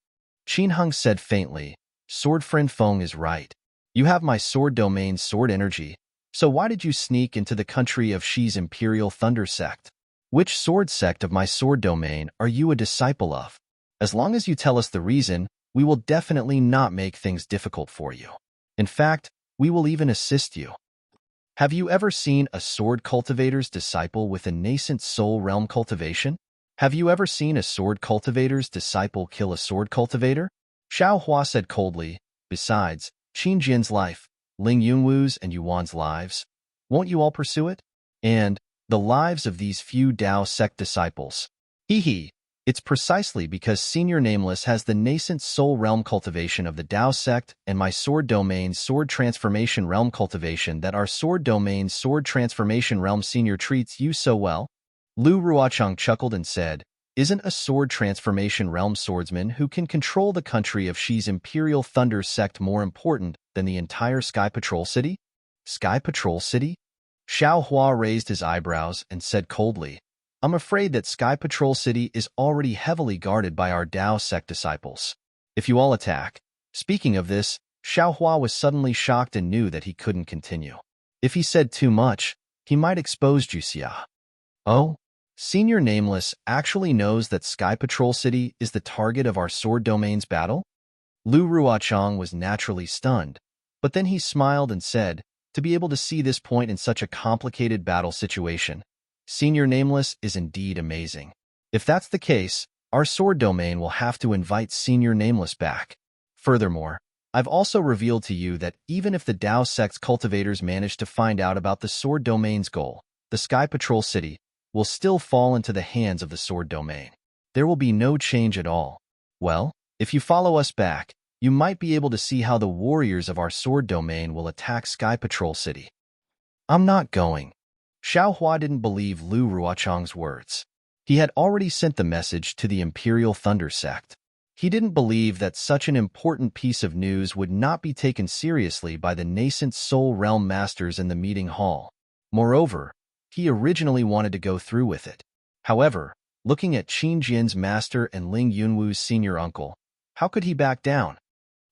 Qin Hung said faintly, Sword friend Feng is right. You have my sword domain's sword energy, so why did you sneak into the country of Xi's Imperial Thunder Sect? Which sword sect of my sword domain are you a disciple of? As long as you tell us the reason, we will definitely not make things difficult for you. In fact, we will even assist you. Have you ever seen a sword cultivator's disciple with a nascent soul realm cultivation? Have you ever seen a sword cultivator's disciple kill a sword cultivator? Xiao Hua said coldly. Besides, Qin Jin's life, Ling Yunwu's and Yuan's lives, won't you all pursue it? And the lives of these few Dao sect disciples. Hee. It's precisely because Senior Nameless has the nascent soul realm cultivation of the Dao sect and my sword domain's sword transformation realm cultivation that our sword domain's sword transformation realm senior treats you so well. Lu Ruochang chuckled and said, isn't a sword transformation realm swordsman who can control the country of Xi's Imperial Thunder sect more important than the entire Sky Patrol City? Sky Patrol City? Xiao Hua raised his eyebrows and said coldly, I'm afraid that Sky Patrol City is already heavily guarded by our Dao sect disciples. If you all attack. Speaking of this, Xiao Hua was suddenly shocked and knew that he couldn't continue. If he said too much, he might expose Juxia. Oh? Senior Nameless actually knows that Sky Patrol City is the target of our sword domain's battle? Lu Ruochang was naturally stunned, but then he smiled and said, to be able to see this point in such a complicated battle situation, Senior Nameless is indeed amazing. If that's the case, our sword domain will have to invite Senior Nameless back. Furthermore, I've also revealed to you that even if the Dao sect's cultivators manage to find out about the sword domain's goal, the Sky Patrol City will still fall into the hands of the sword domain. There will be no change at all. Well, if you follow us back, you might be able to see how the warriors of our sword domain will attack Sky Patrol City. I'm not going. Xiao Hua didn't believe Lu Ruochang's words. He had already sent the message to the Imperial Thunder sect. He didn't believe that such an important piece of news would not be taken seriously by the nascent Soul Realm Masters in the meeting hall. Moreover, he originally wanted to go through with it. However, looking at Qin Jin's master and Ling Yunwu's senior uncle, how could he back down?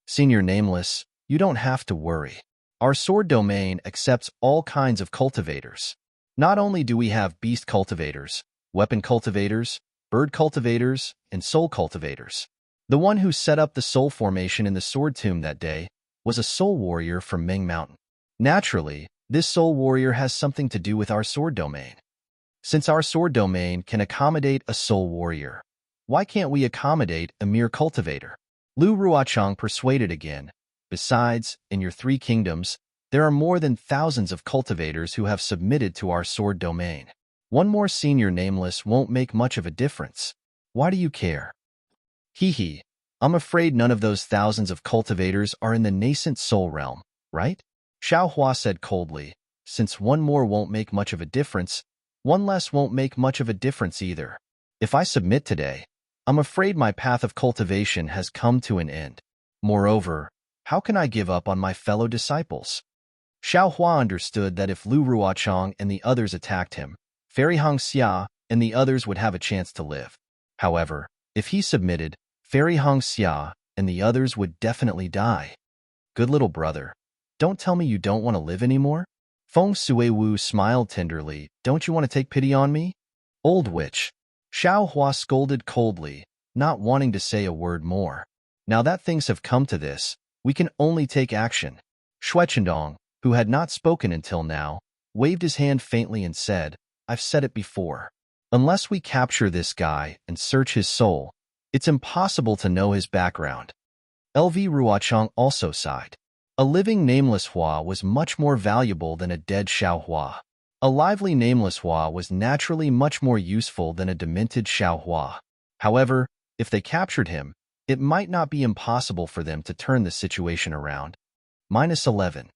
Senior Nameless, you don't have to worry. Our sword domain accepts all kinds of cultivators. Not only do we have beast cultivators, weapon cultivators, bird cultivators, and soul cultivators. The one who set up the soul formation in the sword tomb that day was a soul warrior from Ming Mountain. Naturally, this soul warrior has something to do with our sword domain. Since our sword domain can accommodate a soul warrior, why can't we accommodate a mere cultivator? Lu Ruochang persuaded again. Besides, in your 3 kingdoms, there are more than thousands of cultivators who have submitted to our sword domain. One more Senior Nameless won't make much of a difference. Why do you care? Hee. I'm afraid none of those thousands of cultivators are in the nascent soul realm, right? Xiao Hua said coldly, since one more won't make much of a difference, one less won't make much of a difference either. If I submit today, I'm afraid my path of cultivation has come to an end. Moreover, how can I give up on my fellow disciples? Xiao Hua understood that if Lu Ruochang and the others attacked him, Fairy Hong Xia and the others would have a chance to live. However, if he submitted, Fairy Hong Xia and the others would definitely die. Good little brother, don't tell me you don't want to live anymore? Feng Suiwu smiled tenderly. Don't you want to take pity on me? Old witch. Xiao Hua scolded coldly, not wanting to say a word more. Now that things have come to this, we can only take action. Shuechendong, who had not spoken until now, waved his hand faintly and said, I've said it before. Unless we capture this guy and search his soul, it's impossible to know his background. LV Ruochang also sighed. A living Nameless Hua was much more valuable than a dead Xiao Hua. A lively Nameless Hua was naturally much more useful than a demented Xiao Hua. However, if they captured him, it might not be impossible for them to turn the situation around. -11.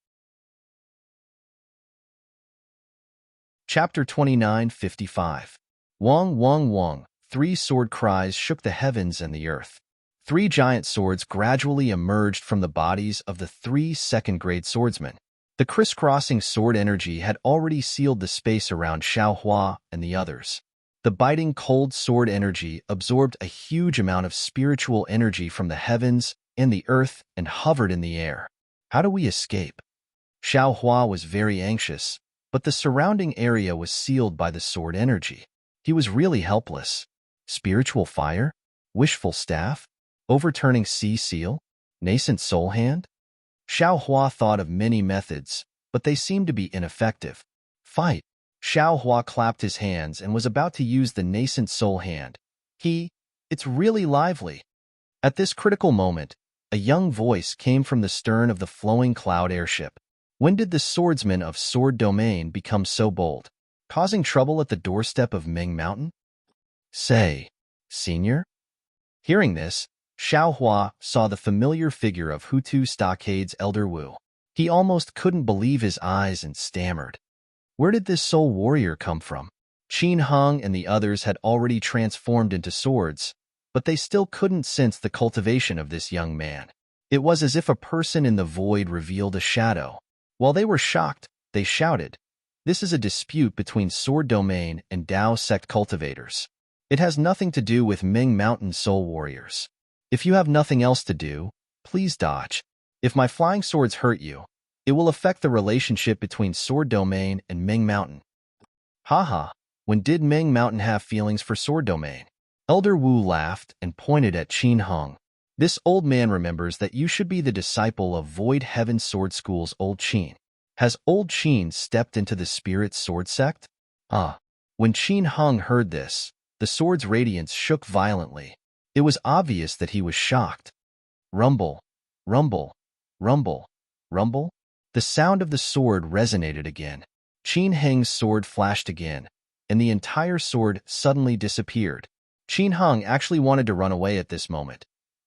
Chapter 29:55. Wong, Wong, Wong. 3 sword cries shook the heavens and the earth. 3 giant swords gradually emerged from the bodies of the 3 second-grade swordsmen. The crisscrossing sword energy had already sealed the space around Xiao Hua and the others. The biting cold sword energy absorbed a huge amount of spiritual energy from the heavens and the earth and hovered in the air. How do we escape? Xiao Hua was very anxious, but the surrounding area was sealed by the sword energy. He was really helpless. Spiritual fire? Wishful staff? Overturning sea seal? Nascent soul hand? Xiao Hua thought of many methods, but they seemed to be ineffective. Fight! Xiao Hua clapped his hands and was about to use the nascent soul hand. It's really lively. At this critical moment, a young voice came from the stern of the flowing cloud airship. When did the swordsman of Sword Domain become so bold, causing trouble at the doorstep of Ming Mountain? Say, Senior? Hearing this, Xiao Hua saw the familiar figure of Hutu Stockade's Elder Wu. He almost couldn't believe his eyes and stammered. Where did this soul warrior come from? Qin Heng and the others had already transformed into swords, but they still couldn't sense the cultivation of this young man. It was as if a person in the void revealed a shadow. While they were shocked, they shouted, "This is a dispute between Sword Domain and Dao Sect cultivators. It has nothing to do with Ming Mountain soul warriors. If you have nothing else to do, please dodge. If my flying swords hurt you, it will affect the relationship between Sword Domain and Ming Mountain." Haha, when did Ming Mountain have feelings for Sword Domain? Elder Wu laughed and pointed at Qin Heng. This old man remembers that you should be the disciple of Void Heaven Sword School's Old Qin. Has Old Qin stepped into the Spirit Sword Sect? When Qin Heng heard this, the sword's radiance shook violently. It was obvious that he was shocked. Rumble, rumble, rumble, rumble. The sound of the sword resonated again. Qin Heng's sword flashed again, and the entire sword suddenly disappeared. Qin Heng actually wanted to run away at this moment.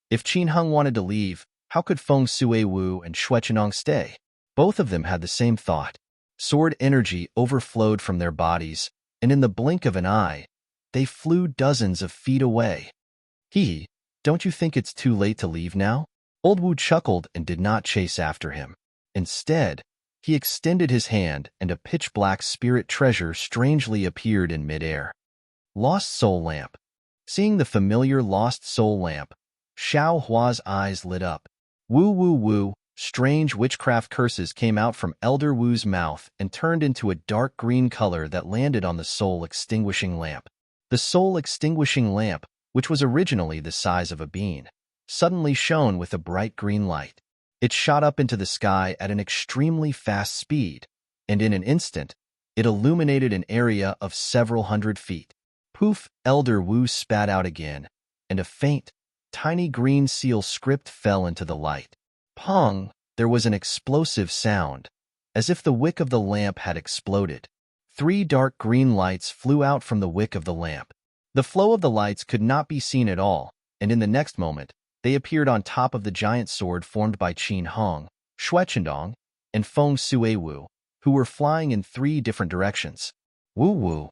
If Qin Heng wanted to leave, how could Feng Sui Wu and Xue Chenong stay? Both of them had the same thought. Sword energy overflowed from their bodies, and in the blink of an eye, they flew dozens of feet away. Don't you think it's too late to leave now? Old Wu chuckled and did not chase after him. Instead, he extended his hand and a pitch-black spirit treasure strangely appeared in midair. Lost Soul Lamp. Seeing the familiar Lost Soul Lamp, Xiao Hua's eyes lit up. Woo woo woo, strange witchcraft curses came out from Elder Wu's mouth and turned into a dark green color that landed on the soul-extinguishing lamp. The soul-extinguishing lamp, which was originally the size of a bean, suddenly shone with a bright green light. It shot up into the sky at an extremely fast speed, and in an instant, it illuminated an area of several hundred feet. Poof! Elder Wu spat out again, and a faint, tiny green seal script fell into the light. Pong! There was an explosive sound, as if the wick of the lamp had exploded. 3 dark green lights flew out from the wick of the lamp. The flow of the lights could not be seen at all, and in the next moment, they appeared on top of the giant sword formed by Qin Heng, Xue Chendong, and Feng Sui Wu, who were flying in 3 different directions. Woo-woo.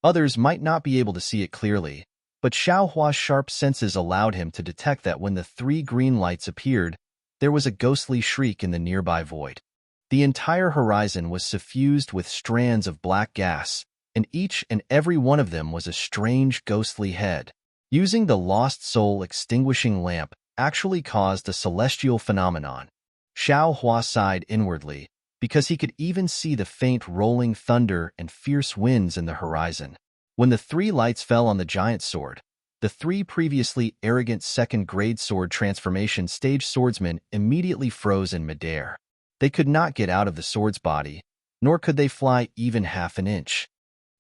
Others might not be able to see it clearly, but Xiao Hua's sharp senses allowed him to detect that when the 3 green lights appeared, there was a ghostly shriek in the nearby void. The entire horizon was suffused with strands of black gas, and each and every one of them was a strange ghostly head. Using the lost soul extinguishing lamp actually caused a celestial phenomenon. Xiao Hua sighed inwardly, because he could even see the faint rolling thunder and fierce winds in the horizon. When the 3 lights fell on the giant sword, the 3 previously arrogant second-grade sword transformation stage swordsmen immediately froze in midair. They could not get out of the sword's body, nor could they fly even half an inch.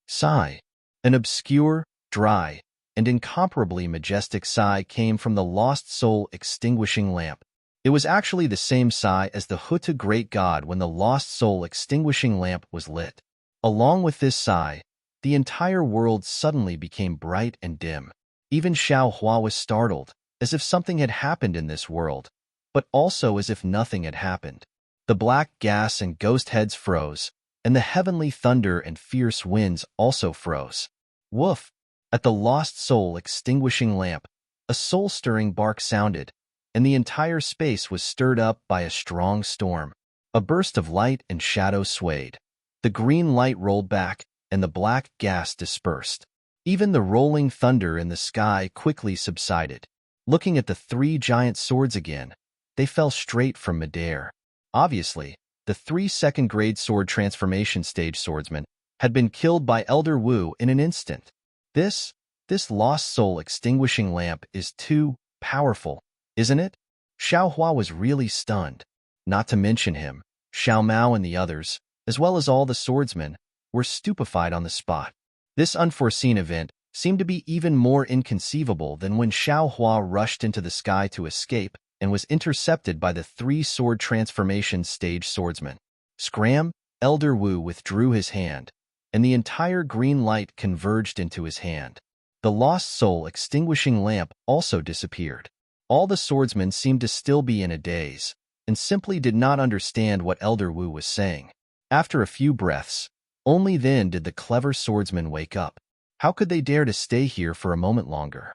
Sigh. An obscure, dry, and incomparably majestic sigh came from the lost soul extinguishing lamp. It was actually the same sigh as the Huta great god when the lost soul extinguishing lamp was lit. Along with this sigh, the entire world suddenly became bright and dim. Even Xiao Hua was startled, as if something had happened in this world, but also as if nothing had happened. The black gas and ghost heads froze, and the heavenly thunder and fierce winds also froze. Woof! At the lost soul extinguishing lamp, a soul-stirring bark sounded, and the entire space was stirred up by a strong storm. A burst of light and shadow swayed. The green light rolled back, and the black gas dispersed. Even the rolling thunder in the sky quickly subsided. Looking at the 3 giant swords again, they fell straight from midair. Obviously, the 3 second-grade sword transformation stage swordsmen had been killed by Elder Wu in an instant. This, this lost soul extinguishing lamp is too powerful, isn't it? Xiao Hua was really stunned. Not to mention him, Xiao Mao and the others, as well as all the swordsmen, were stupefied on the spot. This unforeseen event seemed to be even more inconceivable than when Xiao Hua rushed into the sky to escape and was intercepted by the three-sword transformation stage swordsman. Scram, Elder Wu withdrew his hand, and the entire green light converged into his hand. The lost soul extinguishing lamp also disappeared. All the swordsmen seemed to still be in a daze, and simply did not understand what Elder Wu was saying. After a few breaths, only then did the clever swordsmen wake up. How could they dare to stay here for a moment longer?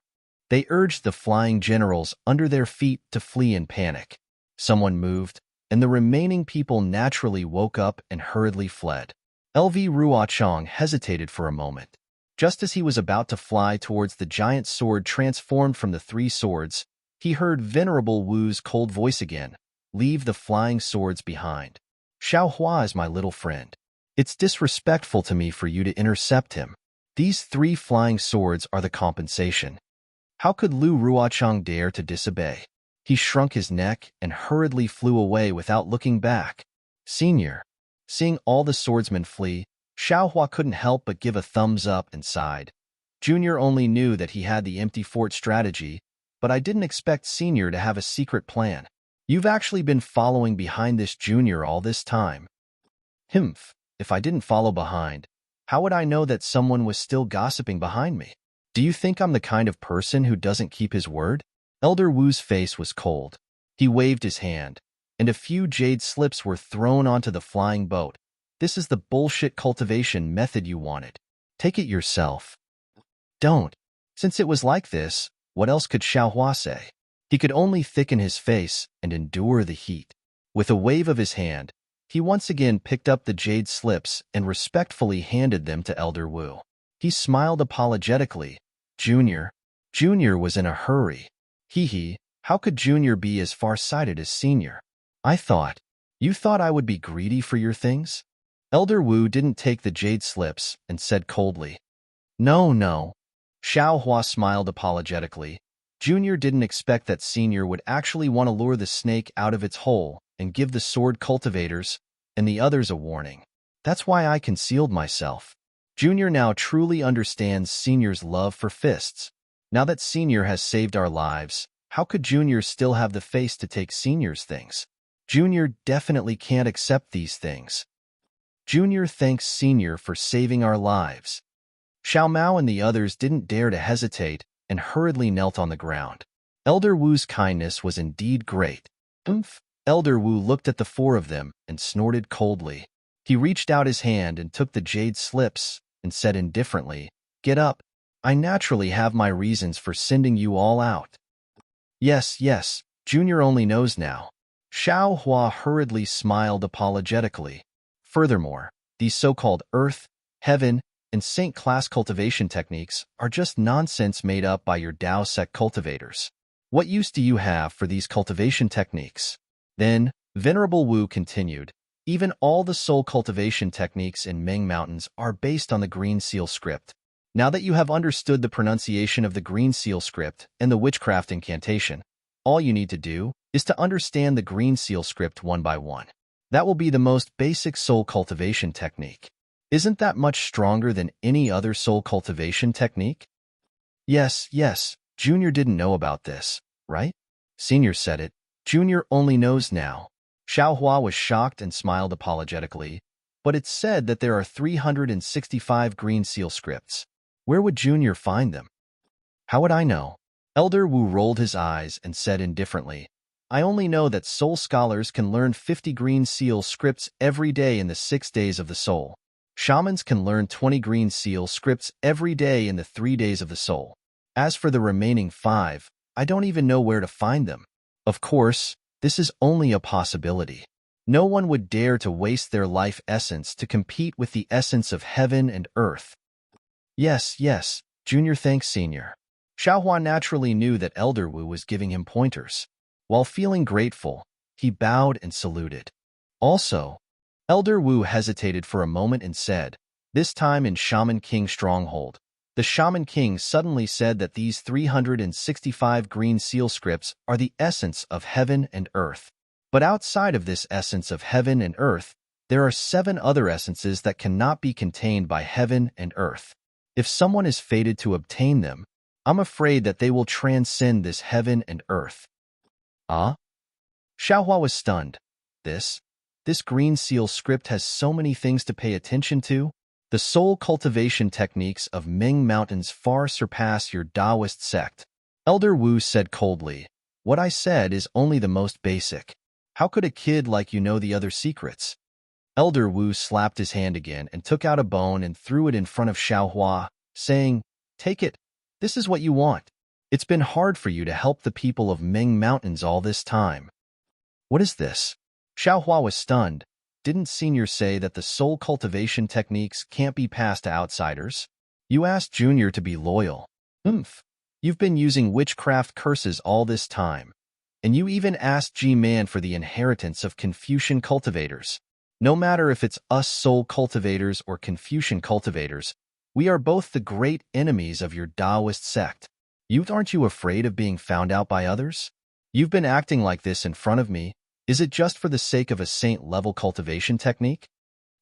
They urged the flying generals under their feet to flee in panic. Someone moved, and the remaining people naturally woke up and hurriedly fled. LV Ruochang hesitated for a moment. Just as he was about to fly towards the giant sword transformed from the three swords, he heard Venerable Wu's cold voice again. Leave the flying swords behind. Xiao Hua is my little friend. It's disrespectful to me for you to intercept him. These three flying swords are the compensation. How could Lu Ruochang dare to disobey? He shrunk his neck and hurriedly flew away without looking back. Senior. Seeing all the swordsmen flee, Xiao Hua couldn't help but give a thumbs up and sighed. Junior only knew that he had the empty fort strategy, but I didn't expect Senior to have a secret plan. You've actually been following behind this Junior all this time. Humph, if I didn't follow behind, how would I know that someone was still gossiping behind me? Do you think I'm the kind of person who doesn't keep his word? Elder Wu's face was cold. He waved his hand, and a few jade slips were thrown onto the flying boat. This is the bullshit cultivation method you wanted. Take it yourself. Don't. Since it was like this, what else could Xiao Hua say? He could only thicken his face and endure the heat. With a wave of his hand, he once again picked up the jade slips and respectfully handed them to Elder Wu. He smiled apologetically. Junior was in a hurry. Hee, how could Junior be as far-sighted as Senior? You thought I would be greedy for your things? Elder Wu didn't take the jade slips and said coldly. No. Xiao Hua smiled apologetically. Junior didn't expect that Senior would actually want to lure the snake out of its hole and give the sword cultivators and the others a warning. That's why I concealed myself. Junior now truly understands Senior's love for fists. Now that Senior has saved our lives, how could Junior still have the face to take Senior's things? Junior definitely can't accept these things. Junior thanks Senior for saving our lives. Xiao Mao and the others didn't dare to hesitate and hurriedly knelt on the ground. Elder Wu's kindness was indeed great. Elder Wu looked at the four of them and snorted coldly. He reached out his hand and took the jade slips and said indifferently, Get up. I naturally have my reasons for sending you all out. Yes, Junior only knows now. Xiao Hua hurriedly smiled apologetically. Furthermore, these so-called earth, heaven, and saint class cultivation techniques are just nonsense made up by your Dao sect cultivators. What use do you have for these cultivation techniques? Then, Venerable Wu continued, even all the soul cultivation techniques in Meng Mountains are based on the Green Seal script. Now that you have understood the pronunciation of the Green Seal script and the witchcraft incantation, all you need to do is to understand the Green Seal script one by one. That will be the most basic soul cultivation technique. Isn't that much stronger than any other soul cultivation technique? Yes, Junior didn't know about this, right? Senior said it. Junior only knows now. Xiao Hua was shocked and smiled apologetically, but it's said that there are 365 Green Seal scripts. Where would Junior find them? How would I know? Elder Wu rolled his eyes and said indifferently, I only know that soul scholars can learn 50 Green Seal scripts every day in the 6 days of the soul. Shamans can learn 20 Green Seal scripts every day in the 3 days of the soul. As for the remaining 5, I don't even know where to find them. Of course, this is only a possibility. No one would dare to waste their life essence to compete with the essence of heaven and earth. Yes, Junior thanks Senior. Xiao Hua naturally knew that Elder Wu was giving him pointers. While feeling grateful, he bowed and saluted. Also, Elder Wu hesitated for a moment and said, this time in Shaman King Stronghold, The Shaman King suddenly said that these 365 green seal scripts are the essence of heaven and earth. But outside of this essence of heaven and earth, there are 7 other essences that cannot be contained by heaven and earth. If someone is fated to obtain them, I'm afraid that they will transcend this heaven and earth. Ah? Xiaohua was stunned. This green seal script has so many things to pay attention to. The soul cultivation techniques of Ming Mountains far surpass your Taoist sect. Elder Wu said coldly, "What I said is only the most basic. How could a kid like you know the other secrets?" Elder Wu slapped his hand again and took out a bone and threw it in front of Xiaohua, saying, "Take it. This is what you want. It's been hard for you to help the people of Ming Mountains all this time." "What is this?" Xiaohua was stunned. "Didn't Senior say that the soul cultivation techniques can't be passed to outsiders? You asked Junior to be loyal. You've been using witchcraft curses all this time. And you even asked G-Man for the inheritance of Confucian cultivators. No matter if it's us soul cultivators or Confucian cultivators, we are both the great enemies of your Taoist sect. Aren't you afraid of being found out by others? You've been acting like this in front of me. Is it just for the sake of a saint-level cultivation technique?"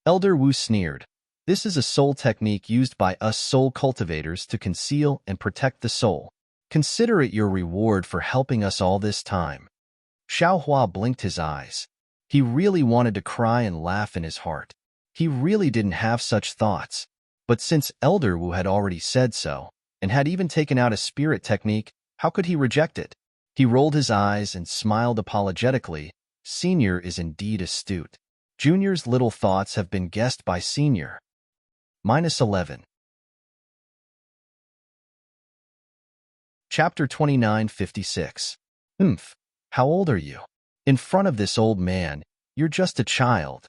Elder Wu sneered. "This is a soul technique used by us soul cultivators to conceal and protect the soul. Consider it your reward for helping us all this time." Xiaohua blinked his eyes. He really wanted to cry and laugh in his heart. He really didn't have such thoughts. But since Elder Wu had already said so, and had even taken out a spirit technique, how could he reject it? He rolled his eyes and smiled apologetically. Senior is indeed astute. Junior's little thoughts have been guessed by Senior. -11. Chapter 2956. How old are you? In front of this old man, you're just a child.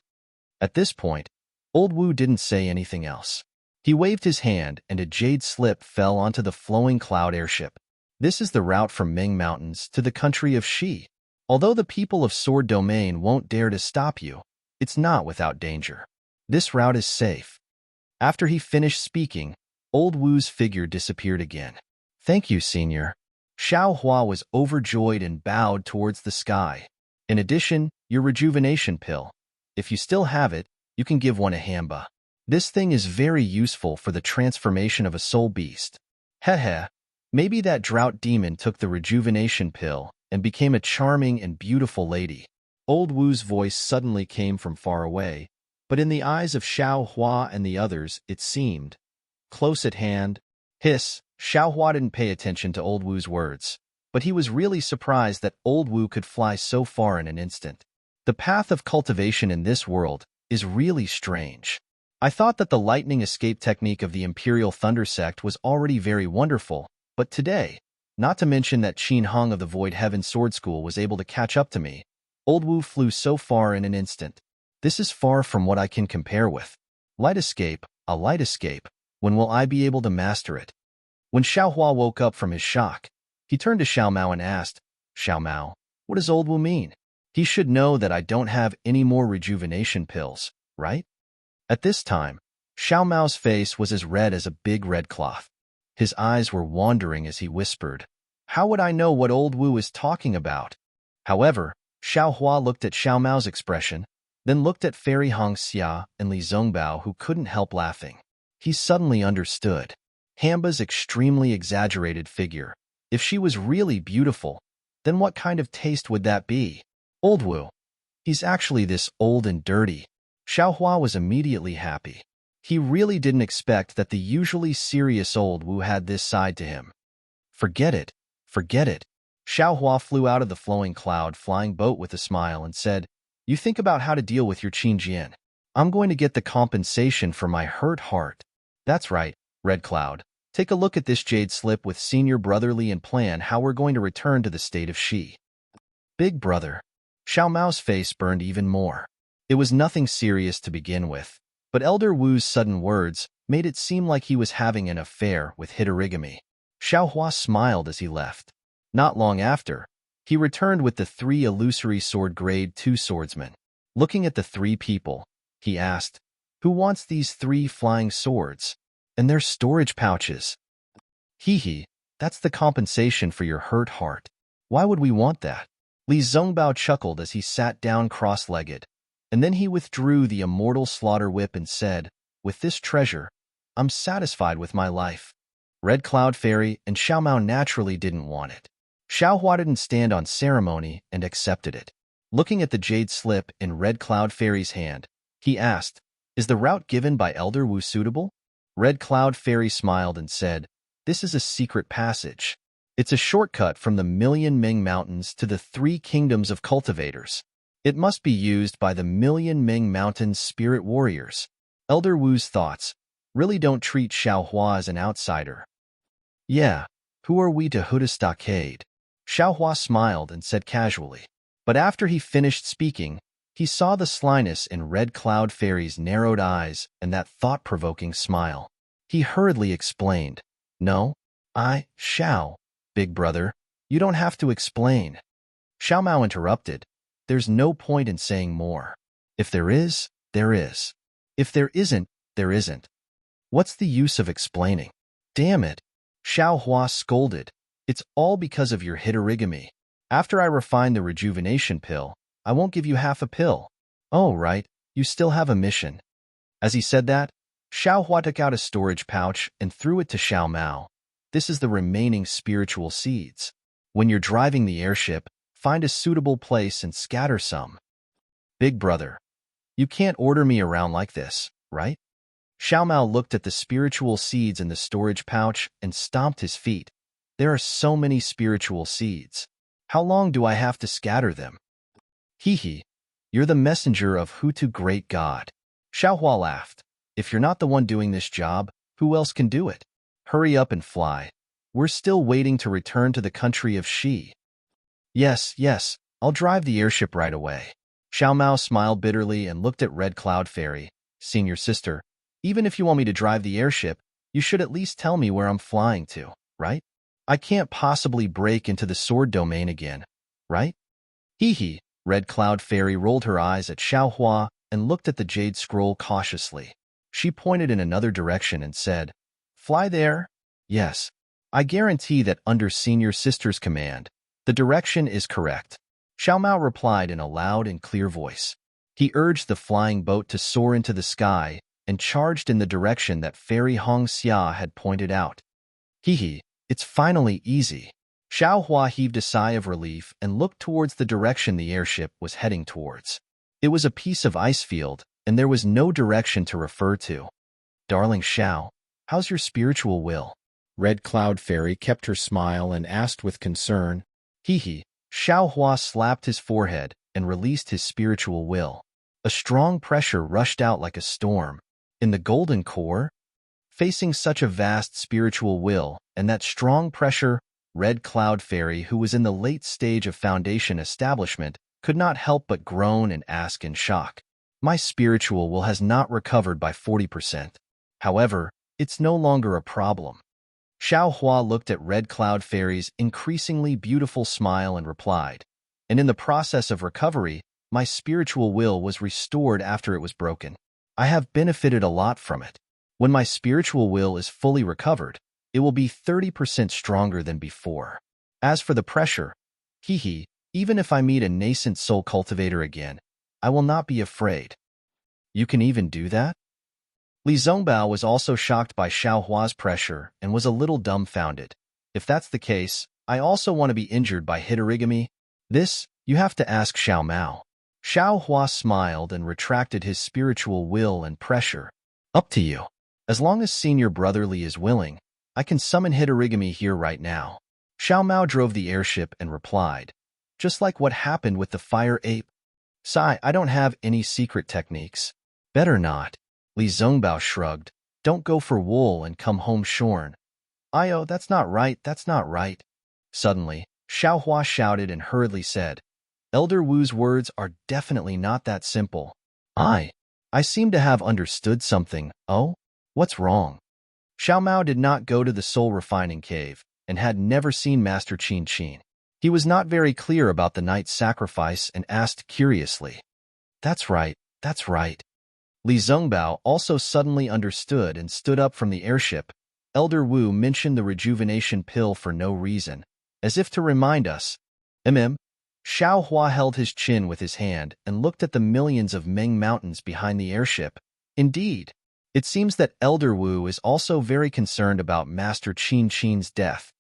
At this point, Old Wu didn't say anything else. He waved his hand and a jade slip fell onto the flowing cloud airship. This is the route from Ming Mountains to the country of Shi. Although the people of Sword Domain won't dare to stop you, it's not without danger. This route is safe. After he finished speaking, Old Wu's figure disappeared again. "Thank you, Senior." Xiaohua was overjoyed and bowed towards the sky. "In addition, your rejuvenation pill. If you still have it, you can give one a Hamba. This thing is very useful for the transformation of a soul beast." Heh. Maybe that drought demon took the rejuvenation pill and became a charming and beautiful lady. Old Wu's voice suddenly came from far away, but in the eyes of Xiaohua and the others, it seemed close at hand. Hiss. Xiaohua didn't pay attention to Old Wu's words, but he was really surprised that Old Wu could fly so far in an instant. The path of cultivation in this world is really strange. I thought that the lightning escape technique of the Imperial Thunder Sect was already very wonderful, but today, not to mention that Qin Hong of the Void Heaven Sword School was able to catch up to me, Old Wu flew so far in an instant. This is far from what I can compare with. Light escape, a light escape. When will I be able to master it? When Xiaohua woke up from his shock, he turned to Xiao Mao and asked, "Xiao Mao, what does Old Wu mean? He should know that I don't have any more rejuvenation pills, right?" At this time, Xiao Mao's face was as red as a big red cloth. His eyes were wandering as he whispered, "How would I know what Old Wu is talking about?" However, Xiaohua looked at Xiao Mao's expression, then looked at Fairy Hong Xia and Li Zongbao, who couldn't help laughing. He suddenly understood. Hamba's extremely exaggerated figure. If she was really beautiful, then what kind of taste would that be? Old Wu. He's actually this old and dirty. Xiaohua was immediately happy. He really didn't expect that the usually serious Old Wu had this side to him. Forget it. Xiaohua flew out of the flowing cloud flying boat with a smile and said, "You think about how to deal with your Qin Jian. I'm going to get the compensation for my hurt heart." That's right, Red Cloud. Take a look at this jade slip with Senior Brotherly and plan how we're going to return to the state of Shi. Big brother. Xiao Mao's face burned even more. It was nothing serious to begin with, but Elder Wu's sudden words made it seem like he was having an affair with Hitorigami. Xiaohua smiled as he left. Not long after, he returned with the 3 illusory sword grade 2 swordsmen. Looking at the 3 people, he asked, "Who wants these 3 flying swords?" And they're storage pouches. Hee hee, that's the compensation for your hurt heart. Why would we want that? Li Zongbao chuckled as he sat down cross-legged, and then he withdrew the immortal slaughter whip and said, with this treasure, I'm satisfied with my life. Red Cloud Fairy and Xiao Mao naturally didn't want it. Xiao Hua didn't stand on ceremony and accepted it. Looking at the jade slip in Red Cloud Fairy's hand, he asked, is the route given by Elder Wu suitable? Red Cloud Fairy smiled and said, this is a secret passage. It's a shortcut from the Million Ming Mountains to the 3 kingdoms of cultivators. It must be used by the Million Ming Mountains spirit warriors. Elder Wu's thoughts, really don't treat Xiao Hua as an outsider. Yeah, who are we to Huda Stockade? Xiao Hua smiled and said casually. But after he finished speaking, he saw the slyness in Red Cloud Fairy's narrowed eyes and that thought-provoking smile. He hurriedly explained, no, Xiao, big brother, you don't have to explain. Xiao Mao interrupted, there's no point in saying more. If there is, there is. If there isn't, there isn't. What's the use of explaining? Damn it, Xiao Hua scolded. It's all because of your hitorigami. After I refine the rejuvenation pill, I won't give you half a pill. Oh, right, you still have a mission. As he said that, Xiao Hua took out a storage pouch and threw it to Xiao Mao. This is the remaining spiritual seeds. When you're driving the airship, find a suitable place and scatter some. Big brother, you can't order me around like this, right? Xiao Mao looked at the spiritual seeds in the storage pouch and stomped his feet. There are so many spiritual seeds. How long do I have to scatter them? Hee hee, you're the messenger of Hutu great god. Xiao Hua laughed. If you're not the one doing this job, who else can do it? Hurry up and fly. We're still waiting to return to the country of Shi. Yes, I'll drive the airship right away. Xiao Mao smiled bitterly and looked at Red Cloud Fairy. Senior sister, even if you want me to drive the airship, you should at least tell me where I'm flying to, right? I can't possibly break into the sword domain again, right? Hee hee, Red Cloud Fairy rolled her eyes at Xiao Hua and looked at the jade scroll cautiously. She pointed in another direction and said, fly there? Yes. I guarantee that under senior sister's command, the direction is correct. Xiao Mao replied in a loud and clear voice. He urged the flying boat to soar into the sky and charged in the direction that Fairy Hong Xia had pointed out. Hee hee, it's finally easy. Xiao Hua heaved a sigh of relief and looked towards the direction the airship was heading towards. It was a piece of ice field, and there was no direction to refer to. Darling Xiao, how's your spiritual will? Red Cloud Fairy kept her smile and asked with concern. Hee hee, Xiao Hua slapped his forehead and released his spiritual will. A strong pressure rushed out like a storm. In the golden core, facing such a vast spiritual will and that strong pressure, Red Cloud Fairy, who was in the late stage of foundation establishment, could not help but groan and ask in shock. My spiritual will has not recovered by 40%. However, it's no longer a problem. Xiao Hua looked at Red Cloud Fairy's increasingly beautiful smile and replied, and in the process of recovery, my spiritual will was restored after it was broken. I have benefited a lot from it. When my spiritual will is fully recovered, it will be 30% stronger than before. As for the pressure, hee hee, even if I meet a nascent soul cultivator again, I will not be afraid. You can even do that? Li Zongbao was also shocked by Xiao Hua's pressure and was a little dumbfounded. If that's the case, I also want to be injured by hitorigami. This, you have to ask Xiao Mao. Xiao Hua smiled and retracted his spiritual will and pressure. Up to you. As long as Senior Brother Li is willing, I can summon hitorigami here right now. Xiao Mao drove the airship and replied, just like what happened with the fire ape. Sigh, I don't have any secret techniques. Better not. Li Zongbao shrugged. Don't go for wool and come home shorn. Io, that's not right, that's not right. Suddenly, Xiao Hua shouted and hurriedly said, Elder Wu's words are definitely not that simple. I seem to have understood something. Oh? What's wrong? Xiao Mao did not go to the soul refining cave and had never seen Master Qin Qin. He was not very clear about the night's sacrifice and asked curiously. That's right, that's right. Li Zhongbao also suddenly understood and stood up from the airship. Elder Wu mentioned the rejuvenation pill for no reason, as if to remind us. Xiao Hua held his chin with his hand and looked at the millions of Meng mountains behind the airship. Indeed, it seems that Elder Wu is also very concerned about Master Qin Qin's death.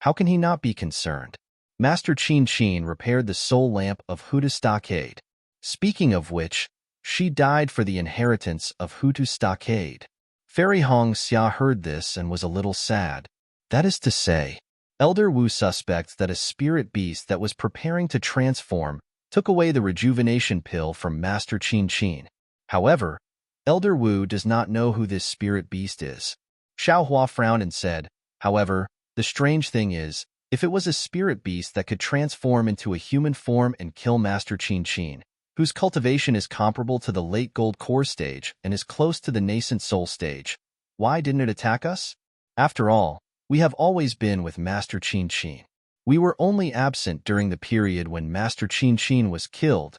How can he not be concerned? Master Qin Qin repaired the soul lamp of Hutu Stockade. Speaking of which, she died for the inheritance of Hutu Stockade. Fairy Hong Xia heard this and was a little sad. That is to say, Elder Wu suspects that a spirit beast that was preparing to transform took away the rejuvenation pill from Master Qin Qin. However, Elder Wu does not know who this spirit beast is. Xiao Hua frowned and said, however, the strange thing is, if it was a spirit beast that could transform into a human form and kill Master Qin Qin, whose cultivation is comparable to the late gold core stage and is close to the nascent soul stage, why didn't it attack us? After all, we have always been with Master Qin Qin. We were only absent during the period when Master Qin Qin was killed.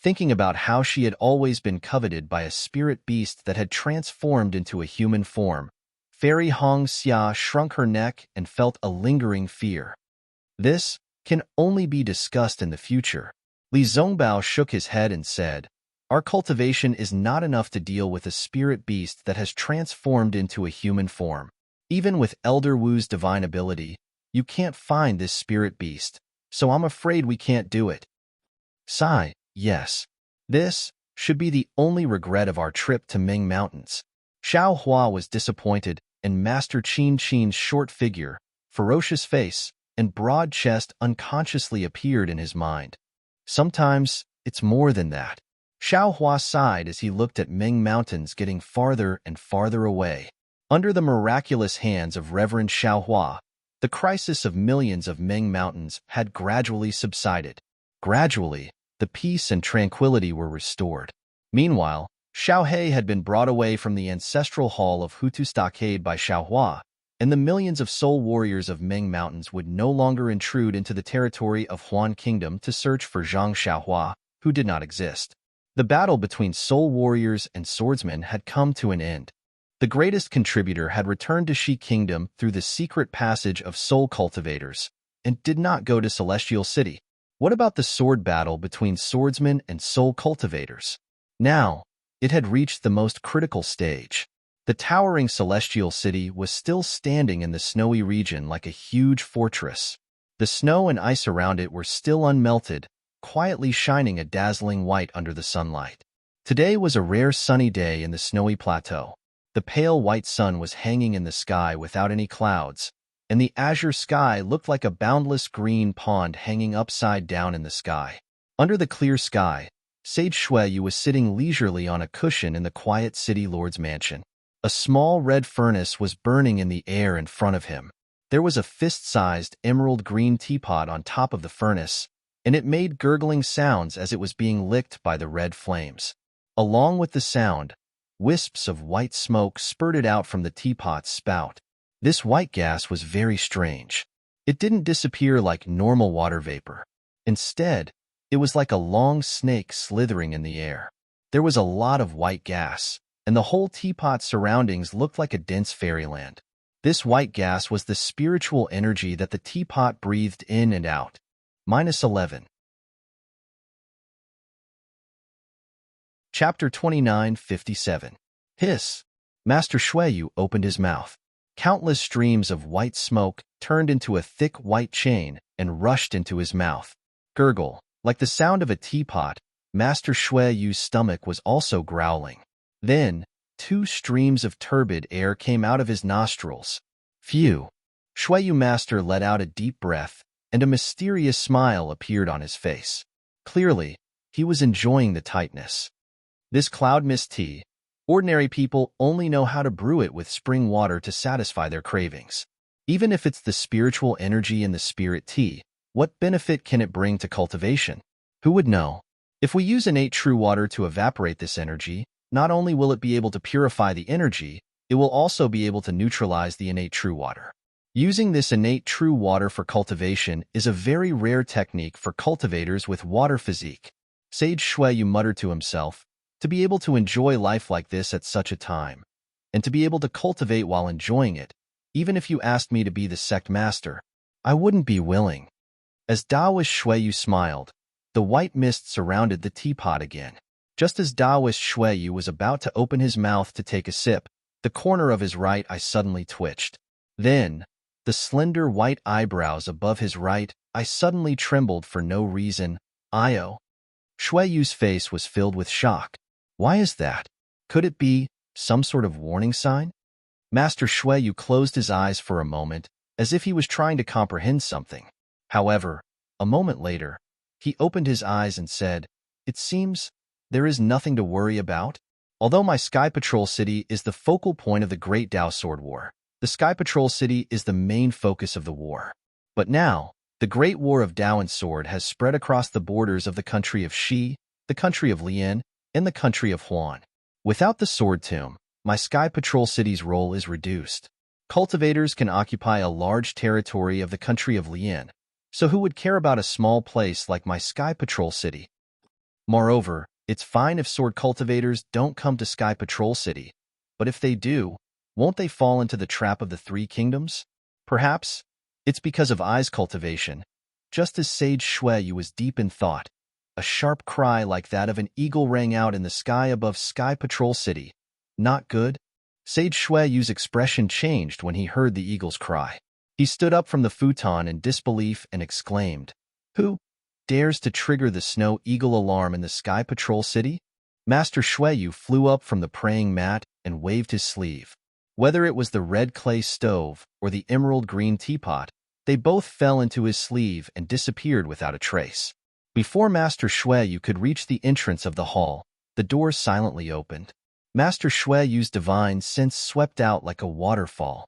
Thinking about how she had always been coveted by a spirit beast that had transformed into a human form, Fairy Hong Xia shrunk her neck and felt a lingering fear. This can only be discussed in the future. Li Zhongbao shook his head and said, our cultivation is not enough to deal with a spirit beast that has transformed into a human form. Even with Elder Wu's divine ability, you can't find this spirit beast, so I'm afraid we can't do it. Sigh, yes. This should be the only regret of our trip to Ming Mountains. Xiao Hua was disappointed, and Master Qin Qin's short figure, ferocious face, and broad chest unconsciously appeared in his mind. Sometimes, it's more than that. Xiao Hua sighed as he looked at Ming Mountains getting farther and farther away. Under the miraculous hands of Reverend Xiao Hua, the crisis of millions of Ming Mountains had gradually subsided. Gradually, the peace and tranquility were restored. Meanwhile, Xiao He had been brought away from the ancestral hall of Hutu Stockade by Xiao Hua, and the millions of soul warriors of Ming Mountains would no longer intrude into the territory of Huan Kingdom to search for Zhang Xiaohua, who did not exist. The battle between soul warriors and swordsmen had come to an end. The greatest contributor had returned to Shi Kingdom through the secret passage of soul cultivators, and did not go to Celestial City. What about the sword battle between swordsmen and soul cultivators? Now, it had reached the most critical stage. The towering Celestial City was still standing in the snowy region like a huge fortress. The snow and ice around it were still unmelted, quietly shining a dazzling white under the sunlight. Today was a rare sunny day in the snowy plateau. The pale white sun was hanging in the sky without any clouds, and the azure sky looked like a boundless green pond hanging upside down in the sky. Under the clear sky, Sage Xueyu was sitting leisurely on a cushion in the quiet city lord's mansion. A small red furnace was burning in the air in front of him. There was a fist-sized emerald green teapot on top of the furnace, and it made gurgling sounds as it was being licked by the red flames. Along with the sound, wisps of white smoke spurted out from the teapot's spout. This white gas was very strange. It didn't disappear like normal water vapor. Instead, it was like a long snake slithering in the air. There was a lot of white gas, and the whole teapot's surroundings looked like a dense fairyland. This white gas was the spiritual energy that the teapot breathed in and out. -11. Chapter 29:57. Hiss. Master Xueyu opened his mouth. Countless streams of white smoke turned into a thick white chain and rushed into his mouth. Gurgle. Like the sound of a teapot, Master Xueyu's stomach was also growling. Then, 2 streams of turbid air came out of his nostrils. Phew. Xueyu Master let out a deep breath, and a mysterious smile appeared on his face. Clearly, he was enjoying the tightness. This cloud mist tea, ordinary people only know how to brew it with spring water to satisfy their cravings. Even if it's the spiritual energy in the spirit tea, what benefit can it bring to cultivation? Who would know? If we use innate true water to evaporate this energy, not only will it be able to purify the energy, it will also be able to neutralize the innate true water. Using this innate true water for cultivation is a very rare technique for cultivators with water physique. Sage Xueyu muttered to himself, To be able to enjoy life like this at such a time, and to be able to cultivate while enjoying it, even if you asked me to be the sect master, I wouldn't be willing. As Taoist Shuiyu smiled, the white mist surrounded the teapot again. Just as Taoist Shuiyu was about to open his mouth to take a sip, the corner of his right eye suddenly twitched. Then, the slender white eyebrows above his right eye suddenly trembled for no reason. Io. Shuiyu's face was filled with shock. Why is that? Could it be some sort of warning sign? Master Shuiyu closed his eyes for a moment, as if he was trying to comprehend something. However, a moment later, he opened his eyes and said, "It seems there is nothing to worry about. Although my Sky Patrol City is the focal point of the Great Dao Sword War, the Sky Patrol City is the main focus of the war. But now, the Great War of Dao and Sword has spread across the borders of the country of Shi, the country of Lian, and the country of Huan. Without the Sword Tomb, my Sky Patrol City's role is reduced. Cultivators can occupy a large territory of the country of Lian, so who would care about a small place like my Sky Patrol City? Moreover, it's fine if sword cultivators don't come to Sky Patrol City, but if they do, won't they fall into the trap of the Three Kingdoms? Perhaps it's because of eyes cultivation. Just as Sage Shuiyu was deep in thought, a sharp cry like that of an eagle rang out in the sky above Sky Patrol City. Not good? Sage Shuiyu's expression changed when he heard the eagle's cry. He stood up from the futon in disbelief and exclaimed, "Who dares to trigger the snow eagle alarm in the Sky Patrol City?" Master Shuiyu flew up from the praying mat and waved his sleeve. Whether it was the red clay stove or the emerald green teapot, they both fell into his sleeve and disappeared without a trace. Before Master Shuiyu could reach the entrance of the hall, the doors silently opened. Master Shuiyu's divine sense swept out like a waterfall.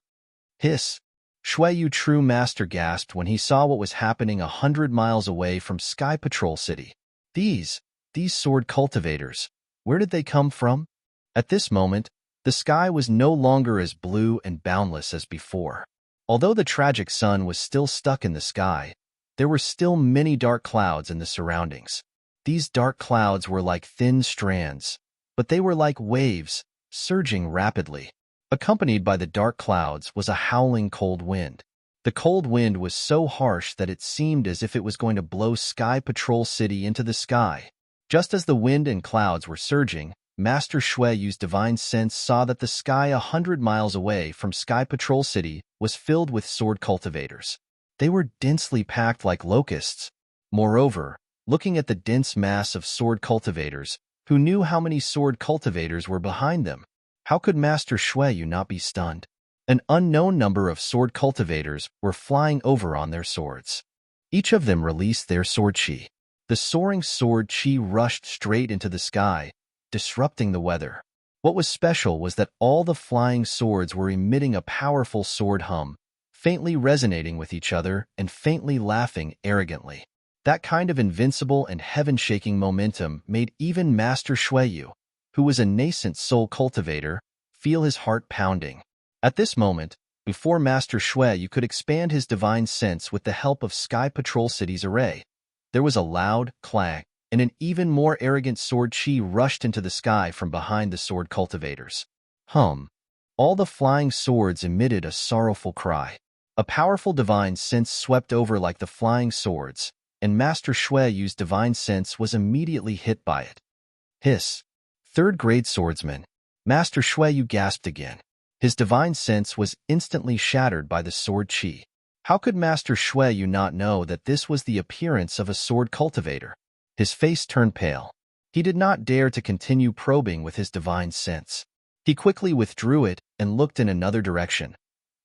Hiss! Shuiyu True Master gasped when he saw what was happening 100 miles away from Sky Patrol City. These sword cultivators, where did they come from? At this moment, the sky was no longer as blue and boundless as before. Although the tragic sun was still stuck in the sky, there were still many dark clouds in the surroundings. These dark clouds were like thin strands, but they were like waves, surging rapidly. Accompanied by the dark clouds was a howling cold wind. The cold wind was so harsh that it seemed as if it was going to blow Sky Patrol City into the sky. Just as the wind and clouds were surging, Master Shuiyu's divine sense saw that the sky 100 miles away from Sky Patrol City was filled with sword cultivators. They were densely packed like locusts. Moreover, looking at the dense mass of sword cultivators, who knew how many sword cultivators were behind them? How could Master Shuiyu not be stunned? An unknown number of sword cultivators were flying over on their swords. Each of them released their sword chi. The soaring sword chi rushed straight into the sky, disrupting the weather. What was special was that all the flying swords were emitting a powerful sword hum, faintly resonating with each other and faintly laughing arrogantly. That kind of invincible and heaven-shaking momentum made even Master Shuiyu, who was a nascent soul cultivator, feel his heart pounding. At this moment, before Master Shuiyu could expand his divine sense with the help of Sky Patrol City's array, there was a loud clang, and an even more arrogant sword chi rushed into the sky from behind the sword cultivators. Hum! All the flying swords emitted a sorrowful cry. A powerful divine sense swept over like the flying swords, and Master Shuiyu's divine sense was immediately hit by it. Hiss! Third-grade swordsman. Master Shuiyu gasped again. His divine sense was instantly shattered by the sword chi. How could Master Shuiyu not know that this was the appearance of a sword cultivator? His face turned pale. He did not dare to continue probing with his divine sense. He quickly withdrew it and looked in another direction.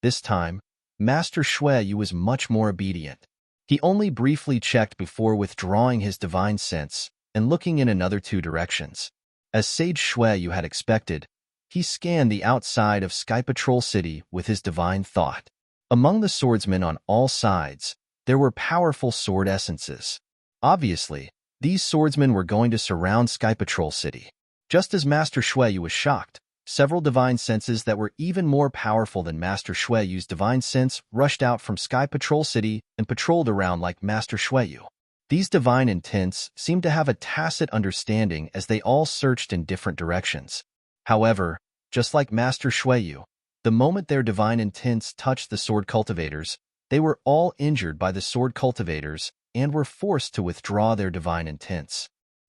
This time, Master Shuiyu was much more obedient. He only briefly checked before withdrawing his divine sense and looking in another two directions. As Sage Shuiyu had expected, he scanned the outside of Sky Patrol City with his divine thought. Among the swordsmen on all sides, there were powerful sword essences. Obviously, these swordsmen were going to surround Sky Patrol City. Just as Master Shuiyu was shocked, several divine senses that were even more powerful than Master Shuiyu's divine sense rushed out from Sky Patrol City and patrolled around like Master Shuiyu. These divine intents seemed to have a tacit understanding as they all searched in different directions. However, just like Master Shueyu, the moment their divine intents touched the sword cultivators, they were all injured by the sword cultivators and were forced to withdraw their divine intents.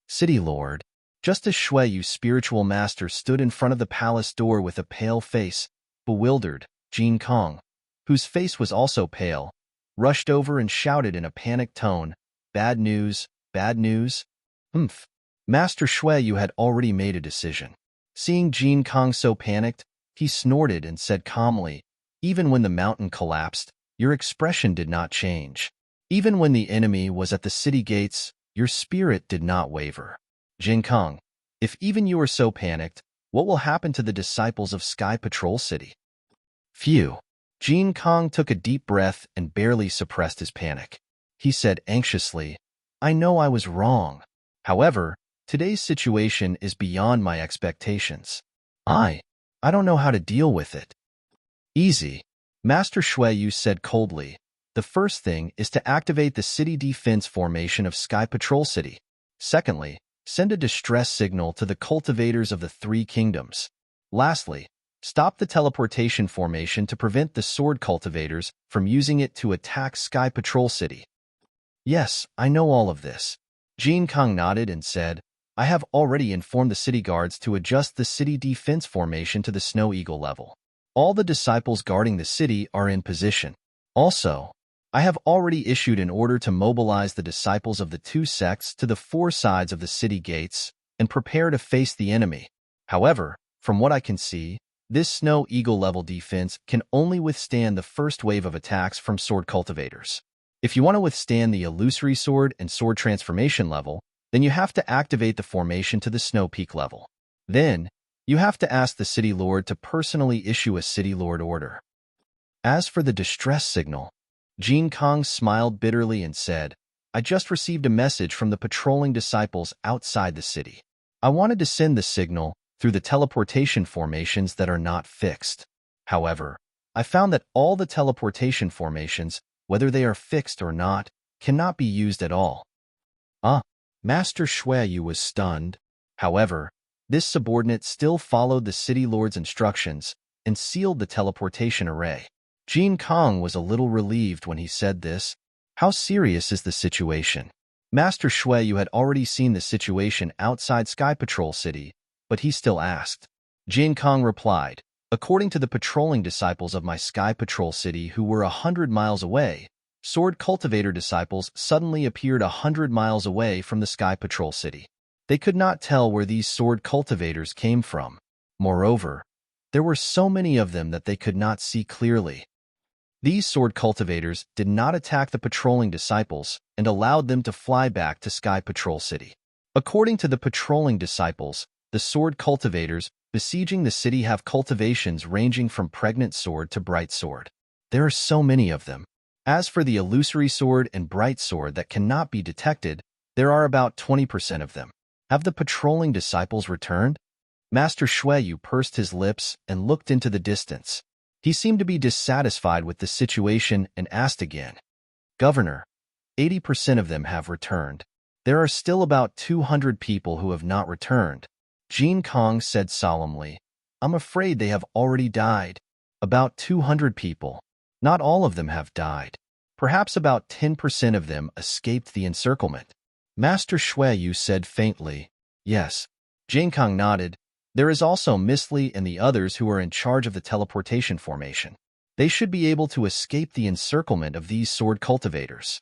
City Lord, just as Shueyu's spiritual master stood in front of the palace door with a pale face, bewildered, Jin Kong, whose face was also pale, rushed over and shouted in a panicked tone, "Bad news, bad news." Humph. Master Shueyu had already made a decision. Seeing Jin Kong so panicked, he snorted and said calmly, "Even when the mountain collapsed, your expression did not change. Even when the enemy was at the city gates, your spirit did not waver. Jin Kong, if even you are so panicked, what will happen to the disciples of Sky Patrol City?" Phew. Jin Kong took a deep breath and barely suppressed his panic. He said anxiously, "I know I was wrong. However, today's situation is beyond my expectations. I don't know how to deal with it." "Easy," Master Shueyu said coldly. "The first thing is to activate the city defense formation of Sky Patrol City. Secondly, send a distress signal to the cultivators of the three kingdoms. Lastly, stop the teleportation formation to prevent the sword cultivators from using it to attack Sky Patrol City." "Yes, I know all of this." Jin Kong nodded and said, "I have already informed the city guards to adjust the city defense formation to the Snow Eagle level. All the disciples guarding the city are in position. Also, I have already issued an order to mobilize the disciples of the two sects to the four sides of the city gates and prepare to face the enemy. However, from what I can see, this Snow Eagle level defense can only withstand the first wave of attacks from sword cultivators. If you want to withstand the illusory sword and sword transformation level, then you have to activate the formation to the Snow Peak level. Then, you have to ask the City Lord to personally issue a City Lord order." As for the distress signal, Jin Kong smiled bitterly and said, "I just received a message from the patrolling disciples outside the city. I wanted to send the signal through the teleportation formations that are not fixed. However, I found that all the teleportation formations, whether they are fixed or not, cannot be used at all." Master Shueyu was stunned. However, this subordinate still followed the City Lord's instructions and sealed the teleportation array. Jin Kong was a little relieved when he said this. How serious is the situation? Master Shueyu had already seen the situation outside Sky Patrol City, but he still asked. Jin Kong replied, "According to the patrolling disciples of my Sky Patrol City who were 100 miles away, sword cultivator disciples suddenly appeared 100 miles away from the Sky Patrol City. They could not tell where these sword cultivators came from. Moreover, there were so many of them that they could not see clearly. These sword cultivators did not attack the patrolling disciples and allowed them to fly back to Sky Patrol City. According to the patrolling disciples, the sword cultivators besieging the city have cultivations ranging from pregnant sword to bright sword. There are so many of them. As for the illusory sword and bright sword that cannot be detected, there are about 20% of them. Have the patrolling disciples returned?" Master Shueyu pursed his lips and looked into the distance. He seemed to be dissatisfied with the situation and asked again. "Governor, 80% of them have returned. There are still about 200 people who have not returned." Jin Kong said solemnly, "I'm afraid they have already died. About 200 people. Not all of them have died. Perhaps about 10% of them escaped the encirclement." Master Shueyu said faintly, "Yes." Jin Kong nodded. "There is also Misty and the others who are in charge of the teleportation formation. They should be able to escape the encirclement of these sword cultivators.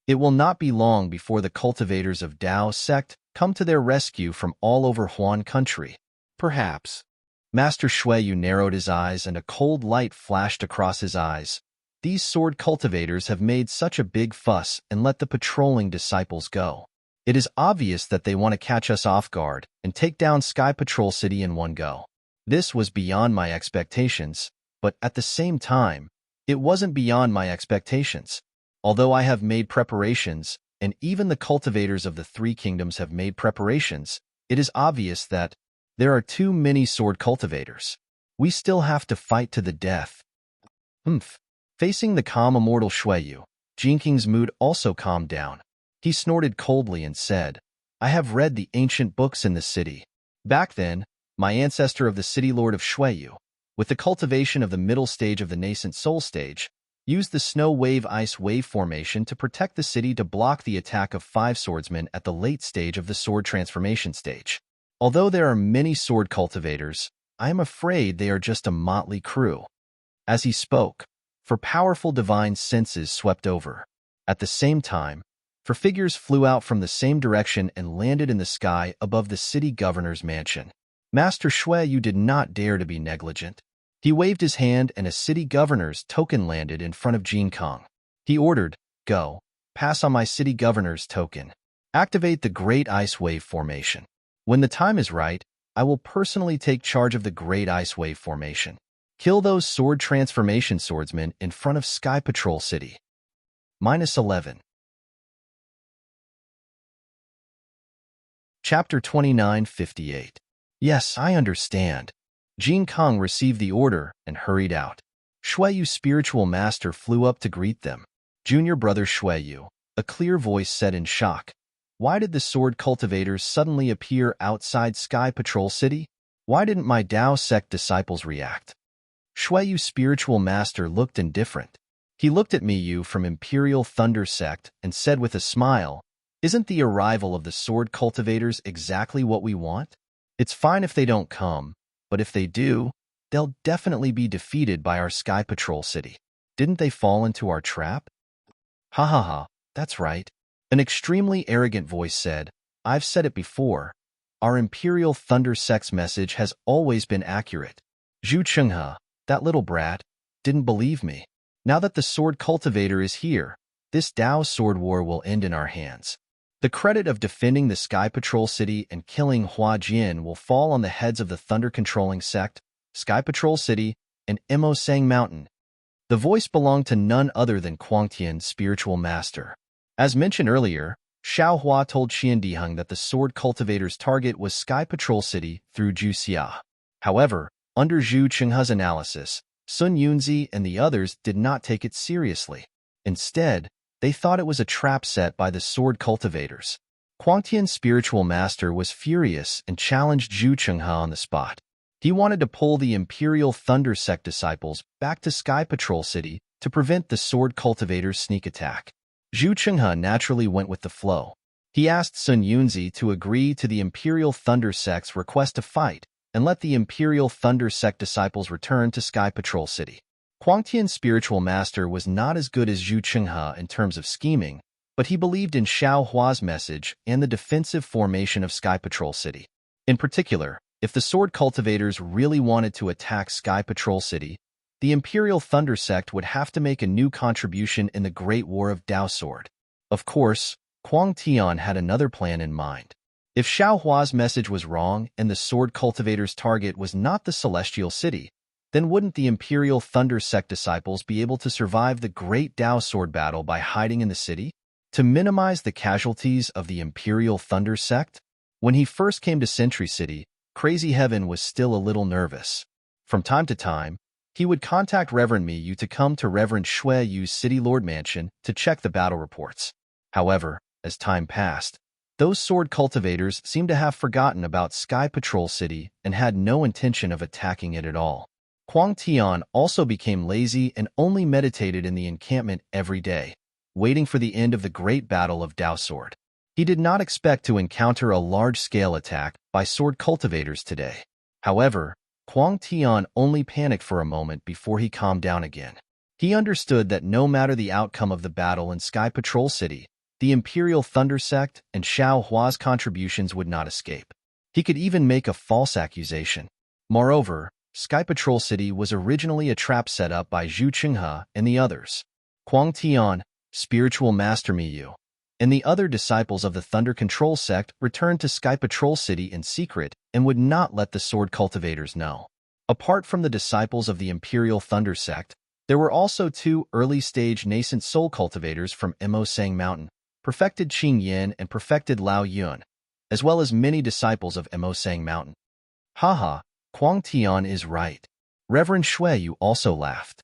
It will not be long before the cultivators of Dao sect come to their rescue from all over Huan country. Perhaps." Master Shueyu narrowed his eyes and a cold light flashed across his eyes. "These sword cultivators have made such a big fuss and let the patrolling disciples go. It is obvious that they want to catch us off guard and take down Sky Patrol City in one go. This was beyond my expectations, but at the same time, it wasn't beyond my expectations. Although I have made preparations, and even the cultivators of the three kingdoms have made preparations, it is obvious that there are too many sword cultivators. We still have to fight to the death." Facing the calm immortal Shueyu, Jin King's mood also calmed down. He snorted coldly and said, I have read the ancient books in the city. Back then, my ancestor of the city lord of Shueyu, with the cultivation of the middle stage of the nascent soul stage, used the snow wave ice wave formation to protect the city to block the attack of 5 swordsmen at the late stage of the sword transformation stage. Although there are many sword cultivators, I am afraid they are just a motley crew. As he spoke, for powerful divine senses swept over. At the same time, for figures flew out from the same direction and landed in the sky above the city governor's mansion. Master Shueyu did not dare to be negligent. He waved his hand and a city governor's token landed in front of Jin Kong. He ordered, Go, pass on my city governor's token. Activate the Great Ice Wave Formation. When the time is right, I will personally take charge of the Great Ice Wave Formation. Kill those sword transformation swordsmen in front of Sky Patrol City. -11. Chapter 2958. Yes, I understand. Jin Kong received the order and hurried out. Shueyu's spiritual master flew up to greet them. Junior brother Shueyu, a clear voice said in shock. Why did the sword cultivators suddenly appear outside Sky Patrol City? Why didn't my Dao sect disciples react? Shueyu's spiritual master looked indifferent. He looked at Miyu from Imperial Thunder Sect and said with a smile, Isn't the arrival of the sword cultivators exactly what we want? It's fine if they don't come, but if they do, they'll definitely be defeated by our Sky Patrol City. Didn't they fall into our trap? Ha ha ha, that's right. An extremely arrogant voice said, I've said it before. Our Imperial Thunder Sect's message has always been accurate. Zhu Chenghe, that little brat, didn't believe me. Now that the sword cultivator is here, this Dao sword war will end in our hands. The credit of defending the Sky Patrol City and killing Hua Jian will fall on the heads of the Thunder-controlling sect, Sky Patrol City, and Mo Sang Mountain. The voice belonged to none other than Quangtian's spiritual master. As mentioned earlier, Xiao Hua told Qian Diheng that the sword cultivator's target was Sky Patrol City through Zhu Xia. However, under Zhu Chenghe's analysis, Sun Yunzi and the others did not take it seriously. Instead, they thought it was a trap set by the sword cultivators. Quangtian's spiritual master was furious and challenged Zhu Chenghe on the spot. He wanted to pull the Imperial Thunder Sect disciples back to Sky Patrol City to prevent the sword cultivators' sneak attack. Zhu Chenghe naturally went with the flow. He asked Sun Yunzi to agree to the Imperial Thunder Sect's request to fight and let the Imperial Thunder Sect disciples return to Sky Patrol City. Quangtian's spiritual master was not as good as Zhu Chenghe in terms of scheming, but he believed in Xiao Hua's message and the defensive formation of Sky Patrol City. In particular, if the sword cultivators really wanted to attack Sky Patrol City, the Imperial Thunder Sect would have to make a new contribution in the Great War of Dao Sword. Of course, Quangtian had another plan in mind. If Xiao Hua's message was wrong and the sword cultivator's target was not the Celestial City, then wouldn't the Imperial Thunder Sect disciples be able to survive the Great Dao Sword battle by hiding in the city? To minimize the casualties of the Imperial Thunder Sect? When he first came to Sentry City, Crazy Heaven was still a little nervous. From time to time, he would contact Reverend Miyu to come to Reverend Shueyu's City Lord Mansion to check the battle reports. However, as time passed, those sword cultivators seemed to have forgotten about Sky Patrol City and had no intention of attacking it at all. Quangtian also became lazy and only meditated in the encampment every day, waiting for the end of the great battle of Dao Sword. He did not expect to encounter a large-scale attack by sword cultivators today. However, Quangtian only panicked for a moment before he calmed down again. He understood that no matter the outcome of the battle in Sky Patrol City, the Imperial Thunder Sect and Xiao Hua's contributions would not escape. He could even make a false accusation. Moreover, Sky Patrol City was originally a trap set up by Zhu Chenghe and the others. Quangtian, Spiritual Master Miyu, and the other disciples of the Thunder Control Sect returned to Sky Patrol City in secret and would not let the sword cultivators know. Apart from the disciples of the Imperial Thunder Sect, there were also 2 early-stage nascent soul cultivators from Mo Sang Mountain, perfected Qing Yin and perfected Lao Yun, as well as many disciples of Mo Sang Mountain. Haha, Quangtian is right. Reverend Shueyu also laughed.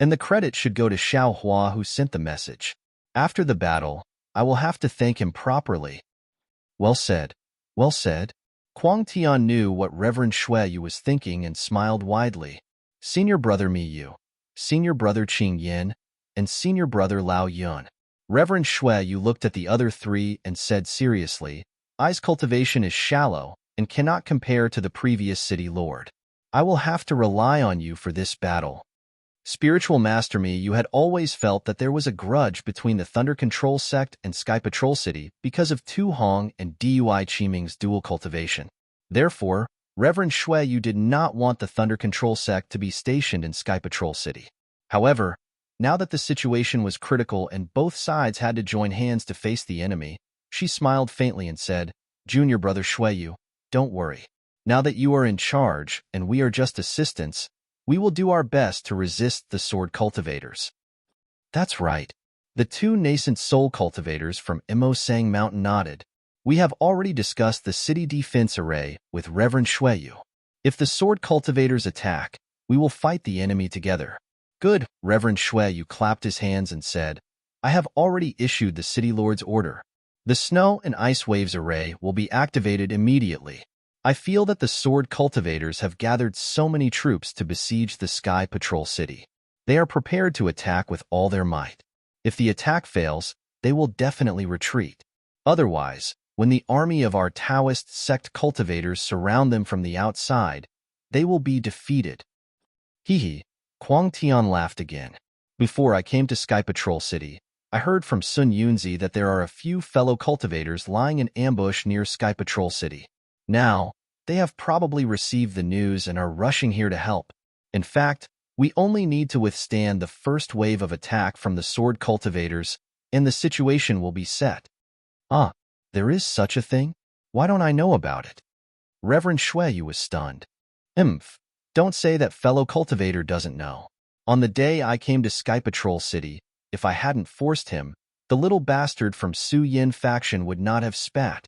And the credit should go to Xiao Hua who sent the message. After the battle, I will have to thank him properly. Well said. Well said. Kuang Tian knew what Reverend Shui Yu was thinking and smiled widely. Senior brother Mi Yu, senior brother Qing Yin, and senior brother Lao Yun. Reverend Shui Yu looked at the other three and said seriously, I's cultivation is shallow and cannot compare to the previous city lord. I will have to rely on you for this battle. Spiritual Master Mi Yu had always felt that there was a grudge between the Thunder Control sect and Sky Patrol City because of Tu Hong and Dui Qiming's dual cultivation. Therefore, Reverend Shui Yu did not want the Thunder Control sect to be stationed in Sky Patrol City. However, now that the situation was critical and both sides had to join hands to face the enemy, she smiled faintly and said, Junior brother Shui Yu, don't worry. Now that you are in charge and we are just assistants, we will do our best to resist the sword cultivators. That's right. The two nascent soul cultivators from Imo Sang Mountain nodded. We have already discussed the city defense array with Reverend Shui Yu. If the sword cultivators attack, we will fight the enemy together. Good. Reverend Shui Yu clapped his hands and said, I have already issued the city lord's order. The snow and ice waves array will be activated immediately. I feel that the sword cultivators have gathered so many troops to besiege the Sky Patrol City. They are prepared to attack with all their might. If the attack fails, they will definitely retreat. Otherwise, when the army of our Taoist sect cultivators surround them from the outside, they will be defeated. Hee. Kuang Tian laughed again. Before I came to Sky Patrol City, I heard from Sun Yunzi that there are a few fellow cultivators lying in ambush near Sky Patrol City. Now, they have probably received the news and are rushing here to help. In fact, we only need to withstand the first wave of attack from the sword cultivators, and the situation will be set. Ah, there is such a thing? Why don't I know about it? Reverend Shui Yu was stunned. Don't say that fellow cultivator doesn't know. On the day I came to Sky Patrol City, if I hadn't forced him, the little bastard from Su Yin faction would not have spat.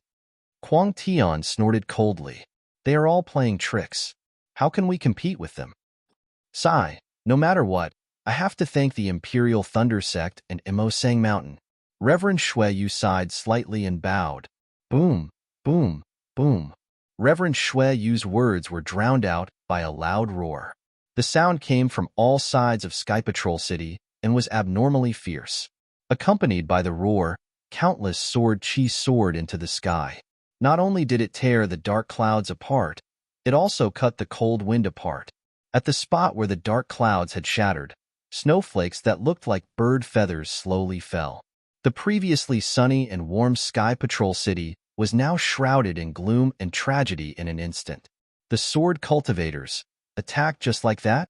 Kuang Tian snorted coldly. They are all playing tricks. How can we compete with them? Sigh, no matter what, I have to thank the Imperial Thunder Sect and Imo Sang Mountain. Reverend Shui Yu sighed slightly and bowed. Boom, boom, boom. Reverend Shui Yu's words were drowned out by a loud roar. The sound came from all sides of Sky Patrol City and was abnormally fierce. Accompanied by the roar, countless sword chi soared into the sky. Not only did it tear the dark clouds apart, it also cut the cold wind apart. At the spot where the dark clouds had shattered, snowflakes that looked like bird feathers slowly fell. The previously sunny and warm Sky Patrol City was now shrouded in gloom and tragedy in an instant. The sword cultivators attacked just like that?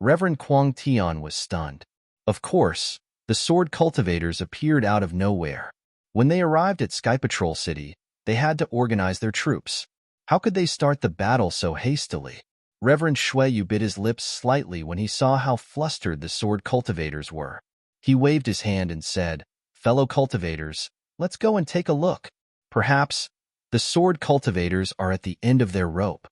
Reverend Kuang Tian was stunned. Of course, the sword cultivators appeared out of nowhere. When they arrived at Sky Patrol City, they had to organize their troops. How could they start the battle so hastily? Reverend Shui Yu bit his lips slightly when he saw how flustered the sword cultivators were. He waved his hand and said, Fellow cultivators, let's go and take a look. Perhaps the sword cultivators are at the end of their rope.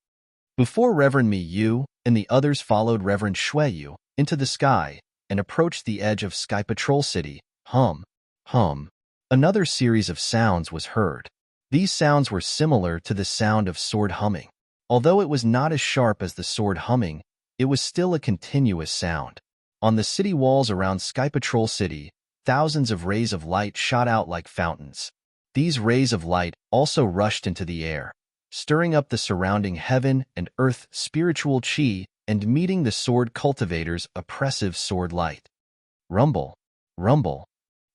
Before Reverend Mi Yu and the others followed Reverend Shui Yu into the sky and approached the edge of Sky Patrol City, hum, another series of sounds was heard. These sounds were similar to the sound of sword humming. Although it was not as sharp as the sword humming, it was still a continuous sound. On the city walls around Sky Patrol City, thousands of rays of light shot out like fountains. These rays of light also rushed into the air, stirring up the surrounding heaven and earth spiritual chi and meeting the sword cultivators' oppressive sword light. Rumble, rumble.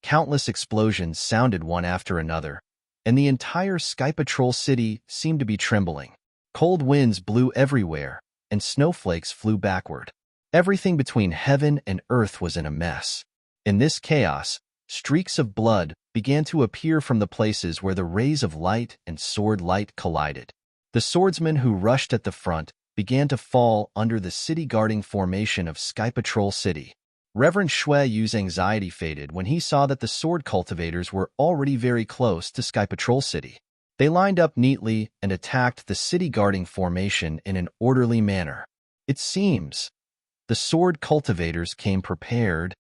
Countless explosions sounded one after another, and the entire Sky Patrol City seemed to be trembling. Cold winds blew everywhere, and snowflakes flew backward. Everything between heaven and earth was in a mess. In this chaos, streaks of blood began to appear from the places where the rays of light and sword light collided. The swordsmen who rushed at the front began to fall under the city-guarding formation of Sky Patrol City. Reverend Shui Yu's anxiety faded when he saw that the sword cultivators were already very close to Sky Patrol City. They lined up neatly and attacked the city-guarding formation in an orderly manner. It seems the sword cultivators came prepared.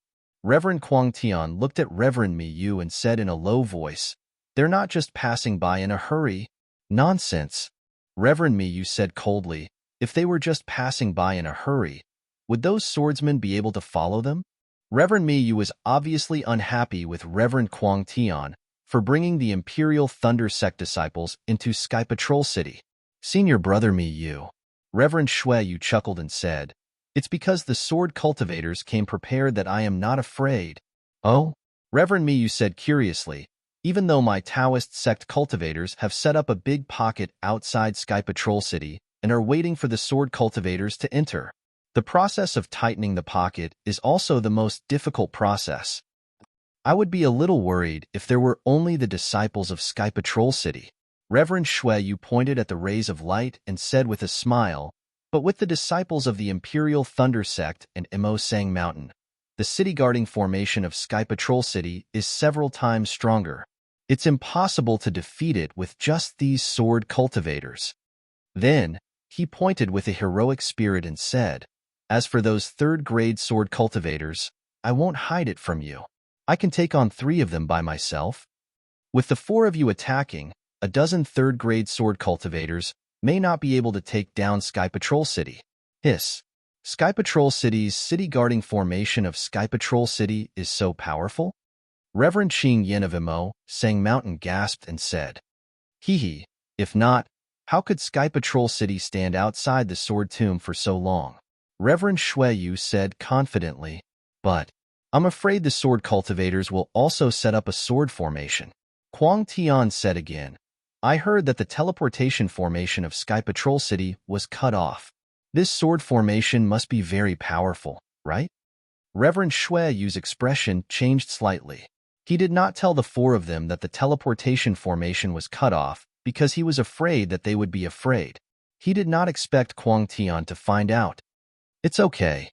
Reverend Kwang Tian looked at Reverend Mi Yu and said in a low voice, "They're not just passing by in a hurry." "Nonsense," Reverend Mi Yu said coldly. "If they were just passing by in a hurry, would those swordsmen be able to follow them?" Reverend Mi Yu was obviously unhappy with Reverend Kwang Tian for bringing the Imperial Thunder Sect disciples into Sky Patrol City. "Senior brother Mi Yu," Reverend Shui Yu chuckled and said, "It's because the sword cultivators came prepared that I am not afraid." "Oh?" Reverend Mi Yu said curiously, "Even though my Taoist sect cultivators have set up a big pocket outside Sky Patrol City and are waiting for the sword cultivators to enter. The process of tightening the pocket is also the most difficult process. I would be a little worried if there were only the disciples of Sky Patrol City." Reverend Shui Yu pointed at the rays of light and said with a smile, "But with the disciples of the Imperial Thunder Sect and Mo Sang Mountain, the city-guarding formation of Sky Patrol City is several times stronger. It's impossible to defeat it with just these sword cultivators." Then, he pointed with a heroic spirit and said, "As for those third-grade sword cultivators, I won't hide it from you. I can take on 3 of them by myself. With the 4 of you attacking, a dozen third-grade sword cultivators may not be able to take down Sky Patrol City." Hiss. Sky Patrol City's city-guarding formation of Sky Patrol City is so powerful? Reverend Qing Yin of Mo Sang Mountain gasped and said, "Hee hee, if not, how could Sky Patrol City stand outside the sword tomb for so long?" Reverend Shui Yu said confidently, "But I'm afraid the sword cultivators will also set up a sword formation." Kwang Tian said again, "I heard that the teleportation formation of Sky Patrol City was cut off. This sword formation must be very powerful, right?" Reverend Shui Yu's expression changed slightly. He did not tell the 4 of them that the teleportation formation was cut off because he was afraid that they would be afraid. He did not expect Kwang Tian to find out. "It's okay."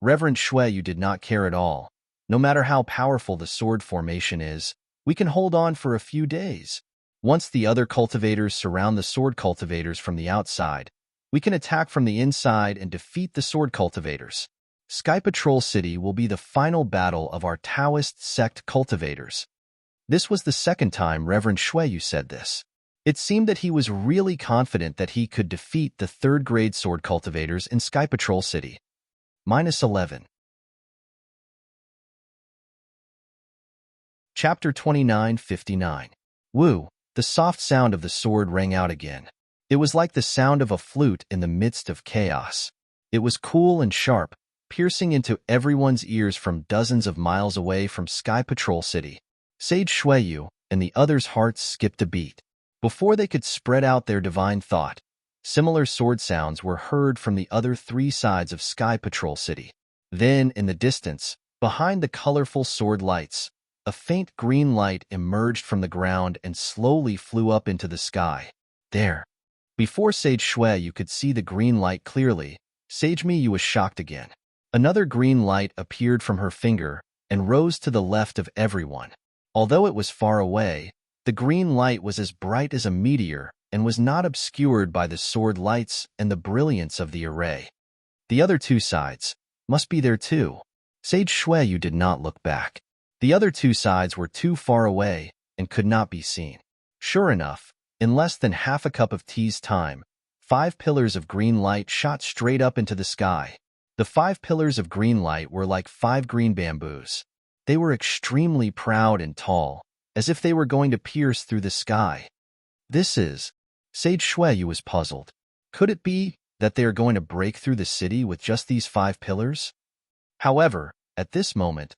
Reverend Shui Yu did not care at all. "No matter how powerful the sword formation is, we can hold on for a few days. Once the other cultivators surround the sword cultivators from the outside, we can attack from the inside and defeat the sword cultivators. Sky Patrol City will be the final battle of our Taoist sect cultivators." This was the second time Reverend Shui Yu said this. It seemed that he was really confident that he could defeat the third-grade sword cultivators in Sky Patrol City. -11. Chapter 29:59. Woo! The soft sound of the sword rang out again. It was like the sound of a flute in the midst of chaos. It was cool and sharp, piercing into everyone's ears from dozens of miles away from Sky Patrol City. Sage Shui Yu and the others' hearts skipped a beat. Before they could spread out their divine thought, similar sword sounds were heard from the other 3 sides of Sky Patrol City. Then, in the distance, behind the colorful sword lights, a faint green light emerged from the ground and slowly flew up into the sky. There. Before Sage Shui Yu could see the green light clearly, Sage Mi Yu was shocked again. Another green light appeared from her finger and rose to the left of everyone. Although it was far away, the green light was as bright as a meteor and was not obscured by the sword lights and the brilliance of the array. The other 2 sides must be there too. Sage Shui Yu did not look back. The other 2 sides were too far away and could not be seen. Sure enough, in less than half a cup of tea's time, 5 pillars of green light shot straight up into the sky. The 5 pillars of green light were like 5 green bamboos. They were extremely proud and tall, as if they were going to pierce through the sky. This is... Sage Shui Yu was puzzled. Could it be that they are going to break through the city with just these 5 pillars? However, at this moment,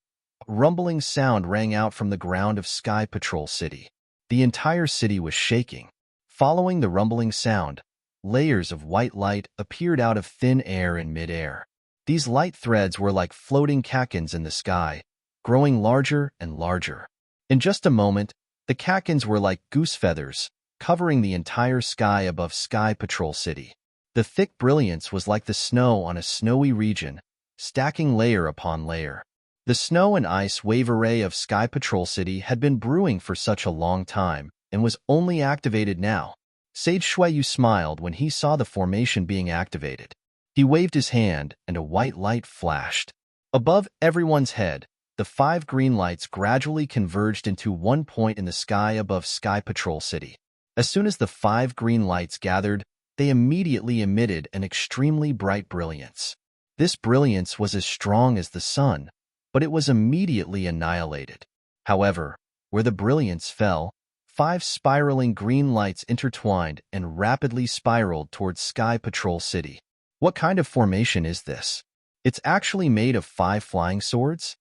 a rumbling sound rang out from the ground of Sky Patrol City. The entire city was shaking. Following the rumbling sound, layers of white light appeared out of thin air in mid-air. These light threads were like floating catkins in the sky, growing larger and larger. In just a moment, the catkins were like goose feathers, covering the entire sky above Sky Patrol City. The thick brilliance was like the snow on a snowy region, stacking layer upon layer. The snow and ice wave array of Sky Patrol City had been brewing for such a long time and was only activated now. Sage Shui Yu smiled when he saw the formation being activated. He waved his hand and a white light flashed. Above everyone's head, the 5 green lights gradually converged into one point in the sky above Sky Patrol City. As soon as the 5 green lights gathered, they immediately emitted an extremely bright brilliance. This brilliance was as strong as the sun, but it was immediately annihilated. However, where the brilliance fell, 5 spiraling green lights intertwined and rapidly spiraled towards Sky Patrol City. What kind of formation is this? It's actually made of 5 flying swords?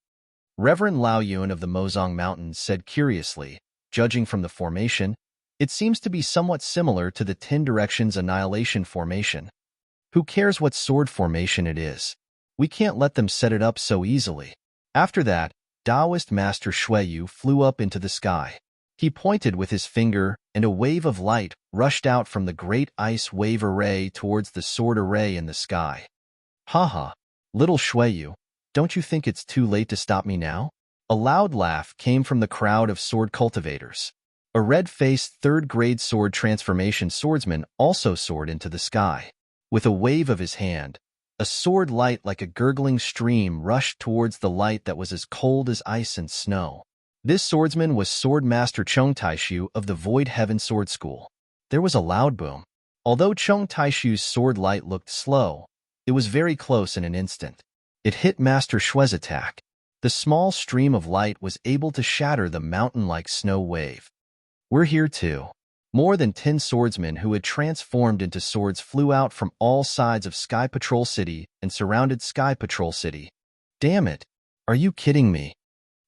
Reverend Lao Yun of the Mozong Mountains said curiously. Judging from the formation, it seems to be somewhat similar to the 10 Directions Annihilation formation. Who cares what sword formation it is? We can't let them set it up so easily. After that, Taoist Master Shuiyu flew up into the sky. He pointed with his finger, and a wave of light rushed out from the great ice wave array towards the sword array in the sky. Haha, little Shuiyu, don't you think it's too late to stop me now? A loud laugh came from the crowd of sword cultivators. A red-faced third-grade sword transformation swordsman also soared into the sky. With a wave of his hand, a sword light like a gurgling stream rushed towards the light that was as cold as ice and snow. This swordsman was Sword Master Chong Taishu of the Void Heaven Sword School. There was a loud boom. Although Chong Taishu's sword light looked slow, it was very close in an instant. It hit Master Shui's attack. The small stream of light was able to shatter the mountain-like snow wave. We're here too. More than 10 swordsmen who had transformed into swords flew out from all sides of Sky Patrol City and surrounded Sky Patrol City. Damn it! Are you kidding me?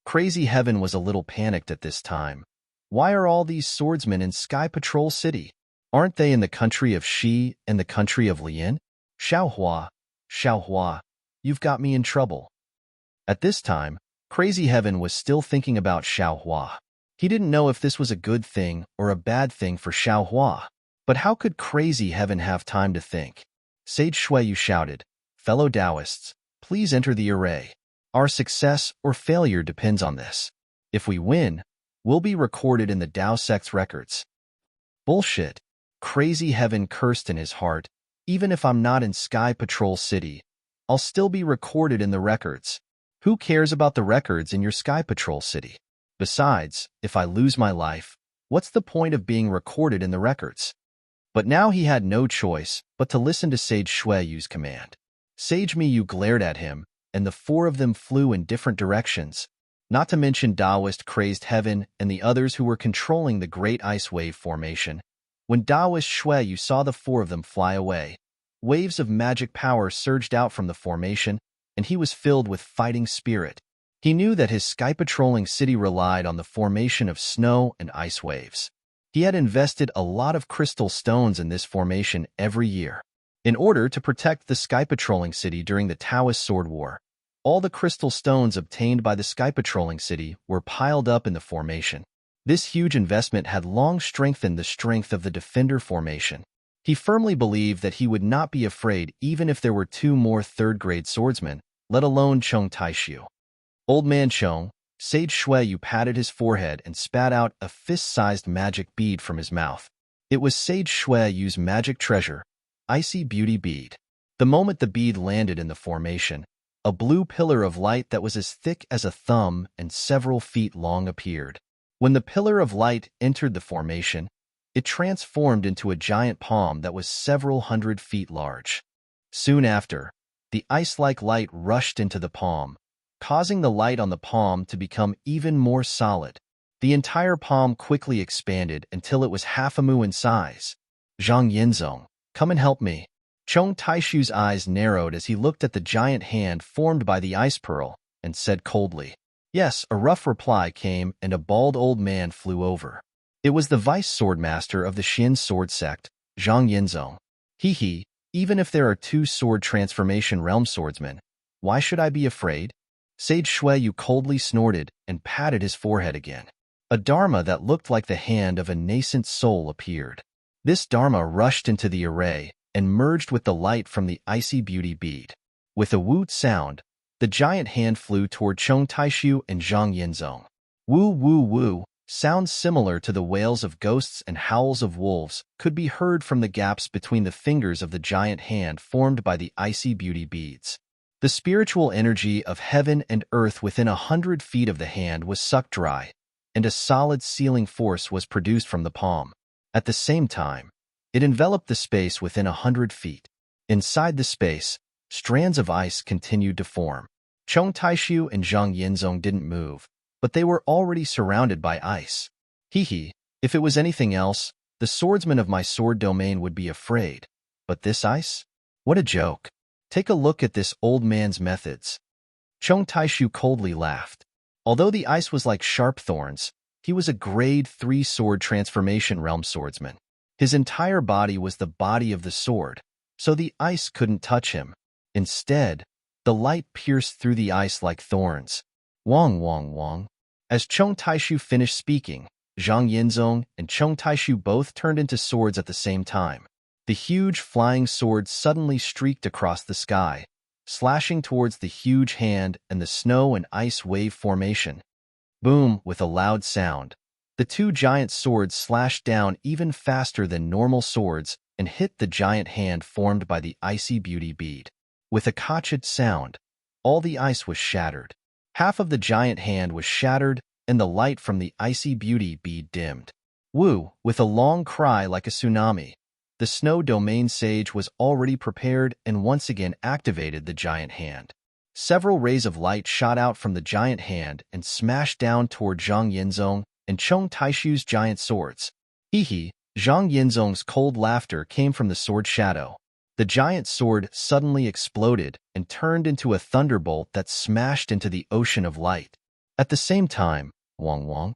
Crazy Heaven was a little panicked at this time. Why are all these swordsmen in Sky Patrol City? Aren't they in the country of Shi and the country of Lian? Xiaohua, you've got me in trouble. At this time, Crazy Heaven was still thinking about Xiaohua. He didn't know if this was a good thing or a bad thing for Xiaohua. But how could Crazy Heaven have time to think? Sage Shuiyu shouted, "Fellow Taoists, please enter the array. Our success or failure depends on this. If we win, we'll be recorded in the Tao sect's records." Bullshit. Crazy Heaven cursed in his heart. Even if I'm not in Sky Patrol City, I'll still be recorded in the records. Who cares about the records in your Sky Patrol City? Besides, if I lose my life, what's the point of being recorded in the records? But now he had no choice but to listen to Sage Shuiyu's command. Sage Miyu glared at him, and the 4 of them flew in different directions, not to mention Taoist Crazed Heaven and the others who were controlling the Great Ice Wave formation. When Taoist Shuiyu saw the 4 of them fly away, waves of magic power surged out from the formation, and he was filled with fighting spirit. He knew that his sky-patrolling city relied on the formation of snow and ice waves. He had invested a lot of crystal stones in this formation every year. In order to protect the sky-patrolling city during the Taoist Sword War, all the crystal stones obtained by the sky-patrolling city were piled up in the formation. This huge investment had long strengthened the strength of the Defender formation. He firmly believed that he would not be afraid even if there were 2 more third-grade swordsmen, let alone Chong Taishu. Old Man Chong, Sage Shuiyu patted his forehead and spat out a fist-sized magic bead from his mouth. It was Sage Shuiyu's magic treasure, Icy Beauty Bead. The moment the bead landed in the formation, a blue pillar of light that was as thick as a thumb and several feet long appeared. When the pillar of light entered the formation, it transformed into a giant palm that was several hundred feet large. Soon after, the ice-like light rushed into the palm, causing the light on the palm to become even more solid. The entire palm quickly expanded until it was half a mu in size. Zhang Yinzong, come and help me. Chong Taishu's eyes narrowed as he looked at the giant hand formed by the ice pearl, and said coldly, "Yes." A rough reply came, and a bald old man flew over. It was the vice swordmaster of the Xin sword sect, Zhang Yinzong. Hee, even if there are 2 sword transformation realm swordsmen, why should I be afraid? Sage Shuiyu coldly snorted and patted his forehead again. A dharma that looked like the hand of a nascent soul appeared. This dharma rushed into the array and merged with the light from the icy beauty bead. With a woot sound, the giant hand flew toward Chong Taishu and Zhang Yinzong. Woo woo woo, sounds similar to the wails of ghosts and howls of wolves could be heard from the gaps between the fingers of the giant hand formed by the icy beauty beads. The spiritual energy of heaven and earth within 100 feet of the hand was sucked dry, and a solid sealing force was produced from the palm. At the same time, it enveloped the space within 100 feet. Inside the space, strands of ice continued to form. Chong Taishu and Zhang Yinzong didn't move, but they were already surrounded by ice. Hee, if it was anything else, the swordsman of my sword domain would be afraid. But this ice? What a joke. Take a look at this old man's methods. Chong Taishu coldly laughed. Although the ice was like sharp thorns, he was a grade 3 sword transformation realm swordsman. His entire body was the body of the sword, so the ice couldn't touch him. Instead, the light pierced through the ice like thorns. Wong, wong, wong. As Chong Taishu finished speaking, Zhang Yinzong and Chong Taishu both turned into swords at the same time. The huge flying sword suddenly streaked across the sky, slashing towards the huge hand and the snow and ice wave formation. Boom, with a loud sound. The two giant swords slashed down even faster than normal swords and hit the giant hand formed by the icy beauty bead. With a kachid sound, all the ice was shattered. Half of the giant hand was shattered, and the light from the icy beauty bead dimmed. Woo, with a long cry like a tsunami, the snow domain sage was already prepared and once again activated the giant hand. Several rays of light shot out from the giant hand and smashed down toward Zhang Yinzong and Chong Taishu's giant swords. Hee, Zhang Yinzong's cold laughter came from the sword shadow. The giant sword suddenly exploded and turned into a thunderbolt that smashed into the ocean of light. At the same time, wong wong,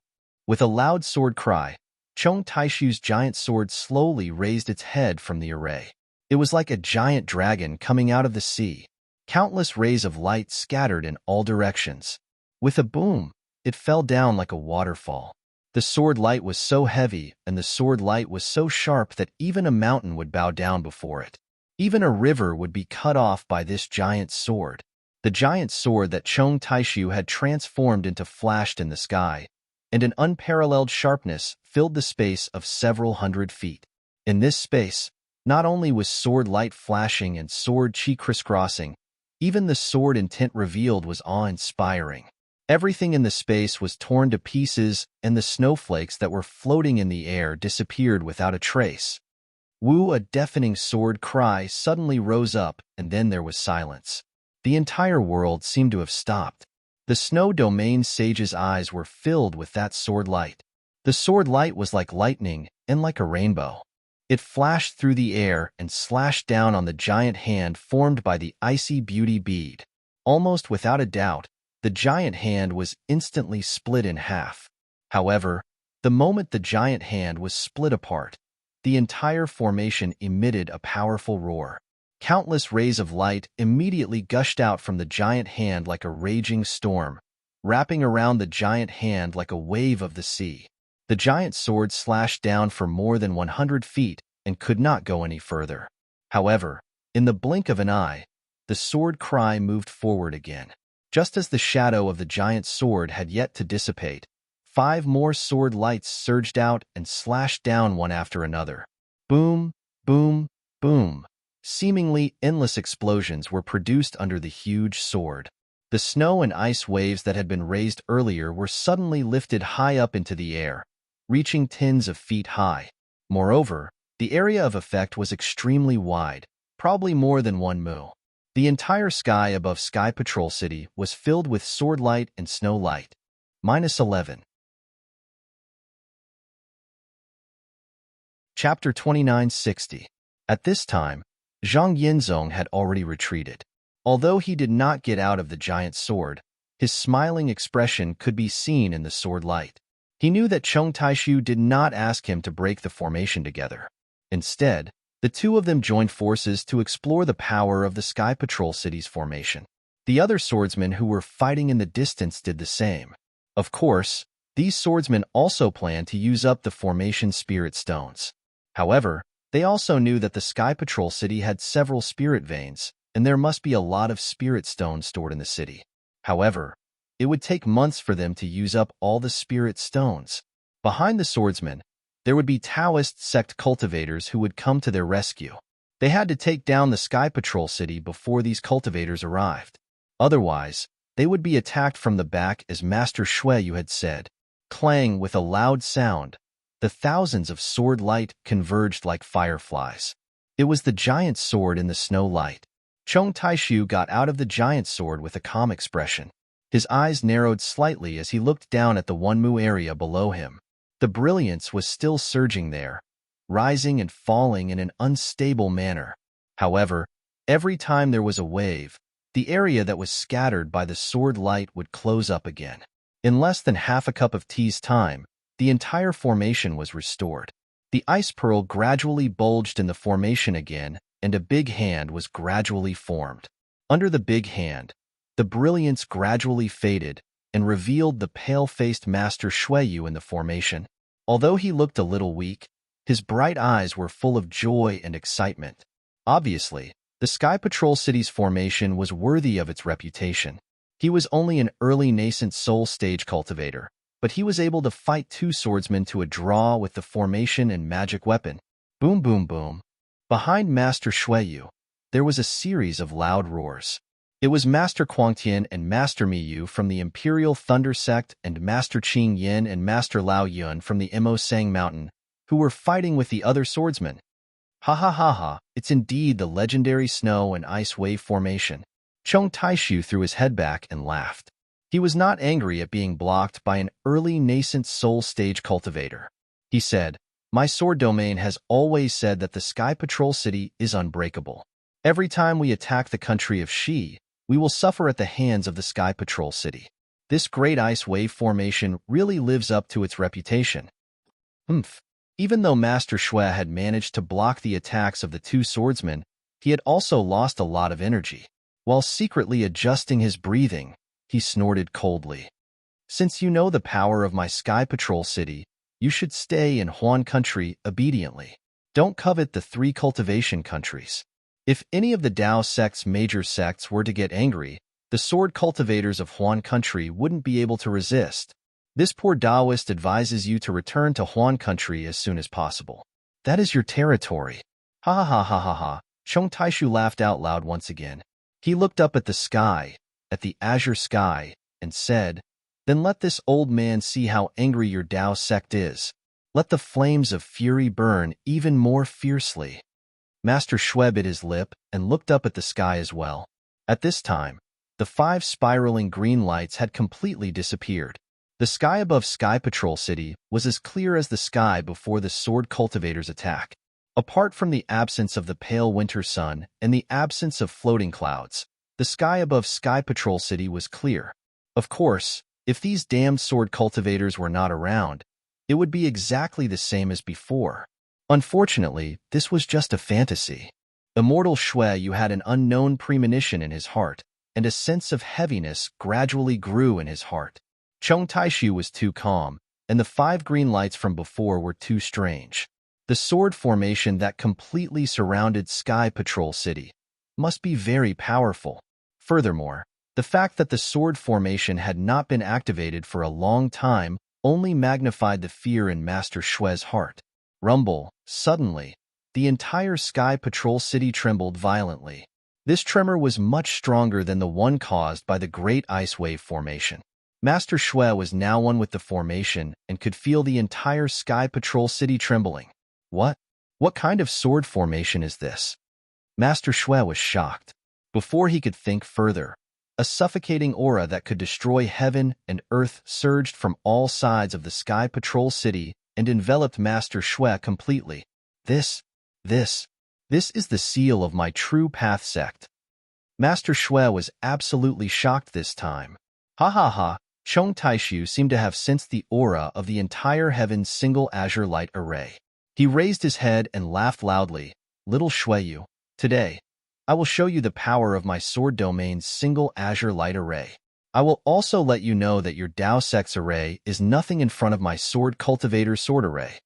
with a loud sword cry, Chong Taishu's giant sword slowly raised its head from the array. It was like a giant dragon coming out of the sea. Countless rays of light scattered in all directions. With a boom, it fell down like a waterfall. The sword light was so heavy and the sword light was so sharp that even a mountain would bow down before it. Even a river would be cut off by this giant sword. The giant sword that Chong Taishu had transformed into flashed in the sky, and an unparalleled sharpness filled the space of several 100 feet. In this space, not only was sword light flashing and sword chi crisscrossing, even the sword intent revealed was awe-inspiring. Everything in the space was torn to pieces, and the snowflakes that were floating in the air disappeared without a trace. Woo, a deafening sword cry suddenly rose up, and then there was silence. The entire world seemed to have stopped. The snow domain sage's eyes were filled with that sword light. The sword light was like lightning and like a rainbow. It flashed through the air and slashed down on the giant hand formed by the icy beauty bead. Almost without a doubt, the giant hand was instantly split in half. However, the moment the giant hand was split apart, the entire formation emitted a powerful roar. Countless rays of light immediately gushed out from the giant hand like a raging storm, wrapping around the giant hand like a wave of the sea. The giant sword slashed down for more than 100 feet and could not go any further. However, in the blink of an eye, the sword cry moved forward again. Just as the shadow of the giant sword had yet to dissipate, 5 more sword lights surged out and slashed down one after another. Boom, boom, boom. Seemingly endless explosions were produced under the huge sword. The snow and ice waves that had been raised earlier were suddenly lifted high up into the air, reaching tens of feet high. Moreover, the area of effect was extremely wide, probably more than 1 mu. The entire sky above Sky Patrol City was filled with sword light and snow light. -11. Chapter 2960. At this time, Zhang Yinzong had already retreated. Although he did not get out of the giant sword, his smiling expression could be seen in the sword light. He knew that Chong Taishu did not ask him to break the formation together. Instead, the two of them joined forces to explore the power of the Sky Patrol City's formation. The other swordsmen who were fighting in the distance did the same. Of course, these swordsmen also planned to use up the formation spirit stones. However, they also knew that the Sky Patrol City had several spirit veins, and there must be a lot of spirit stones stored in the city. However, it would take months for them to use up all the spirit stones. Behind the swordsmen, there would be Taoist sect cultivators who would come to their rescue. They had to take down the Sky Patrol city before these cultivators arrived. Otherwise, they would be attacked from the back as Master Shueyu had said. Clang with a loud sound, the thousands of sword light converged like fireflies. It was the giant sword in the snow light. Chong Taishu got out of the giant sword with a calm expression. His eyes narrowed slightly as he looked down at the Wunmu area below him. The brilliance was still surging there, rising and falling in an unstable manner. However, every time there was a wave, the area that was scattered by the sword light would close up again. In less than half a cup of tea's time, the entire formation was restored. The ice pearl gradually bulged in the formation again, and a big hand was gradually formed. Under the big hand, the brilliance gradually faded and revealed the pale-faced Master Shueyu in the formation. Although he looked a little weak, his bright eyes were full of joy and excitement. Obviously, the Sky Patrol City's formation was worthy of its reputation. He was only an early nascent soul stage cultivator, but he was able to fight two swordsmen to a draw with the formation and magic weapon. Boom, boom, boom. Behind Master Shueyu, there was a series of loud roars. It was Master Quangtian and Master Miyu from the Imperial Thunder Sect and Master Qing Yin and Master Lao Yun from the Imo Sang Mountain, who were fighting with the other swordsmen. Ha ha ha ha, it's indeed the legendary snow and ice wave formation. Chong Taishu threw his head back and laughed. He was not angry at being blocked by an early nascent soul stage cultivator. He said, "My sword domain has always said that the Sky Patrol City is unbreakable. Every time we attack the country of Shi, we will suffer at the hands of the Sky Patrol City. This great ice wave formation really lives up to its reputation." Even though Master Shui had managed to block the attacks of the two swordsmen, he had also lost a lot of energy. While secretly adjusting his breathing, he snorted coldly. "Since you know the power of my Sky Patrol City, you should stay in Huan Country obediently. Don't covet the 3 cultivation countries. If any of the Dao sect's major sects were to get angry, the sword cultivators of Huan Country wouldn't be able to resist. This poor Taoist advises you to return to Huan Country as soon as possible. That is your territory." Ha ha ha ha ha ha. Chong Taishu laughed out loud once again. He looked up at the sky, at the azure sky, and said, "Then let this old man see how angry your Dao sect is. Let the flames of fury burn even more fiercely." Master Shui bit his lip and looked up at the sky as well. At this time, the 5 spiraling green lights had completely disappeared. The sky above Sky Patrol City was as clear as the sky before the sword cultivators' attack. Apart from the absence of the pale winter sun and the absence of floating clouds, the sky above Sky Patrol City was clear. Of course, if these damned sword cultivators were not around, it would be exactly the same as before. Unfortunately, this was just a fantasy. Immortal Shueyu had an unknown premonition in his heart, and a sense of heaviness gradually grew in his heart. Chong Taishu was too calm, and the 5 green lights from before were too strange. The sword formation that completely surrounded Sky Patrol City must be very powerful. Furthermore, the fact that the sword formation had not been activated for a long time only magnified the fear in Master Shue's heart. Rumble, suddenly, the entire Sky Patrol City trembled violently. This tremor was much stronger than the one caused by the Great Ice Wave formation. Master Shui was now one with the formation and could feel the entire Sky Patrol City trembling. What? What kind of sword formation is this? Master Shui was shocked. Before he could think further, a suffocating aura that could destroy heaven and earth surged from all sides of the Sky Patrol City and enveloped Master Shui completely. This is the seal of my true path sect. Master Shui was absolutely shocked this time. Ha ha ha. Chong Taishu seemed to have sensed the aura of the entire heaven's single azure light array. He raised his head and laughed loudly. "Little Shueyu, today, I will show you the power of my sword domain's single azure light array. I will also let you know that your Dao Sect's array is nothing in front of my sword cultivator's sword array."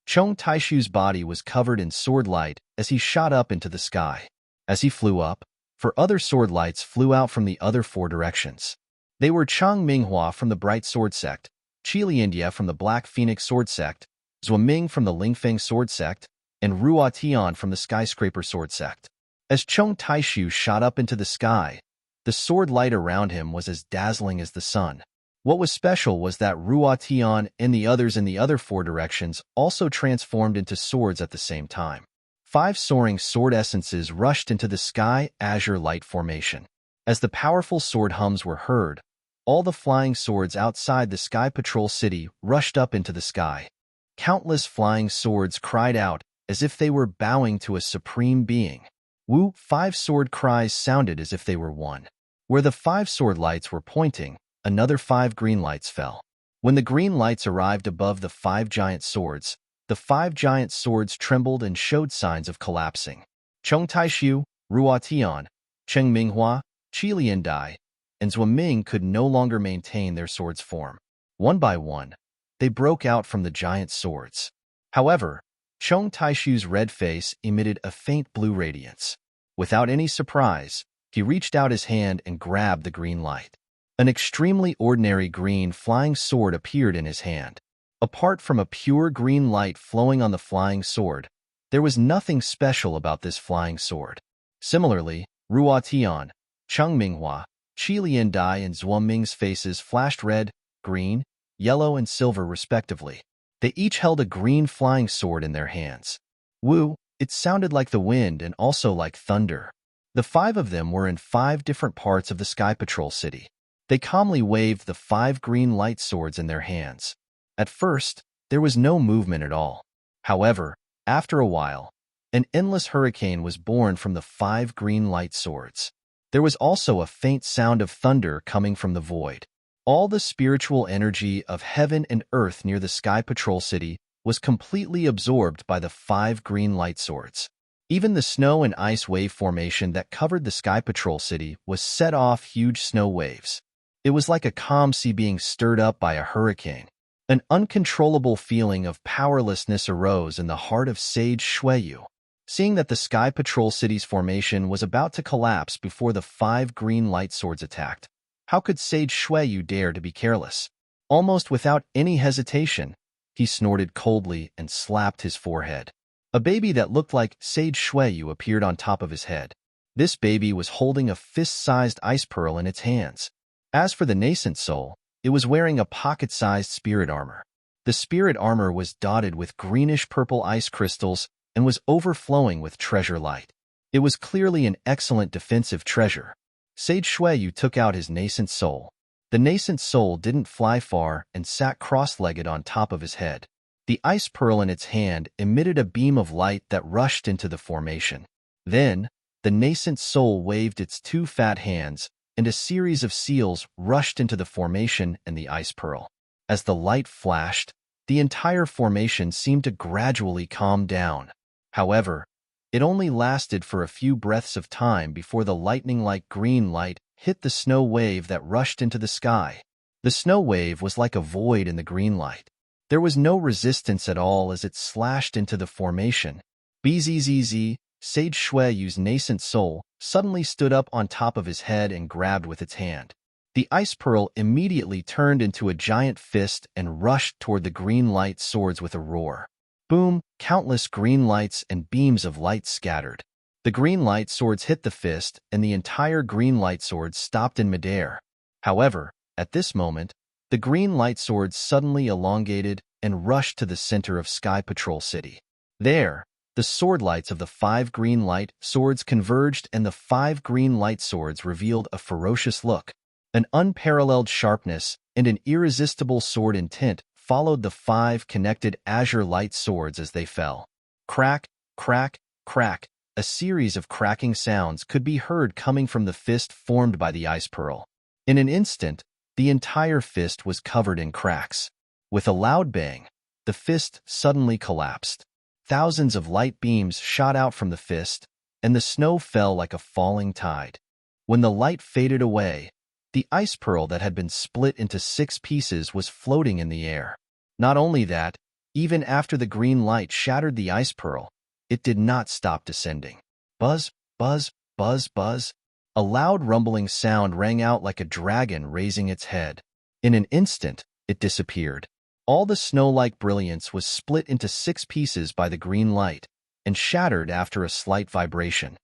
Chong Taishu's body was covered in sword light as he shot up into the sky. As he flew up, 4 other sword lights flew out from the other 4 directions. They were Chang Minghua from the Bright Sword Sect, Qili India from the Black Phoenix Sword Sect, Zhuaming from the Lingfeng Sword Sect, and Ruo Tian from the skyscraper sword sect. As Cheng Taishu shot up into the sky, the sword light around him was as dazzling as the sun. What was special was that Ruo Tian and the others in the other 4 directions also transformed into swords at the same time. 5 soaring sword essences rushed into the sky azure light formation. As the powerful sword hums were heard, all the flying swords outside the Sky Patrol City rushed up into the sky. Countless flying swords cried out as if they were bowing to a supreme being. Wu, 5 sword cries sounded as if they were one. Where the 5 sword lights were pointing, another 5 green lights fell. When the green lights arrived above the 5 giant swords, the 5 giant swords trembled and showed signs of collapsing. Cheng Taishu, Ruo Tian, Cheng Minghua, Qi Liandai, and Zhuo Ming could no longer maintain their swords' form. One by one, they broke out from the giant swords. However, Cheng Taishu's red face emitted a faint blue radiance. Without any surprise, he reached out his hand and grabbed the green light. An extremely ordinary green flying sword appeared in his hand. Apart from a pure green light flowing on the flying sword, there was nothing special about this flying sword. Similarly, Ruo Tian, Cheng Minghua, Qi Liandai and Zhuo Ming's faces flashed red, green, yellow, and silver respectively. They each held a green flying sword in their hands. Wu, it sounded like the wind and also like thunder. The 5 of them were in 5 different parts of the Sky Patrol City. They calmly waved the 5 green light swords in their hands. At first, there was no movement at all. However, after a while, an endless hurricane was born from the 5 green light swords. There was also a faint sound of thunder coming from the void. All the spiritual energy of heaven and earth near the Sky Patrol City was completely absorbed by the 5 green light swords. Even the snow and ice wave formation that covered the Sky Patrol City was set off huge snow waves. It was like a calm sea being stirred up by a hurricane. An uncontrollable feeling of powerlessness arose in the heart of Sage Xueyu. Seeing that the Sky Patrol City's formation was about to collapse before the 5 green light swords attacked, how could Sage Xueyu dare to be careless? Almost without any hesitation, he snorted coldly and slapped his forehead. A baby that looked like Sage Xueyu appeared on top of his head. This baby was holding a fist-sized ice pearl in its hands. As for the nascent soul, it was wearing a pocket-sized spirit armor. The spirit armor was dotted with greenish-purple ice crystals and was overflowing with treasure light. It was clearly an excellent defensive treasure. Sage Xueyu took out his nascent soul. The nascent soul didn't fly far and sat cross-legged on top of his head. The ice pearl in its hand emitted a beam of light that rushed into the formation. Then, the nascent soul waved its 2 fat hands, and a series of seals rushed into the formation and the ice pearl. As the light flashed, the entire formation seemed to gradually calm down. However, it only lasted for a few breaths of time before the lightning-like green light hit the snow wave that rushed into the sky. The snow wave was like a void in the green light. There was no resistance at all as it slashed into the formation. Bzzz, Sage Xueyu's nascent soul suddenly stood up on top of his head and grabbed with its hand. The ice pearl immediately turned into a giant fist and rushed toward the green light swords with a roar. Boom, countless green lights and beams of light scattered. The green light swords hit the fist, and the entire green light sword stopped in midair. However, at this moment, the green light swords suddenly elongated and rushed to the center of Sky Patrol City. There, the sword lights of the 5 green light swords converged, and the 5 green light swords revealed a ferocious look. An unparalleled sharpness and an irresistible sword intent followed the 5 connected azure light swords as they fell. Crack, crack, crack. A series of cracking sounds could be heard coming from the fist formed by the ice pearl. In an instant, the entire fist was covered in cracks. With a loud bang, the fist suddenly collapsed. Thousands of light beams shot out from the fist, and the snow fell like a falling tide. When the light faded away, the ice pearl that had been split into 6 pieces was floating in the air. Not only that, even after the green light shattered the ice pearl, it did not stop descending. Buzz, buzz, buzz, buzz. A loud rumbling sound rang out like a dragon raising its head. In an instant, it disappeared. All the snow-like brilliance was split into 6 pieces by the green light, and shattered after a slight vibration.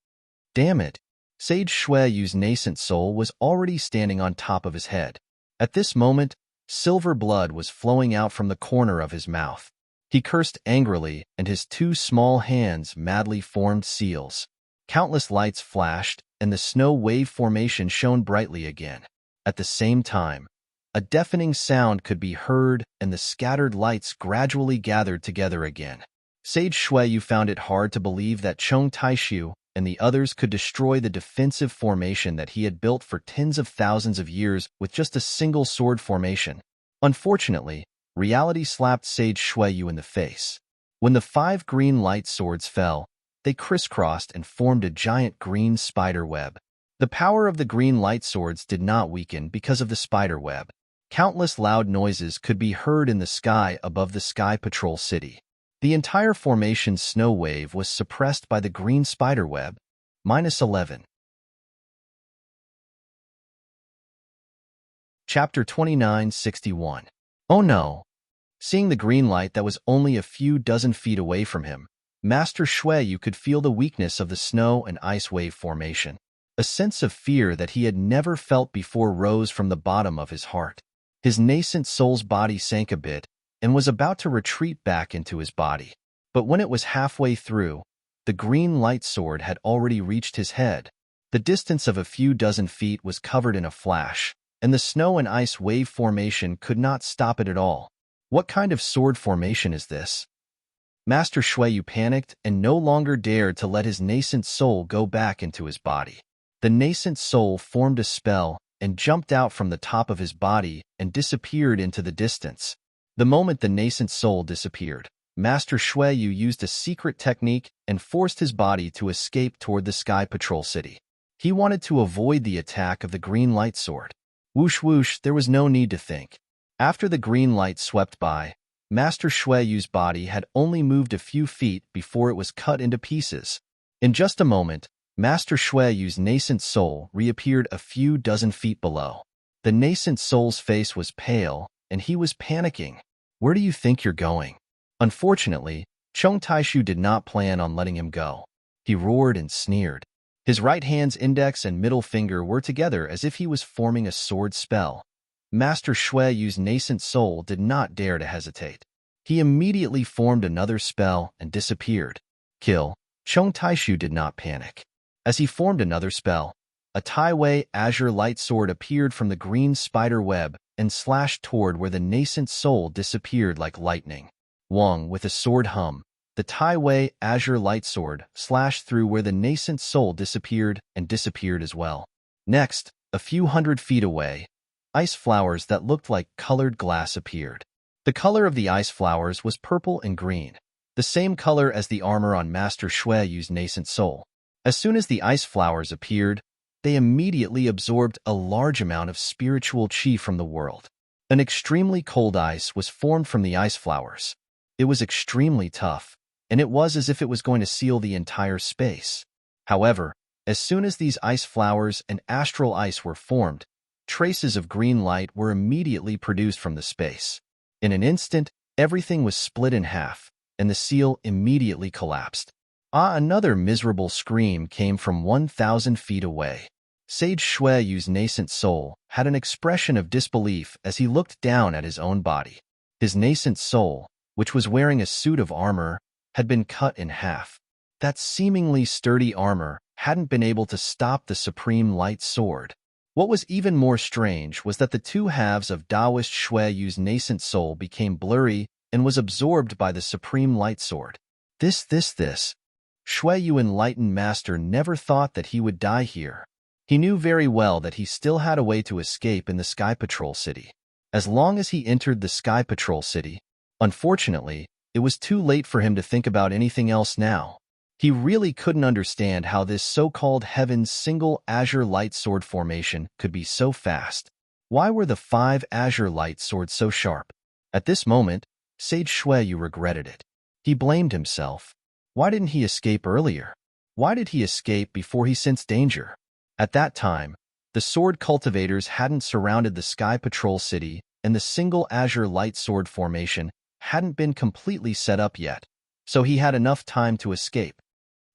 Damn it! Sage Shueyu's nascent soul was already standing on top of his head. At this moment, silver blood was flowing out from the corner of his mouth. He cursed angrily, and his two small hands madly formed seals. Countless lights flashed, and the snow wave formation shone brightly again. At the same time, a deafening sound could be heard, and the scattered lights gradually gathered together again. Sage Shueyu found it hard to believe that Chong Taishu and the others could destroy the defensive formation that he had built for tens of thousands of years with just a single sword formation. Unfortunately, reality slapped Sage Shueyu in the face. When the 5 green light swords fell, they crisscrossed and formed a giant green spider web. The power of the green light swords did not weaken because of the spider web. Countless loud noises could be heard in the sky above the Sky Patrol City. The entire formation's snow wave was suppressed by the green spider web. -11. Chapter 29:61. Oh no! Seeing the green light that was only a few dozen feet away from him, Master Shueyu could feel the weakness of the snow and ice wave formation. A sense of fear that he had never felt before rose from the bottom of his heart. His nascent soul's body sank a bit and was about to retreat back into his body. But when it was halfway through, the green light sword had already reached his head. The distance of a few dozen feet was covered in a flash, and the snow and ice wave formation could not stop it at all. What kind of sword formation is this? Master Shueyu panicked and no longer dared to let his nascent soul go back into his body. The nascent soul formed a spell and jumped out from the top of his body and disappeared into the distance. The moment the nascent soul disappeared, Master Shueyu used a secret technique and forced his body to escape toward the Sky Patrol City. He wanted to avoid the attack of the green light sword. Whoosh whoosh, there was no need to think. After the green light swept by, Master Shueyu's body had only moved a few feet before it was cut into pieces. In just a moment, Master Shueyu's nascent soul reappeared a few dozen feet below. The nascent soul's face was pale, and he was panicking. Where do you think you're going? Unfortunately, Chong Taishu did not plan on letting him go. He roared and sneered. His right hand's index and middle finger were together as if he was forming a sword spell. Master Shueyu's nascent soul did not dare to hesitate. He immediately formed another spell and disappeared. Kill. Chong Taishu did not panic. As he formed another spell, a Tai-Wei azure light sword appeared from the green spider web and slashed toward where the nascent soul disappeared like lightning. Wong, with a sword hum, the Tai-Wei azure light sword slashed through where the nascent soul disappeared and disappeared as well. Next, a few hundred feet away, ice flowers that looked like colored glass appeared. The color of the ice flowers was purple and green, the same color as the armor on Master Shueyu's nascent soul. As soon as the ice flowers appeared, they immediately absorbed a large amount of spiritual qi from the world. An extremely cold ice was formed from the ice flowers. It was extremely tough, and it was as if it was going to seal the entire space. However, as soon as these ice flowers and astral ice were formed, traces of green light were immediately produced from the space. In an instant, everything was split in half, and the seal immediately collapsed. Another miserable scream came from 1,000 feet away. Sage Shueyu's nascent soul had an expression of disbelief as he looked down at his own body. His nascent soul, which was wearing a suit of armor, had been cut in half. That seemingly sturdy armor hadn't been able to stop the supreme light sword. What was even more strange was that the two halves of Taoist Shueyu's nascent soul became blurry and was absorbed by the supreme light sword. This. Shueyu Enlightened Master never thought that he would die here. He knew very well that he still had a way to escape in the Sky Patrol City. As long as he entered the Sky Patrol City, unfortunately, it was too late for him to think about anything else now. He really couldn't understand how this so-called Heaven's single azure light sword formation could be so fast. Why were the 5 azure light swords so sharp? At this moment, Sage Shueyu regretted it. He blamed himself. Why didn't he escape earlier? Why did he escape before he sensed danger? At that time, the sword cultivators hadn't surrounded the Sky Patrol City, and the single azure light sword formation hadn't been completely set up yet. so he had enough time to escape.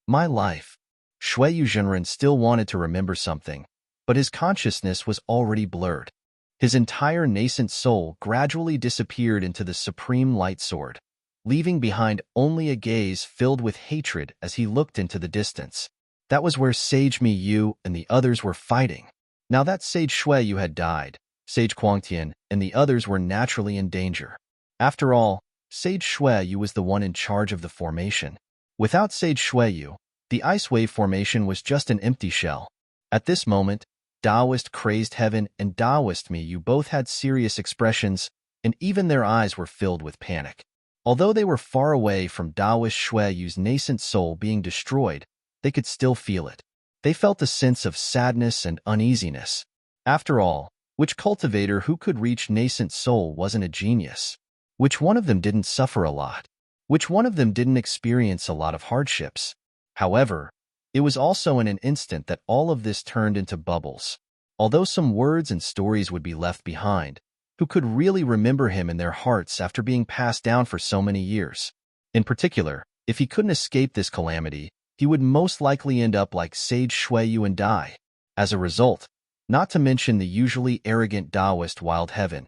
My life. Shui Yuzhenren still wanted to remember something, but his consciousness was already blurred. His entire nascent soul gradually disappeared into the supreme light sword, leaving behind only a gaze filled with hatred as he looked into the distance. That was where Sage Mi Yu and the others were fighting. Now that Sage Shui Yu had died, Sage Quangtian and the others were naturally in danger. After all, Sage Shui Yu was the one in charge of the formation. Without Sage Shui Yu, the Ice Wave formation was just an empty shell. At this moment, Taoist Crazed Heaven and Taoist Mi Yu both had serious expressions, and even their eyes were filled with panic. Although they were far away from Taoist Shui Yu's nascent soul being destroyed, they could still feel it. They felt a sense of sadness and uneasiness. After all, which cultivator who could reach nascent soul wasn't a genius? Which one of them didn't suffer a lot? Which one of them didn't experience a lot of hardships? However, it was also in an instant that all of this turned into bubbles. Although some words and stories would be left behind, who could really remember him in their hearts after being passed down for so many years? In particular, if he couldn't escape this calamity, he would most likely end up like Sage Shui Yu and die. As a result, not to mention the usually arrogant Taoist Wild Heaven,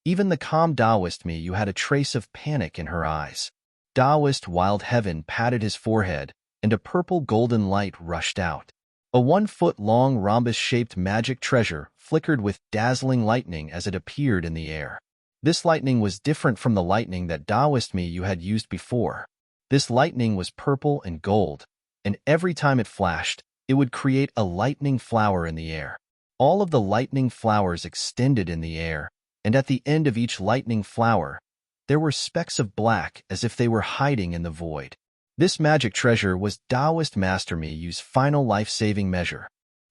even the calm Taoist Mi Yu had a trace of panic in her eyes. Taoist Wild Heaven patted his forehead, and a purple golden light rushed out. A 1-foot-long rhombus-shaped magic treasure flickered with dazzling lightning as it appeared in the air. This lightning was different from the lightning that Taoist Mi Yu had used before. This lightning was purple and gold, and every time it flashed, it would create a lightning flower in the air. All of the lightning flowers extended in the air, and at the end of each lightning flower, there were specks of black as if they were hiding in the void. This magic treasure was Taoist Master Mi Yu's final life-saving measure.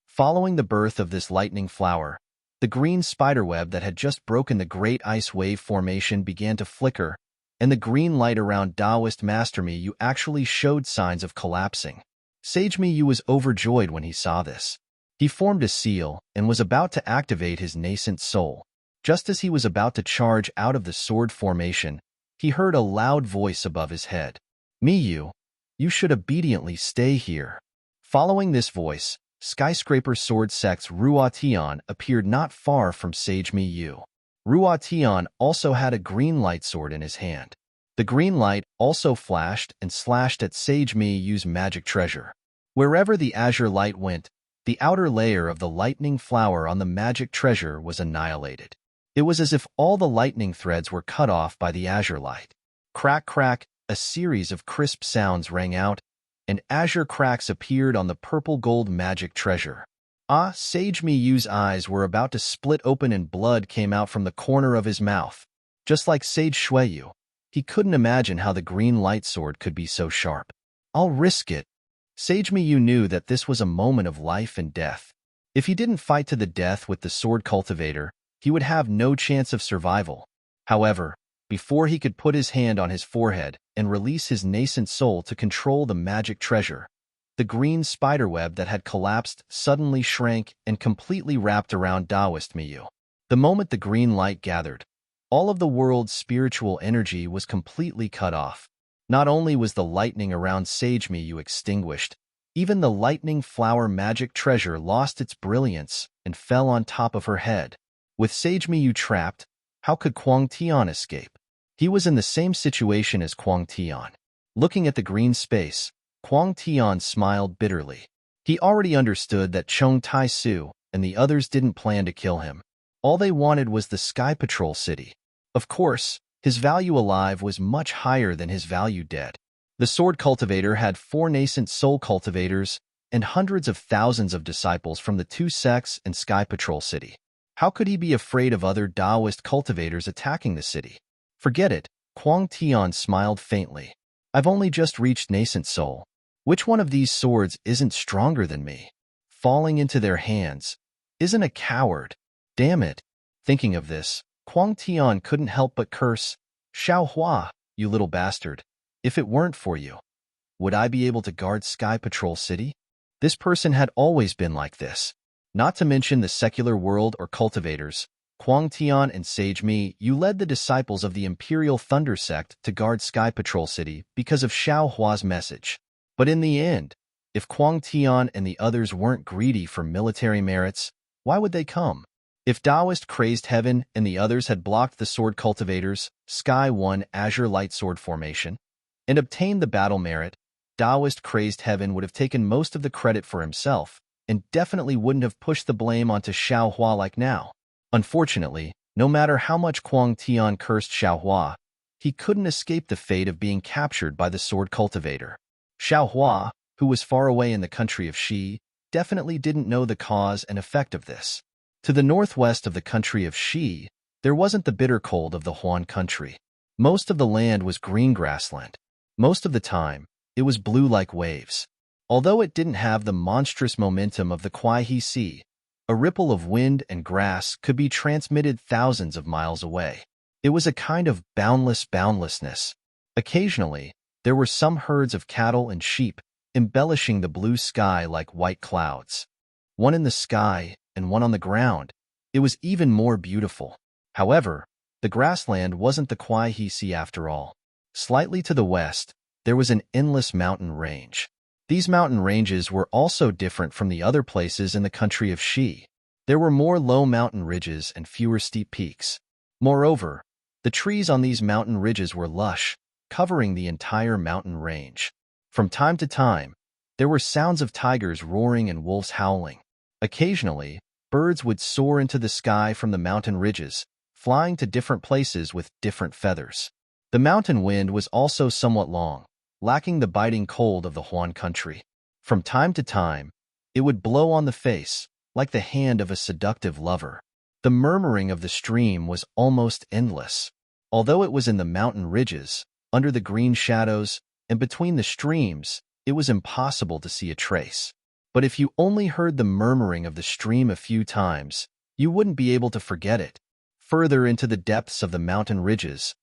Following the birth of this lightning flower, the green spiderweb that had just broken the Great Ice Wave formation began to flicker, and the green light around Taoist Master Mi Yu actually showed signs of collapsing. Sage Mi Yu was overjoyed when he saw this. He formed a seal and was about to activate his nascent soul. Just as he was about to charge out of the sword formation, he heard a loud voice above his head. Mi Yu, you should obediently stay here. Following this voice, Skyscraper Sword Sect's Ruo Tian appeared not far from Sage Mi Yu. Ruo Tian also had a green light sword in his hand. The green light also flashed and slashed at Sage Mi Yu's magic treasure. Wherever the azure light went, the outer layer of the lightning flower on the magic treasure was annihilated. It was as if all the lightning threads were cut off by the azure light. Crack, crack, a series of crisp sounds rang out, and azure cracks appeared on the purple-gold magic treasure. Sage Mi Yu's eyes were about to split open and blood came out from the corner of his mouth. Just like Sage Shui Yu, he couldn't imagine how the green light sword could be so sharp. I'll risk it. Sage Mi Yu knew that this was a moment of life and death. If he didn't fight to the death with the sword cultivator, he would have no chance of survival. However, before he could put his hand on his forehead and release his nascent soul to control the magic treasure, the green spiderweb that had collapsed suddenly shrank and completely wrapped around Taoist Mi Yu. The moment the green light gathered, all of the world's spiritual energy was completely cut off. Not only was the lightning around Sage Mi Yu extinguished, even the lightning flower magic treasure lost its brilliance and fell on top of her head. With Sage Mi Yu trapped, how could Quang Tian escape? He was in the same situation as Quang Tian. Looking at the green space, Quang Tian smiled bitterly. He already understood that Chong Tai Su and the others didn't plan to kill him. All they wanted was the Sky Patrol City. Of course, his value alive was much higher than his value dead. The sword cultivator had 4 nascent soul cultivators and hundreds of thousands of disciples from the 2 sects and Sky Patrol City. How could he be afraid of other Taoist cultivators attacking the city? Forget it, Quang Tian smiled faintly. I've only just reached nascent soul. Which one of these swords isn't stronger than me? Falling into their hands isn't a coward. Damn it. Thinking of this, Quang Tian couldn't help but curse. Xiao Hua, you little bastard. If it weren't for you, would I be able to guard Sky Patrol City? This person had always been like this. Not to mention the secular world or cultivators. Quang Tian and Sage Mi, you led the disciples of the Imperial Thunder Sect to guard Sky Patrol City because of Xiao Hua's message. But in the end, if Quang Tian and the others weren't greedy for military merits, why would they come? If Taoist Crazed Heaven and the others had blocked the Sword Cultivators, Sky 1 Azure Light Sword formation, and obtained the battle merit, Taoist Crazed Heaven would have taken most of the credit for himself and definitely wouldn't have pushed the blame onto Xiao Hua like now. Unfortunately, no matter how much Quang Tian cursed Xiao Hua, he couldn't escape the fate of being captured by the Sword Cultivator. Xiao Hua, who was far away in the country of Shi, definitely didn't know the cause and effect of this. To the northwest of the country of Shi, there wasn't the bitter cold of the Huan country. Most of the land was green grassland. Most of the time, it was blue like waves. Although it didn't have the monstrous momentum of the Kuai-He Sea, a ripple of wind and grass could be transmitted thousands of miles away. It was a kind of boundlessness. Occasionally, there were some herds of cattle and sheep embellishing the blue sky like white clouds. One in the sky and one on the ground. It was even more beautiful. However, the grassland wasn't the Kuai-He Sea after all. Slightly to the west, there was an endless mountain range. These mountain ranges were also different from the other places in the country of Shi. There were more low mountain ridges and fewer steep peaks. Moreover, the trees on these mountain ridges were lush, covering the entire mountain range. From time to time, there were sounds of tigers roaring and wolves howling. Occasionally, birds would soar into the sky from the mountain ridges, flying to different places with different feathers. The mountain wind was also somewhat long, lacking the biting cold of the Huan country. From time to time, it would blow on the face, like the hand of a seductive lover. The murmuring of the stream was almost endless. Although it was in the mountain ridges, under the green shadows, and between the streams, it was impossible to see a trace. But if you only heard the murmuring of the stream a few times, you wouldn't be able to forget it. Further into the depths of the mountain ridges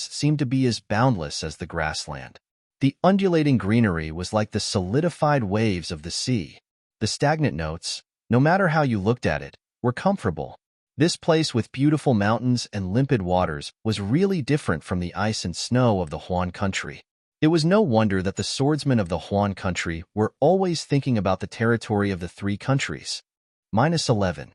seemed to be as boundless as the grassland. The undulating greenery was like the solidified waves of the sea. The stagnant notes, no matter how you looked at it, were comfortable. This place with beautiful mountains and limpid waters was really different from the ice and snow of the Huan country. It was no wonder that the swordsmen of the Huan country were always thinking about the territory of the three countries. -11.